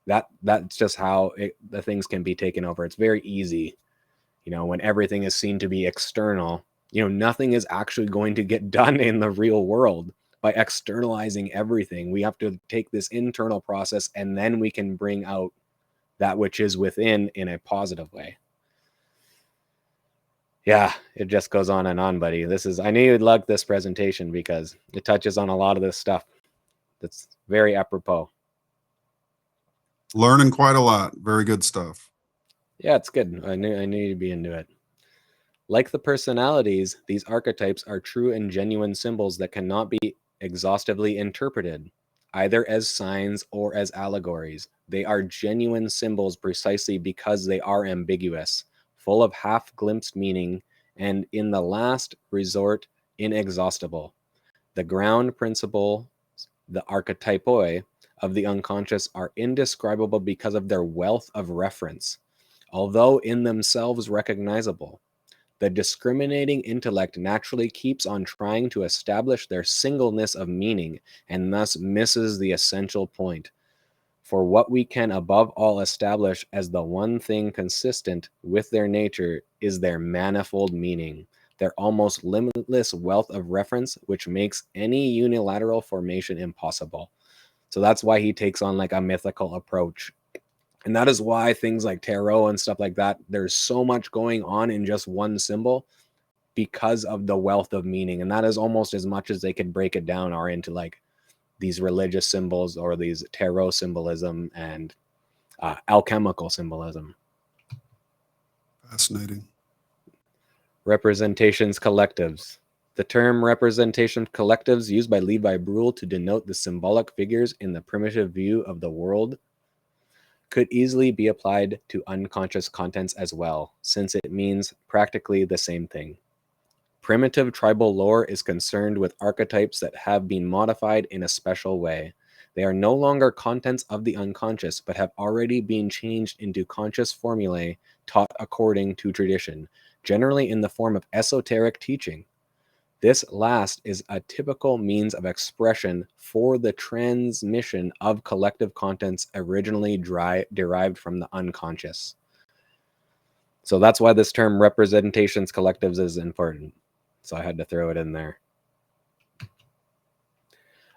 that's just how the things can be taken over. It's very easy, you know, when everything is seen to be external. You know, nothing is actually going to get done in the real world by externalizing everything. We have to take this internal process, and then we can bring out that which is within in a positive way. Yeah, it just goes on and on, buddy. I knew you'd like this presentation because it touches on a lot of this stuff that's very apropos. Learning quite a lot. Very good stuff. Yeah, it's good. I knew you'd be into it. Like the personalities, these archetypes are true and genuine symbols that cannot be exhaustively interpreted, either as signs or as allegories. They are genuine symbols precisely because they are ambiguous, full of half-glimpsed meaning, and in the last resort, inexhaustible. The ground principle, the archetypoi of the unconscious, are indescribable because of their wealth of reference, although in themselves recognizable. The discriminating intellect naturally keeps on trying to establish their singleness of meaning, and thus misses the essential point. For what we can above all establish as the one thing consistent with their nature is their manifold meaning, their almost limitless wealth of reference, which makes any unilateral formation impossible. So that's why he takes on like a mythical approach. And that is why things like tarot and stuff like that, there's so much going on in just one symbol because of the wealth of meaning. And that is almost as much as they could break it down or into like these religious symbols or these tarot symbolism and alchemical symbolism. Fascinating. Representations collectives. The term representation collectives used by Levi Bruhl to denote the symbolic figures in the primitive view of the world could easily be applied to unconscious contents as well, since it means practically the same thing. Primitive tribal lore is concerned with archetypes that have been modified in a special way. They are no longer contents of the unconscious, but have already been changed into conscious formulae taught according to tradition, generally in the form of esoteric teaching. This last is a typical means of expression for the transmission of collective contents originally derived from the unconscious. So that's why this term representations collectives is important. So I had to throw it in there.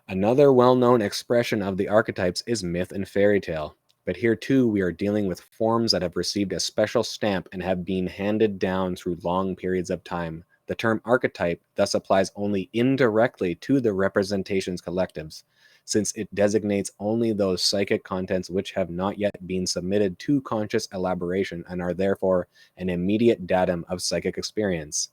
Another well-known expression of the archetypes is myth and fairy tale. But here too, we are dealing with forms that have received a special stamp and have been handed down through long periods of time. The term archetype thus applies only indirectly to the representations collectives, since it designates only those psychic contents which have not yet been submitted to conscious elaboration and are therefore an immediate datum of psychic experience.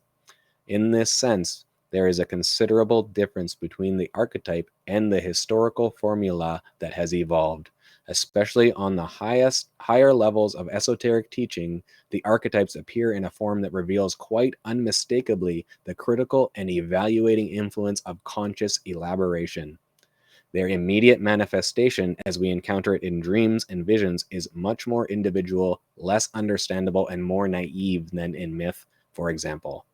In this sense, there is a considerable difference between the archetype and the historical formula that has evolved. Especially on the higher levels of esoteric teaching, the archetypes appear in a form that reveals quite unmistakably the critical and evaluating influence of conscious elaboration. Their immediate manifestation, as we encounter it in dreams and visions, is much more individual, less understandable, and more naive than in myth, for example.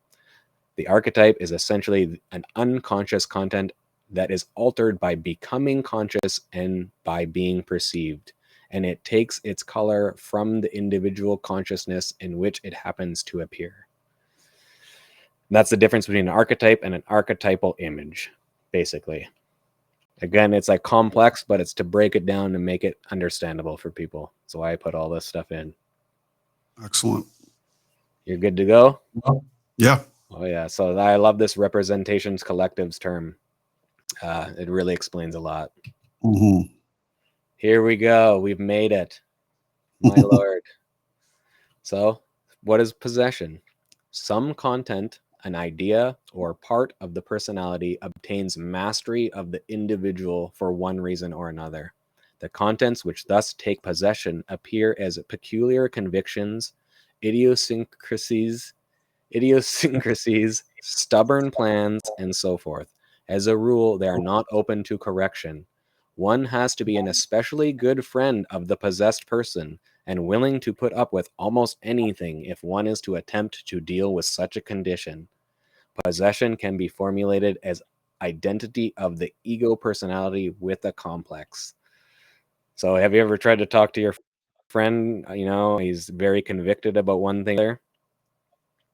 The archetype is essentially an unconscious content that is altered by becoming conscious and by being perceived, and it takes its color from the individual consciousness in which it happens to appear. That's the difference between an archetype and an archetypal image, basically. Again, it's like complex, but it's to break it down and make it understandable for people. So I put all this stuff in. Excellent. You're good to go? Yeah. Oh yeah. So I love this representations collectives term. It really explains a lot. Mm-hmm. Here we go. We've made it. My Lord. So what is possession? Some content, an idea, or part of the personality obtains mastery of the individual for one reason or another. The contents which thus take possession appear as peculiar convictions, idiosyncrasies, stubborn plans, and so forth. As a rule, they are not open to correction. One has to be an especially good friend of the possessed person and willing to put up with almost anything if one is to attempt to deal with such a condition. Possession can be formulated as identity of the ego personality with a complex. So have you ever tried to talk to your friend? You know, he's very convicted about one thing there.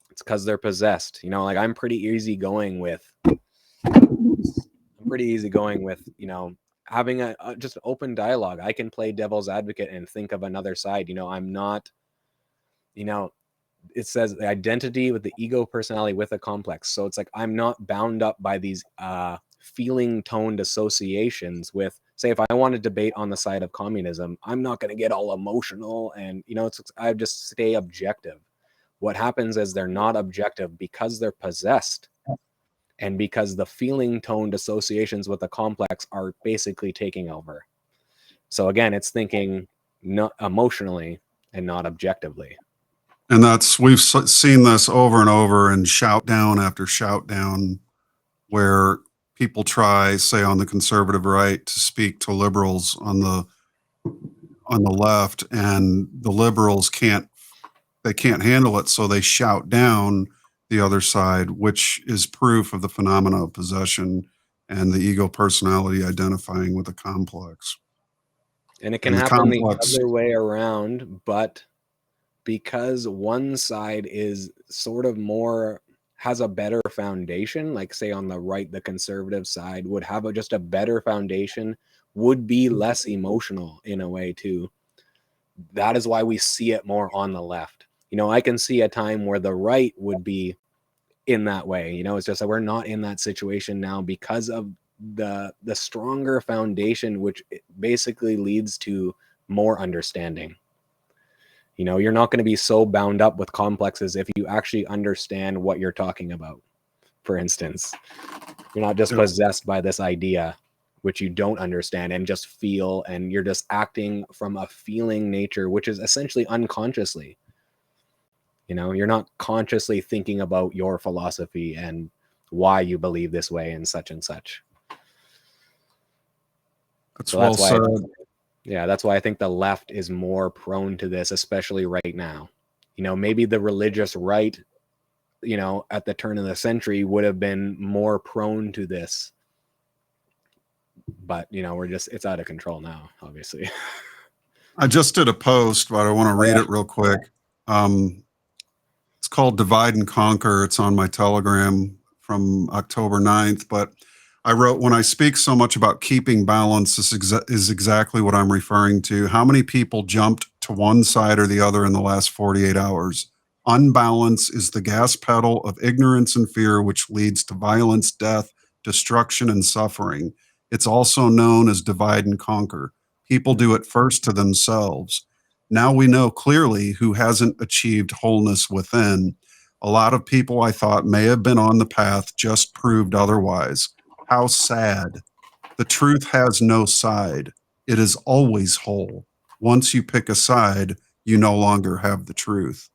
It's because they're possessed. You know, like I'm pretty easygoing with, you know, having a just open dialogue. I can play devil's advocate and think of another side. You know, I'm not, you know, it says the identity with the ego personality with a complex. So it's like I'm not bound up by these feeling toned associations with, say, if I want to debate on the side of communism, I'm not going to get all emotional and, you know, I just stay objective. What happens is they're not objective because they're possessed and because the feeling toned associations with the complex are basically taking over. So again, it's thinking not emotionally and not objectively. And we've seen this over and over in shout down after shout down, where people try, say on the conservative right, to speak to liberals on the left, and the liberals can't handle it, so they shout down the other side, which is proof of the phenomena of possession and the ego personality identifying with the complex. And it can happen the other way around, but because one side is sort of more, has a better foundation, like say on the right, the conservative side would have just a better foundation, would be less emotional in a way too. That is why we see it more on the left. You know, I can see a time where the right would be in that way. You know, it's just that we're not in that situation now because of the stronger foundation, which basically leads to more understanding. You know, you're not going to be so bound up with complexes if you actually understand what you're talking about. For instance, you're not just possessed by this idea, which you don't understand and just feel, and you're just acting from a feeling nature, which is essentially unconsciously. You know, you're not consciously thinking about your philosophy and why you believe this way and such and such. That's So well that's why said. yeah, that's why I think the left is more prone to this, especially right now. You know, maybe the religious right, you know, at the turn of the century would have been more prone to this. But, you know, it's out of control now, obviously. I just did a post, but I want to read it real quick. It's called Divide and Conquer. It's on my Telegram from October 9th. But I wrote, when I speak so much about keeping balance, this is exactly what I'm referring to. How many people jumped to one side or the other in the last 48 hours? Unbalance is the gas pedal of ignorance and fear, which leads to violence, death, destruction, and suffering. It's also known as divide and conquer. People do it first to themselves. Now we know clearly who hasn't achieved wholeness within. A lot of people I thought may have been on the path just proved otherwise. How sad. The truth has no side. It is always whole. Once you pick a side, you no longer have the truth.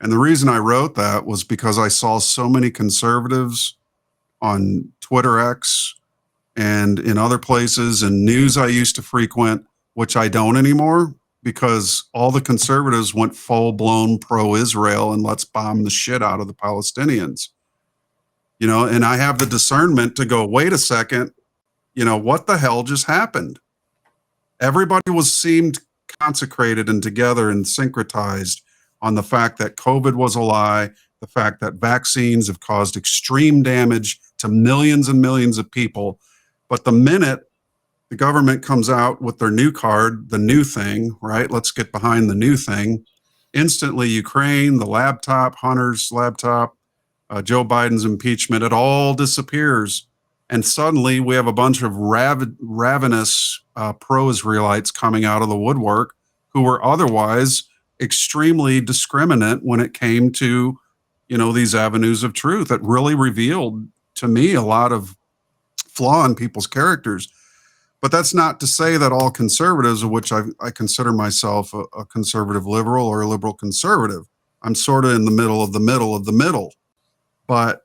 And the reason I wrote that was because I saw so many conservatives on Twitter X and in other places and news I used to frequent, which I don't anymore, because all the conservatives went full-blown pro-Israel and let's bomb the shit out of the Palestinians. You know, and I have the discernment to go, wait a second, you know, what the hell just happened? Everybody seemed consecrated and together and syncretized on the fact that COVID was a lie, the fact that vaccines have caused extreme damage to millions and millions of people. But the minute the government comes out with their new card, the new thing, right? Let's get behind the new thing. Instantly, Ukraine, the laptop, Hunter's laptop, Joe Biden's impeachment, it all disappears. And suddenly we have a bunch of ravenous pro-Israelites coming out of the woodwork who were otherwise extremely discriminate when it came to, you know, these avenues of truth. It really revealed to me a lot of flaw in people's characters. But that's not to say that all conservatives, of which I consider myself a conservative liberal or a liberal conservative. I'm sort of in the middle of the middle of the middle. But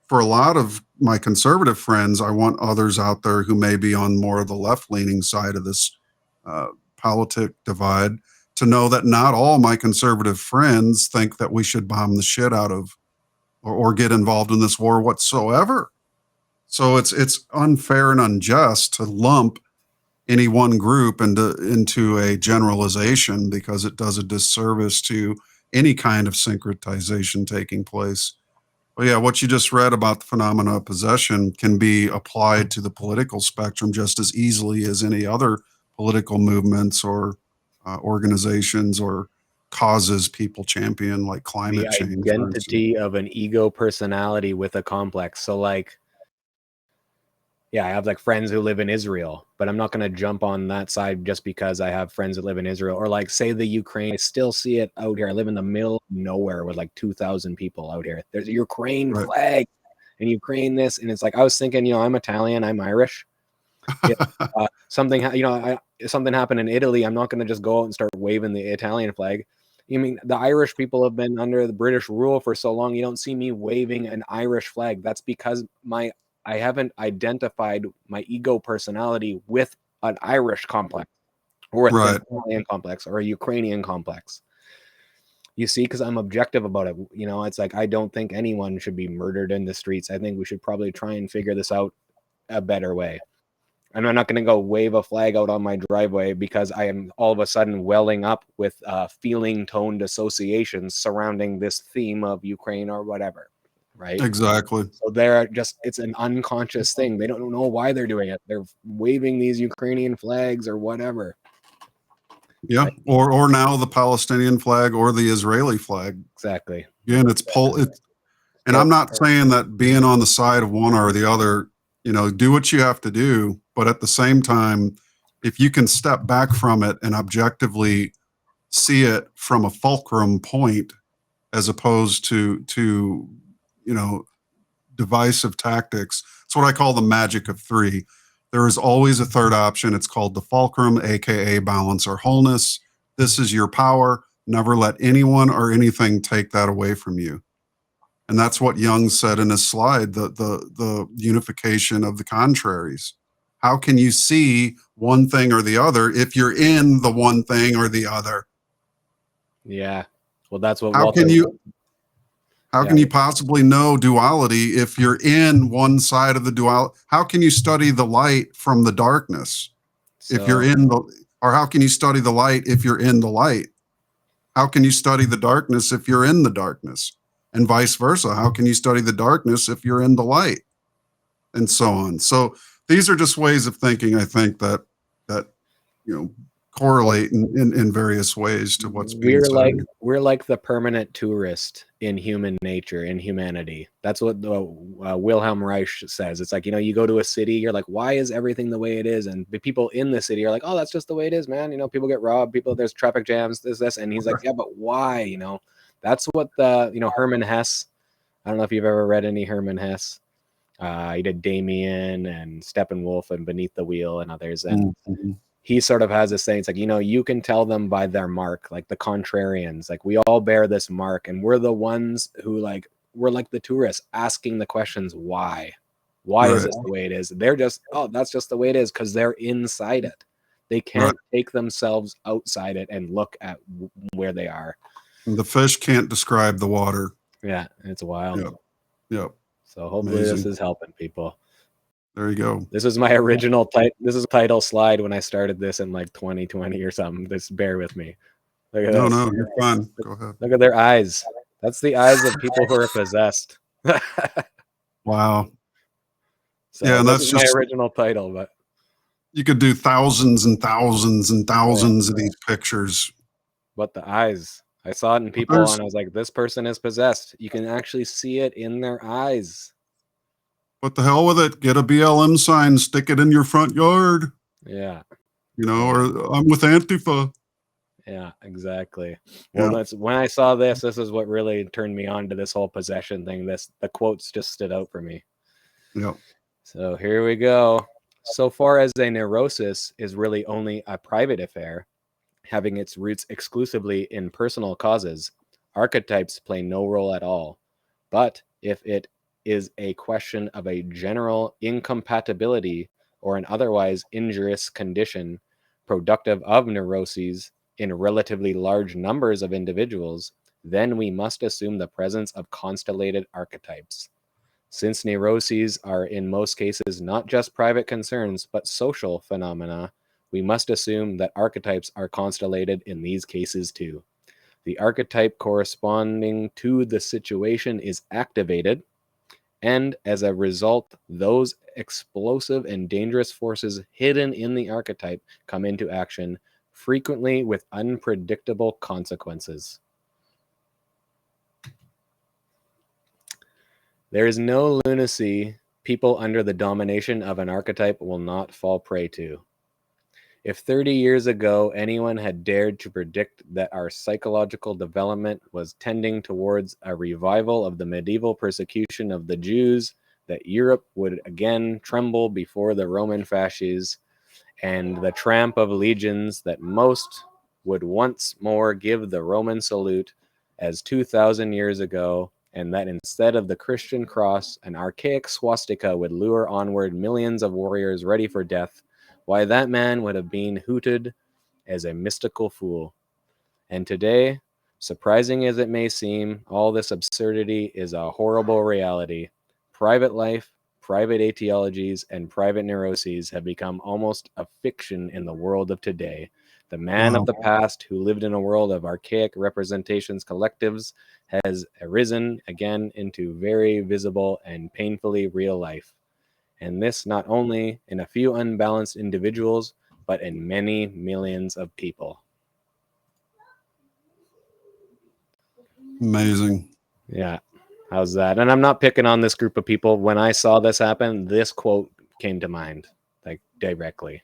for a lot of my conservative friends, I want others out there who may be on more of the left-leaning side of this politic divide to know that not all my conservative friends think that we should bomb the shit out of or get involved in this war whatsoever. So it's unfair and unjust to lump any one group into a generalization, because it does a disservice to any kind of syncretization taking place. But yeah, what you just read about the phenomena of possession can be applied to the political spectrum just as easily as any other political movements or organizations or causes people champion, like climate The change. identity of an ego personality with a complex. So like, yeah, I have like friends who live in Israel, but I'm not going to jump on that side just because I have friends that live in Israel. Or like, say the Ukraine, I still see it out here. I live in the middle of nowhere with like 2,000 people out here. There's a Ukraine flag and Ukraine this. And it's like, I was thinking, you know, I'm Italian, I'm Irish. If, something happened in Italy, I'm not going to just go out and start waving the Italian flag. You mean the Irish people have been under the British rule for so long, you don't see me waving an Irish flag. That's because I haven't identified my ego personality with an Irish complex or with an Italian complex or a Ukrainian complex. You see, because I'm objective about it. You know, it's like, I don't think anyone should be murdered in the streets. I think we should probably try and figure this out a better way. And I'm not going to go wave a flag out on my driveway because I am all of a sudden welling up with feeling toned associations surrounding this theme of Ukraine or whatever. Right? Exactly. So it's an unconscious thing. They don't know why they're doing it. They're waving these Ukrainian flags or whatever. Yeah. Right? Or now the Palestinian flag or the Israeli flag. Exactly. Again, and I'm not saying that being on the side of one or the other, do what you have to do. But at the same time, if you can step back from it and objectively see it from a fulcrum point, as opposed to divisive tactics, it's what I call the magic of three. There is always a third option. It's called the fulcrum, aka balance or wholeness. This is your power. Never let anyone or anything take that away from you. And that's what Jung said in his slide, the unification of the contraries. How can you see one thing or the other if you're in the one thing or the other? Yeah. Well, that's what How Walter. can you possibly know duality if you're in one side of the duality? How can you study the light from the darkness if you're in or how can you study the light if you're in the light? How can you study the darkness if you're in the darkness? And vice versa. How can you study the darkness if you're in the light? And so on. So these are just ways of thinking, I think, that correlate in various ways to what's being said. We're like the permanent tourist in human nature, in humanity. That's what Wilhelm Reich says. It's like, you go to a city, you're like, why is everything the way it is? And the people in the city are like, oh, that's just the way it is, man. People get robbed, there's traffic jams, this. And he's like, yeah, but why? That's what Hermann Hesse. I don't know if you've ever read any Hermann Hesse. He did Damien and Steppenwolf and Beneath the Wheel and others. And he sort of has this thing. It's like, you can tell them by their mark, like the contrarians. Like, we all bear this mark, and we're the ones who, we're like the tourists asking the questions, why? Why is this the way it is? They're just, oh, that's just the way it is, because they're inside it. They can't take themselves outside it and look at where they are. The fish can't describe the water. Yeah, it's wild. Yep. So hopefully this is helping people. There you go. This is my original title slide when I started this in 2020 or something. Just bear with me. Look at this. No, you're fine. Go ahead. Look at their eyes. That's the eyes of people who are possessed. Wow. So yeah, and that's my just original title, but you could do thousands and thousands and thousands of these pictures. But the eyes, I saw it in people, and I was like, this person is possessed. You can actually see it in their eyes. What the hell with it? Get a BLM sign, stick it in your front yard. Yeah. Or I'm with Antifa. Yeah, exactly. Well, that's when I saw this is what really turned me on to this whole possession thing. The quotes just stood out for me. Yep. So here we go. So far as a neurosis is really only a private affair, having its roots exclusively in personal causes, archetypes play no role at all. But if it is a question of a general incompatibility or an otherwise injurious condition productive of neuroses in relatively large numbers of individuals, then we must assume the presence of constellated archetypes. Since neuroses are in most cases not just private concerns but social phenomena, we must assume that archetypes are constellated in these cases too. The archetype corresponding to the situation is activated, and as a result, those explosive and dangerous forces hidden in the archetype come into action, frequently with unpredictable consequences. There is no lunacy people under the domination of an archetype will not fall prey to. If 30 years ago anyone had dared to predict that our psychological development was tending towards a revival of the medieval persecution of the Jews, that Europe would again tremble before the Roman fasces, and the tramp of legions that most would once more give the Roman salute as 2,000 years ago, and that instead of the Christian cross, an archaic swastika would lure onward millions of warriors ready for death, why, that man would have been hooted as a mystical fool. And today, surprising as it may seem, all this absurdity is a horrible reality. Private life, private etiologies, and private neuroses have become almost a fiction in the world of today. The man of the past, who lived in a world of archaic representations collectives, has arisen again into very visible and painfully real life. And this not only in a few unbalanced individuals, but in many millions of people. Amazing. Yeah. How's that? And I'm not picking on this group of people. When I saw this happen, this quote came to mind, like directly.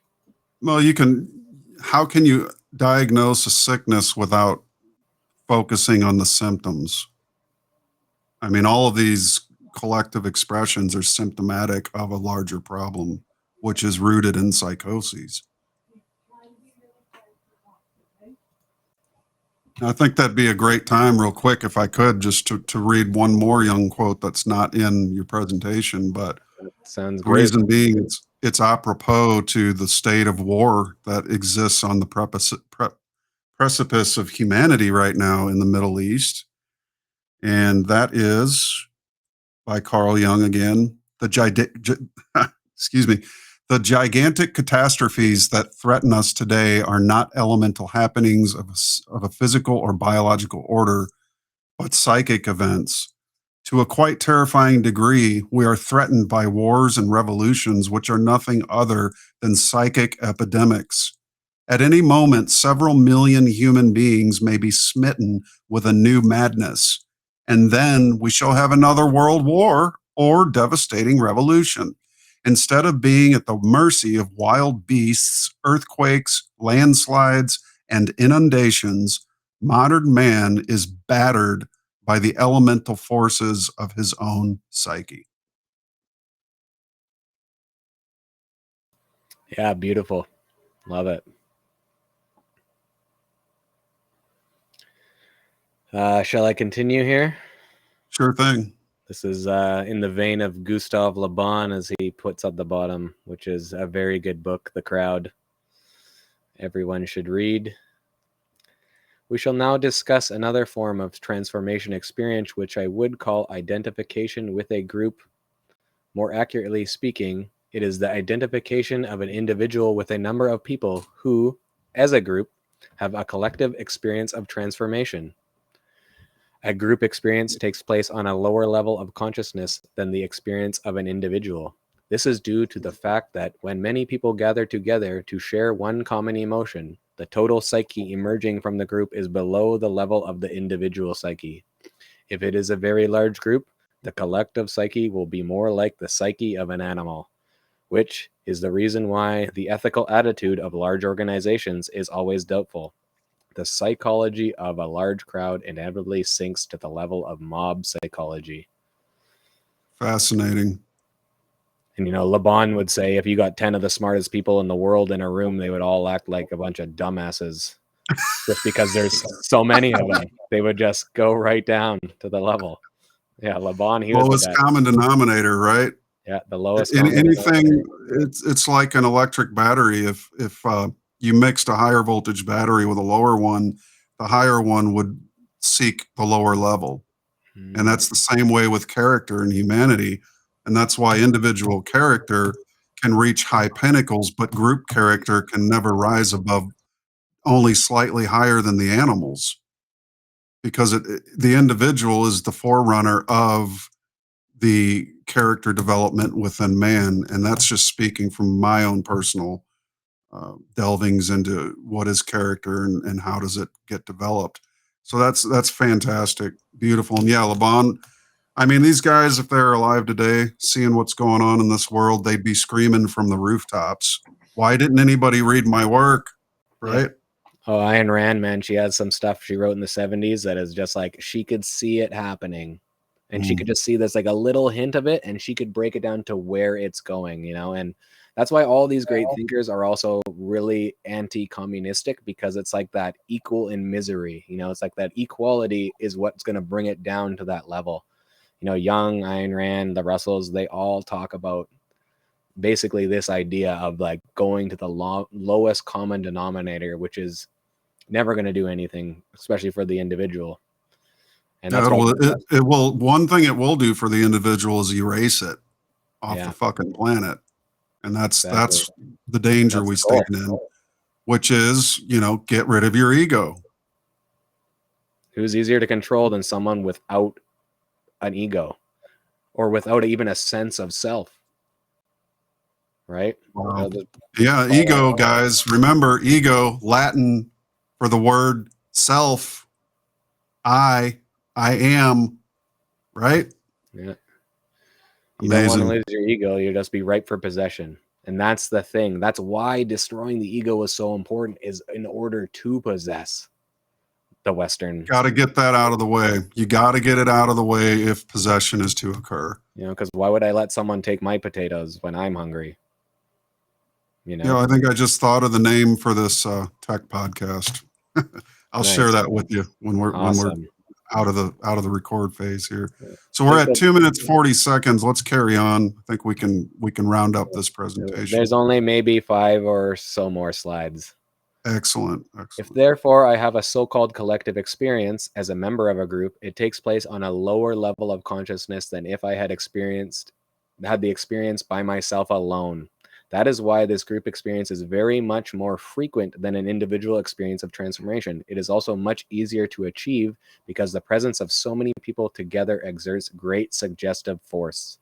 Well, how can you diagnose a sickness without focusing on the symptoms? I mean, all of these collective expressions are symptomatic of a larger problem, which is rooted in psychoses. I think that'd be a great time, real quick, if I could, just to read one more Jung quote that's not in your presentation. But That sounds the great. reason being, it's apropos to the state of war that exists on the precipice of humanity right now in the Middle East. And that is by Carl Jung again. Excuse me. The gigantic catastrophes that threaten us today are not elemental happenings of a physical or biological order, but psychic events. To a quite terrifying degree, we are threatened by wars and revolutions, which are nothing other than psychic epidemics. At any moment, several million human beings may be smitten with a new madness, and then we shall have another world war or devastating revolution. Instead of being at the mercy of wild beasts, earthquakes, landslides, and inundations, modern man is battered by the elemental forces of his own psyche. Yeah, beautiful. Love it. Shall I continue here? Sure thing. This is in the vein of Gustave Le Bon, as he puts at the bottom, which is a very good book, The Crowd. Everyone should read. We shall now discuss another form of transformation experience, which I would call identification with a group. More accurately speaking, it is the identification of an individual with a number of people who, as a group, have a collective experience of transformation. A group experience takes place on a lower level of consciousness than the experience of an individual. This is due to the fact that when many people gather together to share one common emotion, the total psyche emerging from the group is below the level of the individual psyche. If it is a very large group, the collective psyche will be more like the psyche of an animal, which is the reason why the ethical attitude of large organizations is always doubtful. The psychology of a large crowd inevitably sinks to the level of mob psychology. Fascinating. And, Le Bon would say if you got 10 of the smartest people in the world in a room, they would all act like a bunch of dumbasses just because there's so many of them. They would just go right down to the level. Yeah, Le Bon, he was Lowest the guy. common denominator, right? Yeah, the lowest common Anything, it's like an electric battery. If you mixed a higher voltage battery with a lower one, the higher one would seek the lower level. And that's the same way with character and humanity. And that's why individual character can reach high pinnacles, but group character can never rise above only slightly higher than the animals, because the individual is the forerunner of the character development within man. And that's just speaking from my own personal delvings into what is character and how does it get developed. So that's fantastic, beautiful. And yeah, Le Bon, I mean, these guys, if they're alive today, seeing what's going on in this world, they'd be screaming from the rooftops, why didn't anybody read my work? Right? Yeah. Oh, Ayn Rand, man, she has some stuff she wrote in the 70s that is just like, she could see it happening. And she could just see there's like a little hint of it, and she could break it down to where it's going, and that's why all these great thinkers are also really anti-communistic, because it's like that equal in misery. It's like that equality is what's going to bring it down to that level. Jung, Ayn Rand, the Russells, they all talk about basically this idea of like going to the lowest common denominator, which is never going to do anything, especially for the individual. And that's it will. One thing it will do for the individual is erase it off the fucking planet, and that's the danger we stand in, which is get rid of your ego. Who's easier to control than someone without an ego, or without even a sense of self? Right? Wow. Yeah, ego, guys. Remember, ego, Latin for the word self. I am, right? Yeah. You don't want to Amazing. lose your ego. You'll just be ripe for possession. And that's the thing. That's why destroying the ego is so important, is in order to possess the Western. Got to get that out of the way. You got to get it out of the way if possession is to occur. You know, because why would I let someone take my potatoes when I'm hungry? You know? Yeah, I think I just thought of the name for this tech podcast. I'll share Nice. that with you when we're Awesome. out of the record phase here. Yeah. So we're Think at of- 2 minutes 40 seconds. Let's carry on. I think we can round up this presentation. There's only maybe 5 or so more slides. Excellent. If therefore I have a so-called collective experience as a member of a group, it takes place on a lower level of consciousness than if I had the experience by myself alone. That is why this group experience is very much more frequent than an individual experience of transformation. It is also much easier to achieve because the presence of so many people together exerts great suggestive force.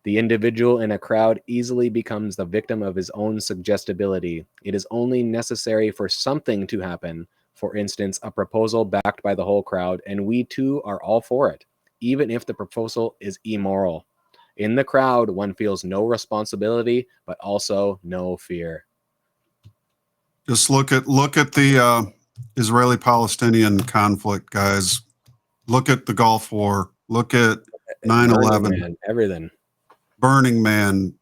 The individual in a crowd easily becomes the victim of his own suggestibility. It is only necessary for something to happen, for instance, a proposal backed by the whole crowd, and we too are all for it, even if the proposal is immoral. In the crowd, one feels no responsibility, but also no fear. Just look at the Israeli-Palestinian conflict, guys. Look at the Gulf War. Look at 9/11. Everything. Burning Man,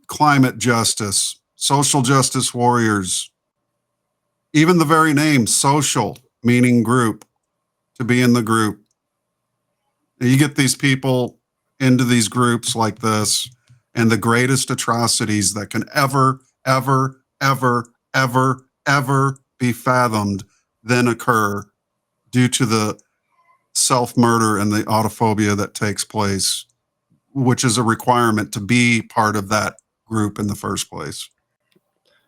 climate justice, social justice warriors, even the very name social, meaning group, to be in the group. And you get these people into these groups like this, and the greatest atrocities that can ever be fathomed then occur due to the self-murder and the autophobia that takes place, which is a requirement to be part of that group in the first place.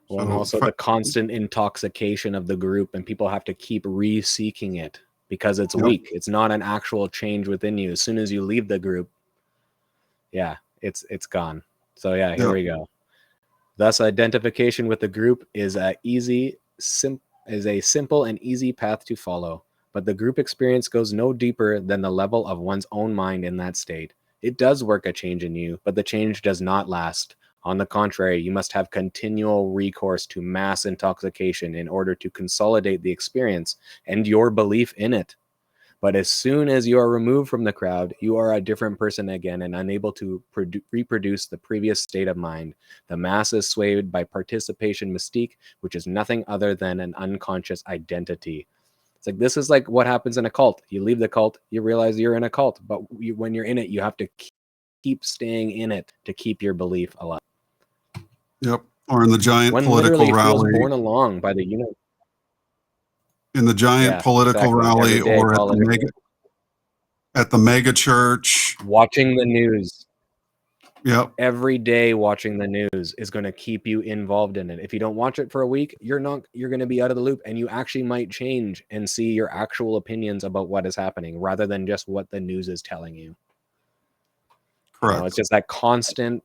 Well, and also the constant intoxication of the group, and people have to keep re-seeking it because it's weak. It's not an actual change within you. As soon as you leave the group, it's gone. So here we go. Thus, identification with the group is a simple and easy path to follow. But the group experience goes no deeper than the level of one's own mind in that state. It does work a change in you, but the change does not last. On the contrary, you must have continual recourse to mass intoxication in order to consolidate the experience and your belief in it. But as soon as you are removed from the crowd, you are a different person again and unable to reproduce the previous state of mind. The mass is swayed by participation mystique, which is nothing other than an unconscious identity. It's like, this is like what happens in a cult. You leave the cult, you realize you're in a cult, but when you're in it, you have to keep staying in it to keep your belief alive. Yep. Or in the giant One political feels rally. borne along by the In the giant political rally, or at the mega church. Watching the news. Yep. Every day watching the news is going to keep you involved in it. If you don't watch it for a week, you're going to be out of the loop, and you actually might change and see your actual opinions about what is happening rather than just what the news is telling you. Correct. It's just that constant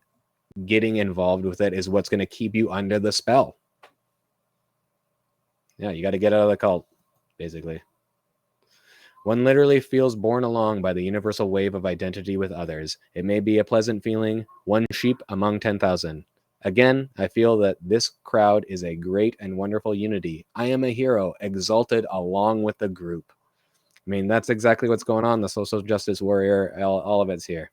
getting involved with it is what's going to keep you under the spell. Yeah, you got to get out of the cult, basically. One literally feels borne along by the universal wave of identity with others. It may be a pleasant feeling, one sheep among 10,000. Again, I feel that this crowd is a great and wonderful unity. I am a hero, exalted along with the group. I mean, that's exactly what's going on. The social justice warrior, all of it's here.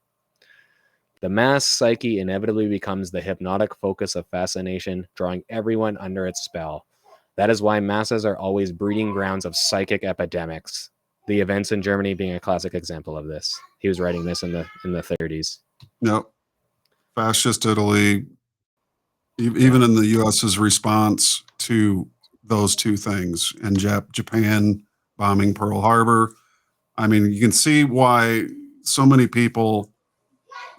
The mass psyche inevitably becomes the hypnotic focus of fascination, drawing everyone under its spell. That is why masses are always breeding grounds of psychic epidemics. The events in Germany being a classic example of this. He was writing this in the 30s. Yep. Fascist Italy, even in the U.S.'s response to those two things, and Japan bombing Pearl Harbor. I mean, you can see why so many people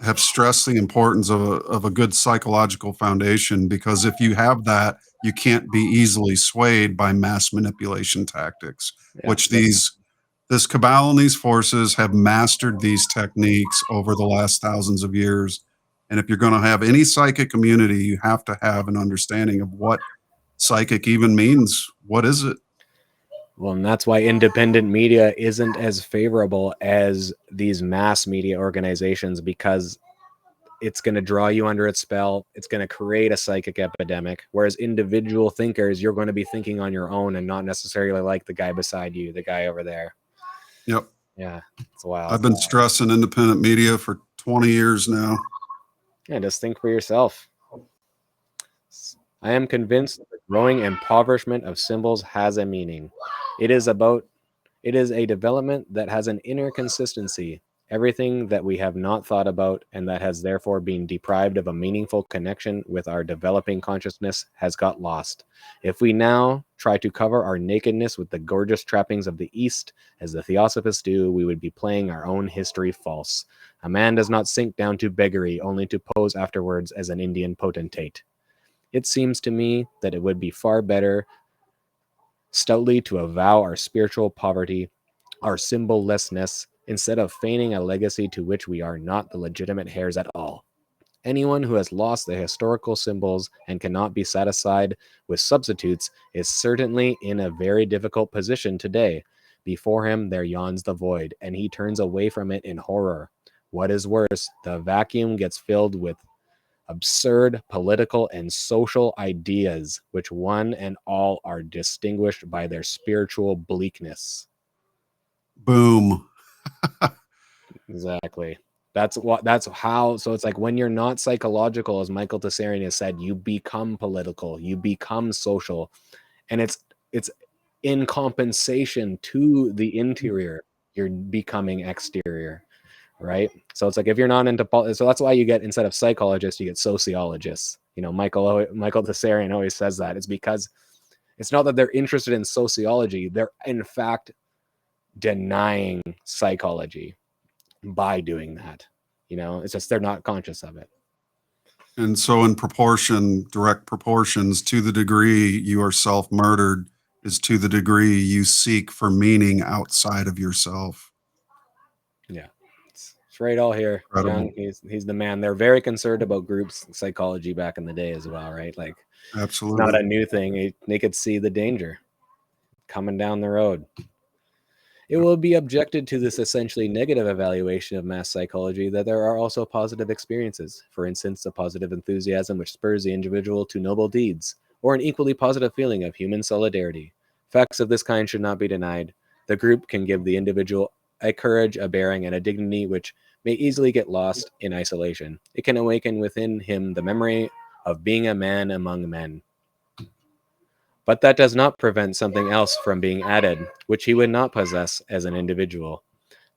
have stressed the importance of a good psychological foundation, because if you have that, you can't be easily swayed by mass manipulation tactics, which this cabal and these forces have mastered these techniques over the last thousands of years. And if you're going to have any psychic community, you have to have an understanding of what psychic even means. What is it? Well, and that's why independent media isn't as favorable as these mass media organizations, because it's going to draw you under its spell. It's going to create a psychic epidemic. Whereas individual thinkers, you're going to be thinking on your own and not necessarily like the guy beside you, the guy over there. Yep. Yeah, it's wild. I've been stressing independent media for 20 years now. Yeah, just think for yourself. I am convinced that the growing impoverishment of symbols has a meaning. It is a development that has an inner consistency, everything that we have not thought about and that has therefore been deprived of a meaningful connection with our developing consciousness has got lost. If we now try to cover our nakedness with the gorgeous trappings of the East, as the Theosophists do, we would be playing our own history false. A man does not sink down to beggary only to pose afterwards as an Indian potentate. It seems to me that it would be far better stoutly to avow our spiritual poverty, our symbollessness, instead of feigning a legacy to which we are not the legitimate heirs at all. Anyone who has lost the historical symbols and cannot be satisfied with substitutes is certainly in a very difficult position today. Before him there yawns the void, and he turns away from it in horror. What is worse, the vacuum gets filled with absurd political and social ideas, which one and all are distinguished by their spiritual bleakness. Boom. Exactly. That's how. So it's like when you're not psychological, as Michael Tessarian has said, you become political, you become social, and it's in compensation to the interior, you're becoming exterior. Right? So it's like if you're not into so that's why you get, instead of psychologists, you get sociologists. You know, Michael Tessarian always says that. It's because it's not that they're interested in sociology, they're in fact denying psychology by doing that. You know, it's just they're not conscious of it. And so in proportion, direct proportions, to the degree you are self-murdered is to the degree you seek for meaning outside of yourself. Yeah. It's right all here. Incredible. Jung, he's the man. They're very concerned about groups psychology back in the day as well, right? Like it's not Absolutely. a new thing. They could see the danger coming down the road. It will be objected to this essentially negative evaluation of mass psychology that there are also positive experiences. For instance, a positive enthusiasm which spurs the individual to noble deeds, or an equally positive feeling of human solidarity. Facts of this kind should not be denied. The group can give the individual a courage, a bearing, and a dignity which may easily get lost in isolation. It can awaken within him the memory of being a man among men. But that does not prevent something else from being added, which he would not possess as an individual.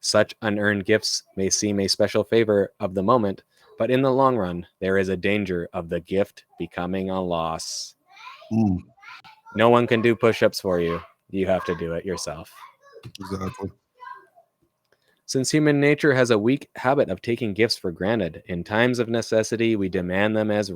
Such unearned gifts may seem a special favor of the moment, but in the long run, there is a danger of the gift becoming a loss. No one can do push-ups for you. You have to do it yourself. Exactly. Since human nature has a weak habit of taking gifts for granted, in times of necessity, we demand them as a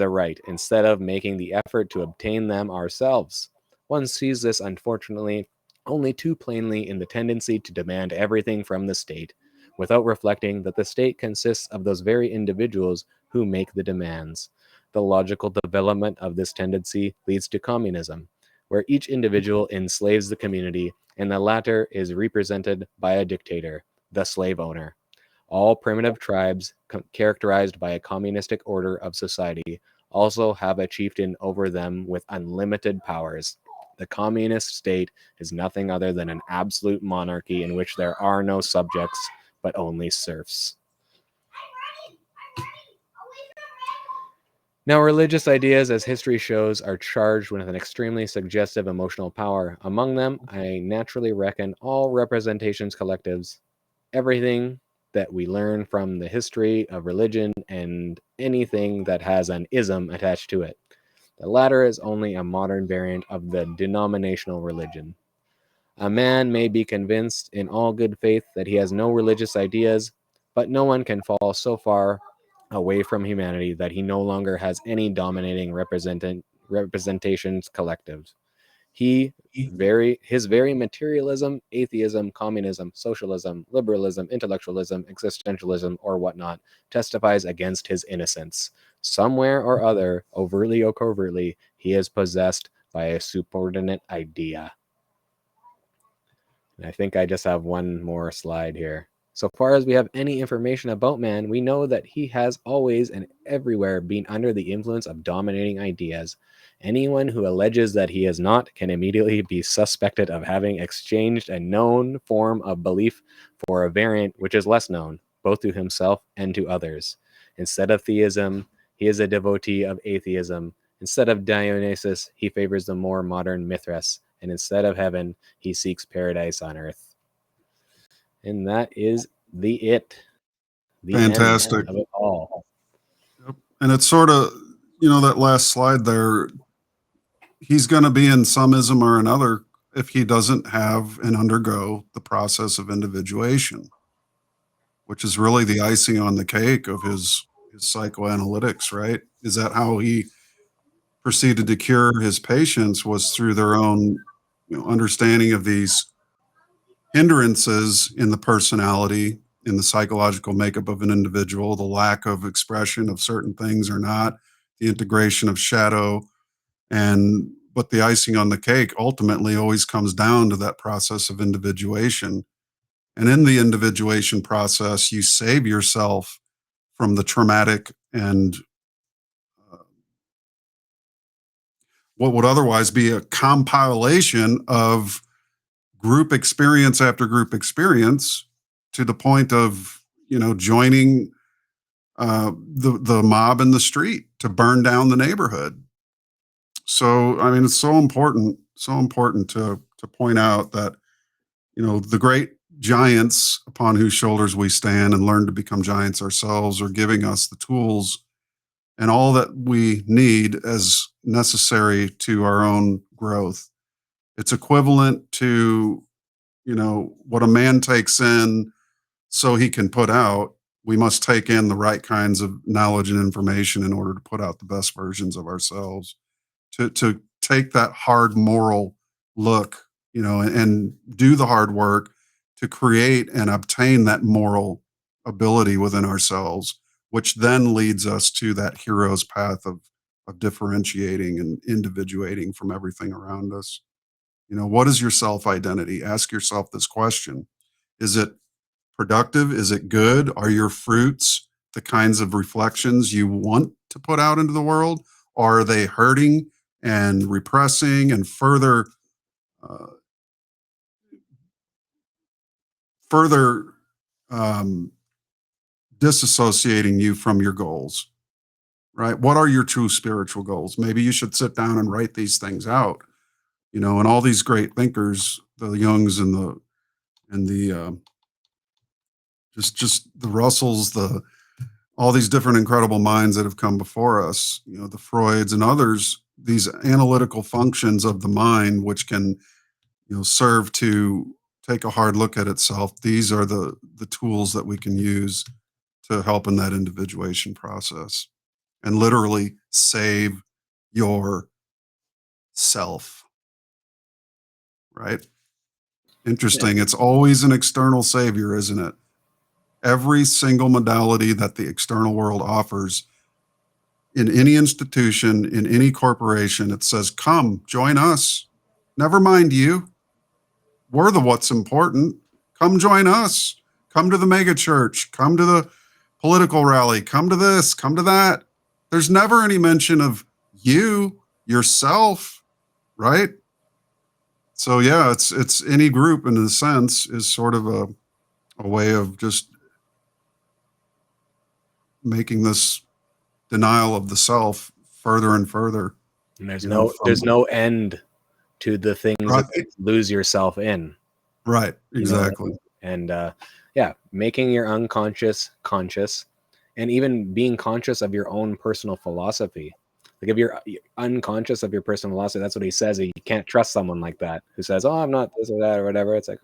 right, instead of making the effort to obtain them ourselves. One sees this, unfortunately, only too plainly in the tendency to demand everything from the state, without reflecting that the state consists of those very individuals who make the demands. The logical development of this tendency leads to communism, where each individual enslaves the community, and the latter is represented by a dictator, the slave owner. All primitive tribes, characterized by a communistic order of society, also have a chieftain over them with unlimited powers. The communist state is nothing other than an absolute monarchy in which there are no subjects, but only serfs. Now, religious ideas, as history shows, are charged with an extremely suggestive emotional power. Among them, I naturally reckon all representations collectives, everything that we learn from the history of religion, and anything that has an ism attached to it. The latter is only a modern variant of the denominational religion. A man may be convinced in all good faith that he has no religious ideas, but no one can fall so far away from humanity that he no longer has any dominating representations collectives. His very materialism, atheism, communism, socialism, liberalism, intellectualism, existentialism, or whatnot, testifies against his innocence. Somewhere or other, overtly or covertly, he is possessed by a subordinate idea. And I think I just have one more slide here. So far as we have any information about man, we know that he has always and everywhere been under the influence of dominating ideas. Anyone who alleges that he is not can immediately be suspected of having exchanged a known form of belief for a variant which is less known, both to himself and to others. Instead of theism, he is a devotee of atheism. Instead of Dionysus, he favors the more modern Mithras. And instead of heaven, he seeks paradise on earth. And that is the Fantastic. end of it all. Yep. And it's sort of, that last slide there, he's going to be in some ism or another if he doesn't have and undergo the process of individuation, which is really the icing on the cake of his psychoanalytics, right? Is that how he proceeded to cure his patients, was through their own understanding of these hindrances in the personality, in the psychological makeup of an individual, the lack of expression of certain things or not, the integration of shadow. But the icing on the cake ultimately always comes down to that process of individuation. And in the individuation process, you save yourself from the traumatic and what would otherwise be a compilation of group experience after group experience, to the point of joining the mob in the street to burn down the neighborhood. So I mean, it's so important to point out that the great giants upon whose shoulders we stand and learn to become giants ourselves are giving us the tools and all that we need as necessary to our own growth. It's equivalent to, what a man takes in so he can put out. We must take in the right kinds of knowledge and information in order to put out the best versions of ourselves. To take that hard moral look, and do the hard work to create and obtain that moral ability within ourselves, which then leads us to that hero's path of differentiating and individuating from everything around us. What is your self identity? Ask yourself this question. Is it productive? Is it good? Are your fruits the kinds of reflections you want to put out into the world? Or are they hurting and repressing and further disassociating you from your goals? Right? What are your true spiritual goals? Maybe you should sit down and write these things out. And all these great thinkers, the Jungs and the just the Russells, all these different incredible minds that have come before us, the Freuds and others, these analytical functions of the mind, which can, serve to take a hard look at itself. These are the tools that we can use to help in that individuation process and literally save your self. Right? Interesting. It's always an external savior, isn't it? Every single modality that the external world offers in any institution, in any corporation, it says, come, join us. Never mind you. We're the what's important. Come join us. Come to the mega church. Come to the political rally. Come to this. Come to that. There's never any mention of you, yourself, right? So yeah, it's any group in a sense is sort of a way of just making this denial of the self further and further. And there's no end to the things that you lose yourself in. Right. Exactly. And making your unconscious conscious, and even being conscious of your own personal philosophy. Like if you're unconscious of your personal philosophy, that's what he says. You can't trust someone like that who says, "Oh, I'm not this or that or whatever." It's like,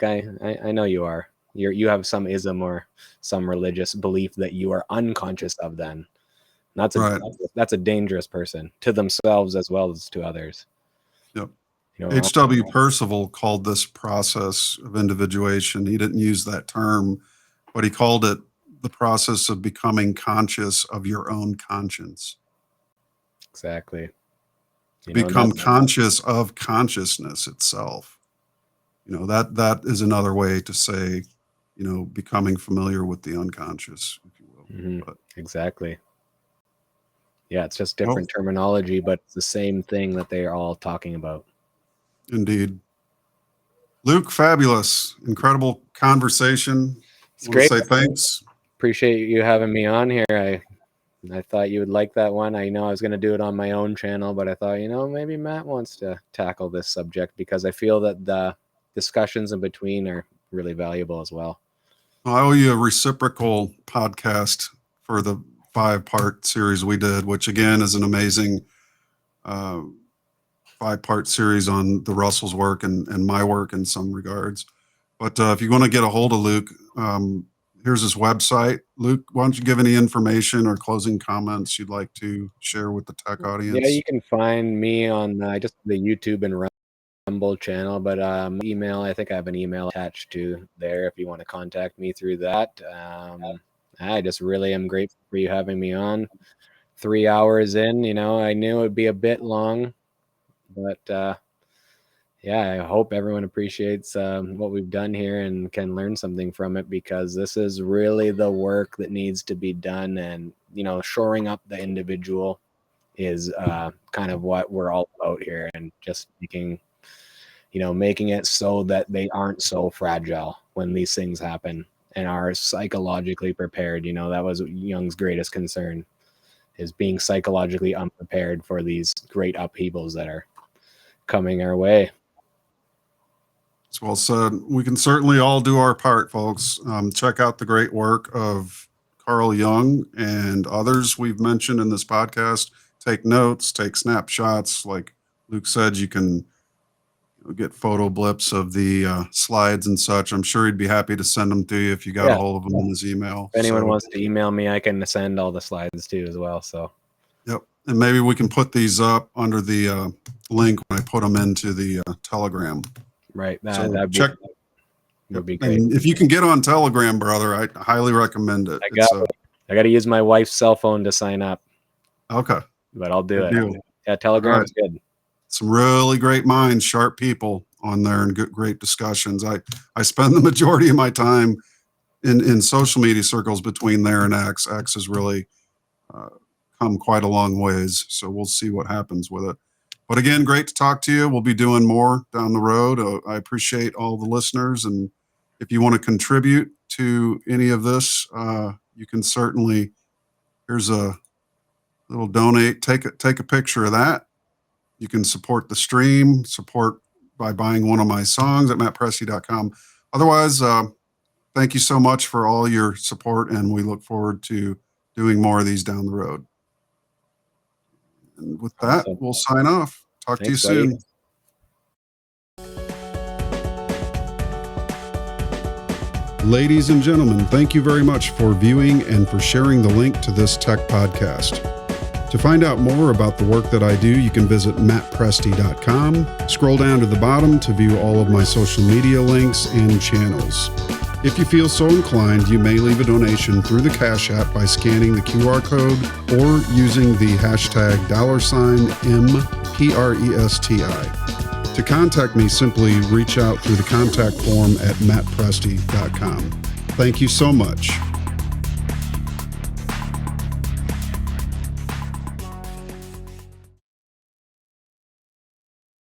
I know you are. You have some ism or some religious belief that you are unconscious of. Then that's a dangerous person to themselves as well as to others. Yep. H.W. Percival called this process of individuation. He didn't use that term, but he called it the process of becoming conscious of your own conscience. Exactly. Become conscious of consciousness itself. that is another way to say, becoming familiar with the unconscious, if you will. But, exactly. Yeah, it's just well, different terminology, but it's the same thing that they are all talking about. Indeed. Luke, fabulous, incredible conversation. It's I want to great. say thanks. Appreciate you having me on here. I thought you would like that one. I know I was going to do it on my own channel, but I thought, maybe Matt wants to tackle this subject because I feel that the discussions in between are really valuable as well. I owe you a reciprocal podcast for the 5-part series we did, which again is an amazing 5-part series on the Russell's work and my work in some regards. But if you want to get a hold of Luke, here's his website. Luke, why don't you give any information or closing comments you'd like to share with the tech audience? Yeah, you can find me on just the YouTube and Rumble channel, but email, I think I have an email attached to there if you want to contact me through that. I just really am grateful for you having me on. 3 hours in, I knew it'd be a bit long, but yeah, I hope everyone appreciates what we've done here and can learn something from it, because this is really the work that needs to be done. And, shoring up the individual is kind of what we're all about here, and just making it so that they aren't so fragile when these things happen and are psychologically prepared. That was Jung's greatest concern, is being psychologically unprepared for these great upheavals that are coming our way. It's well said. We can certainly all do our part, folks. Check out the great work of Carl Jung and others we've mentioned in this podcast. Take notes, take snapshots. Like Luke said, you can get photo blips of the slides and such. I'm sure he'd be happy to send them to you if you got a hold of him in his email. If anyone wants to email me, I can send all the slides too as well. So, yep. And maybe we can put these up under the link when I put them into the Telegram. Right. So that'd be great. And if you can get on Telegram, brother, I highly recommend it. I got to use my wife's cell phone to sign up. Okay. But I'll do Good it. deal. Yeah, Telegram's good. Some really great minds, sharp people on there, and great discussions. I spend the majority of my time in social media circles between there and X. X has really come quite a long ways. So we'll see what happens with it. But again, great to talk to you. We'll be doing more down the road. I appreciate all the listeners. And if you want to contribute to any of this, you can certainly, here's a little donate. Take a picture of that. You can support the stream, support by buying one of my songs at mattpresti.com. Otherwise, thank you so much for all your support, and we look forward to doing more of these down the road. And with that, we'll sign off. Talk to you soon. Ladies and gentlemen, thank you very much for viewing and for sharing the link to this tech podcast. To find out more about the work that I do, you can visit mattpresti.com. Scroll down to the bottom to view all of my social media links and channels. If you feel so inclined, you may leave a donation through the Cash App by scanning the QR code or using the hashtag $MPRESTI. To contact me, simply reach out through the contact form at mattpresti.com. Thank you so much.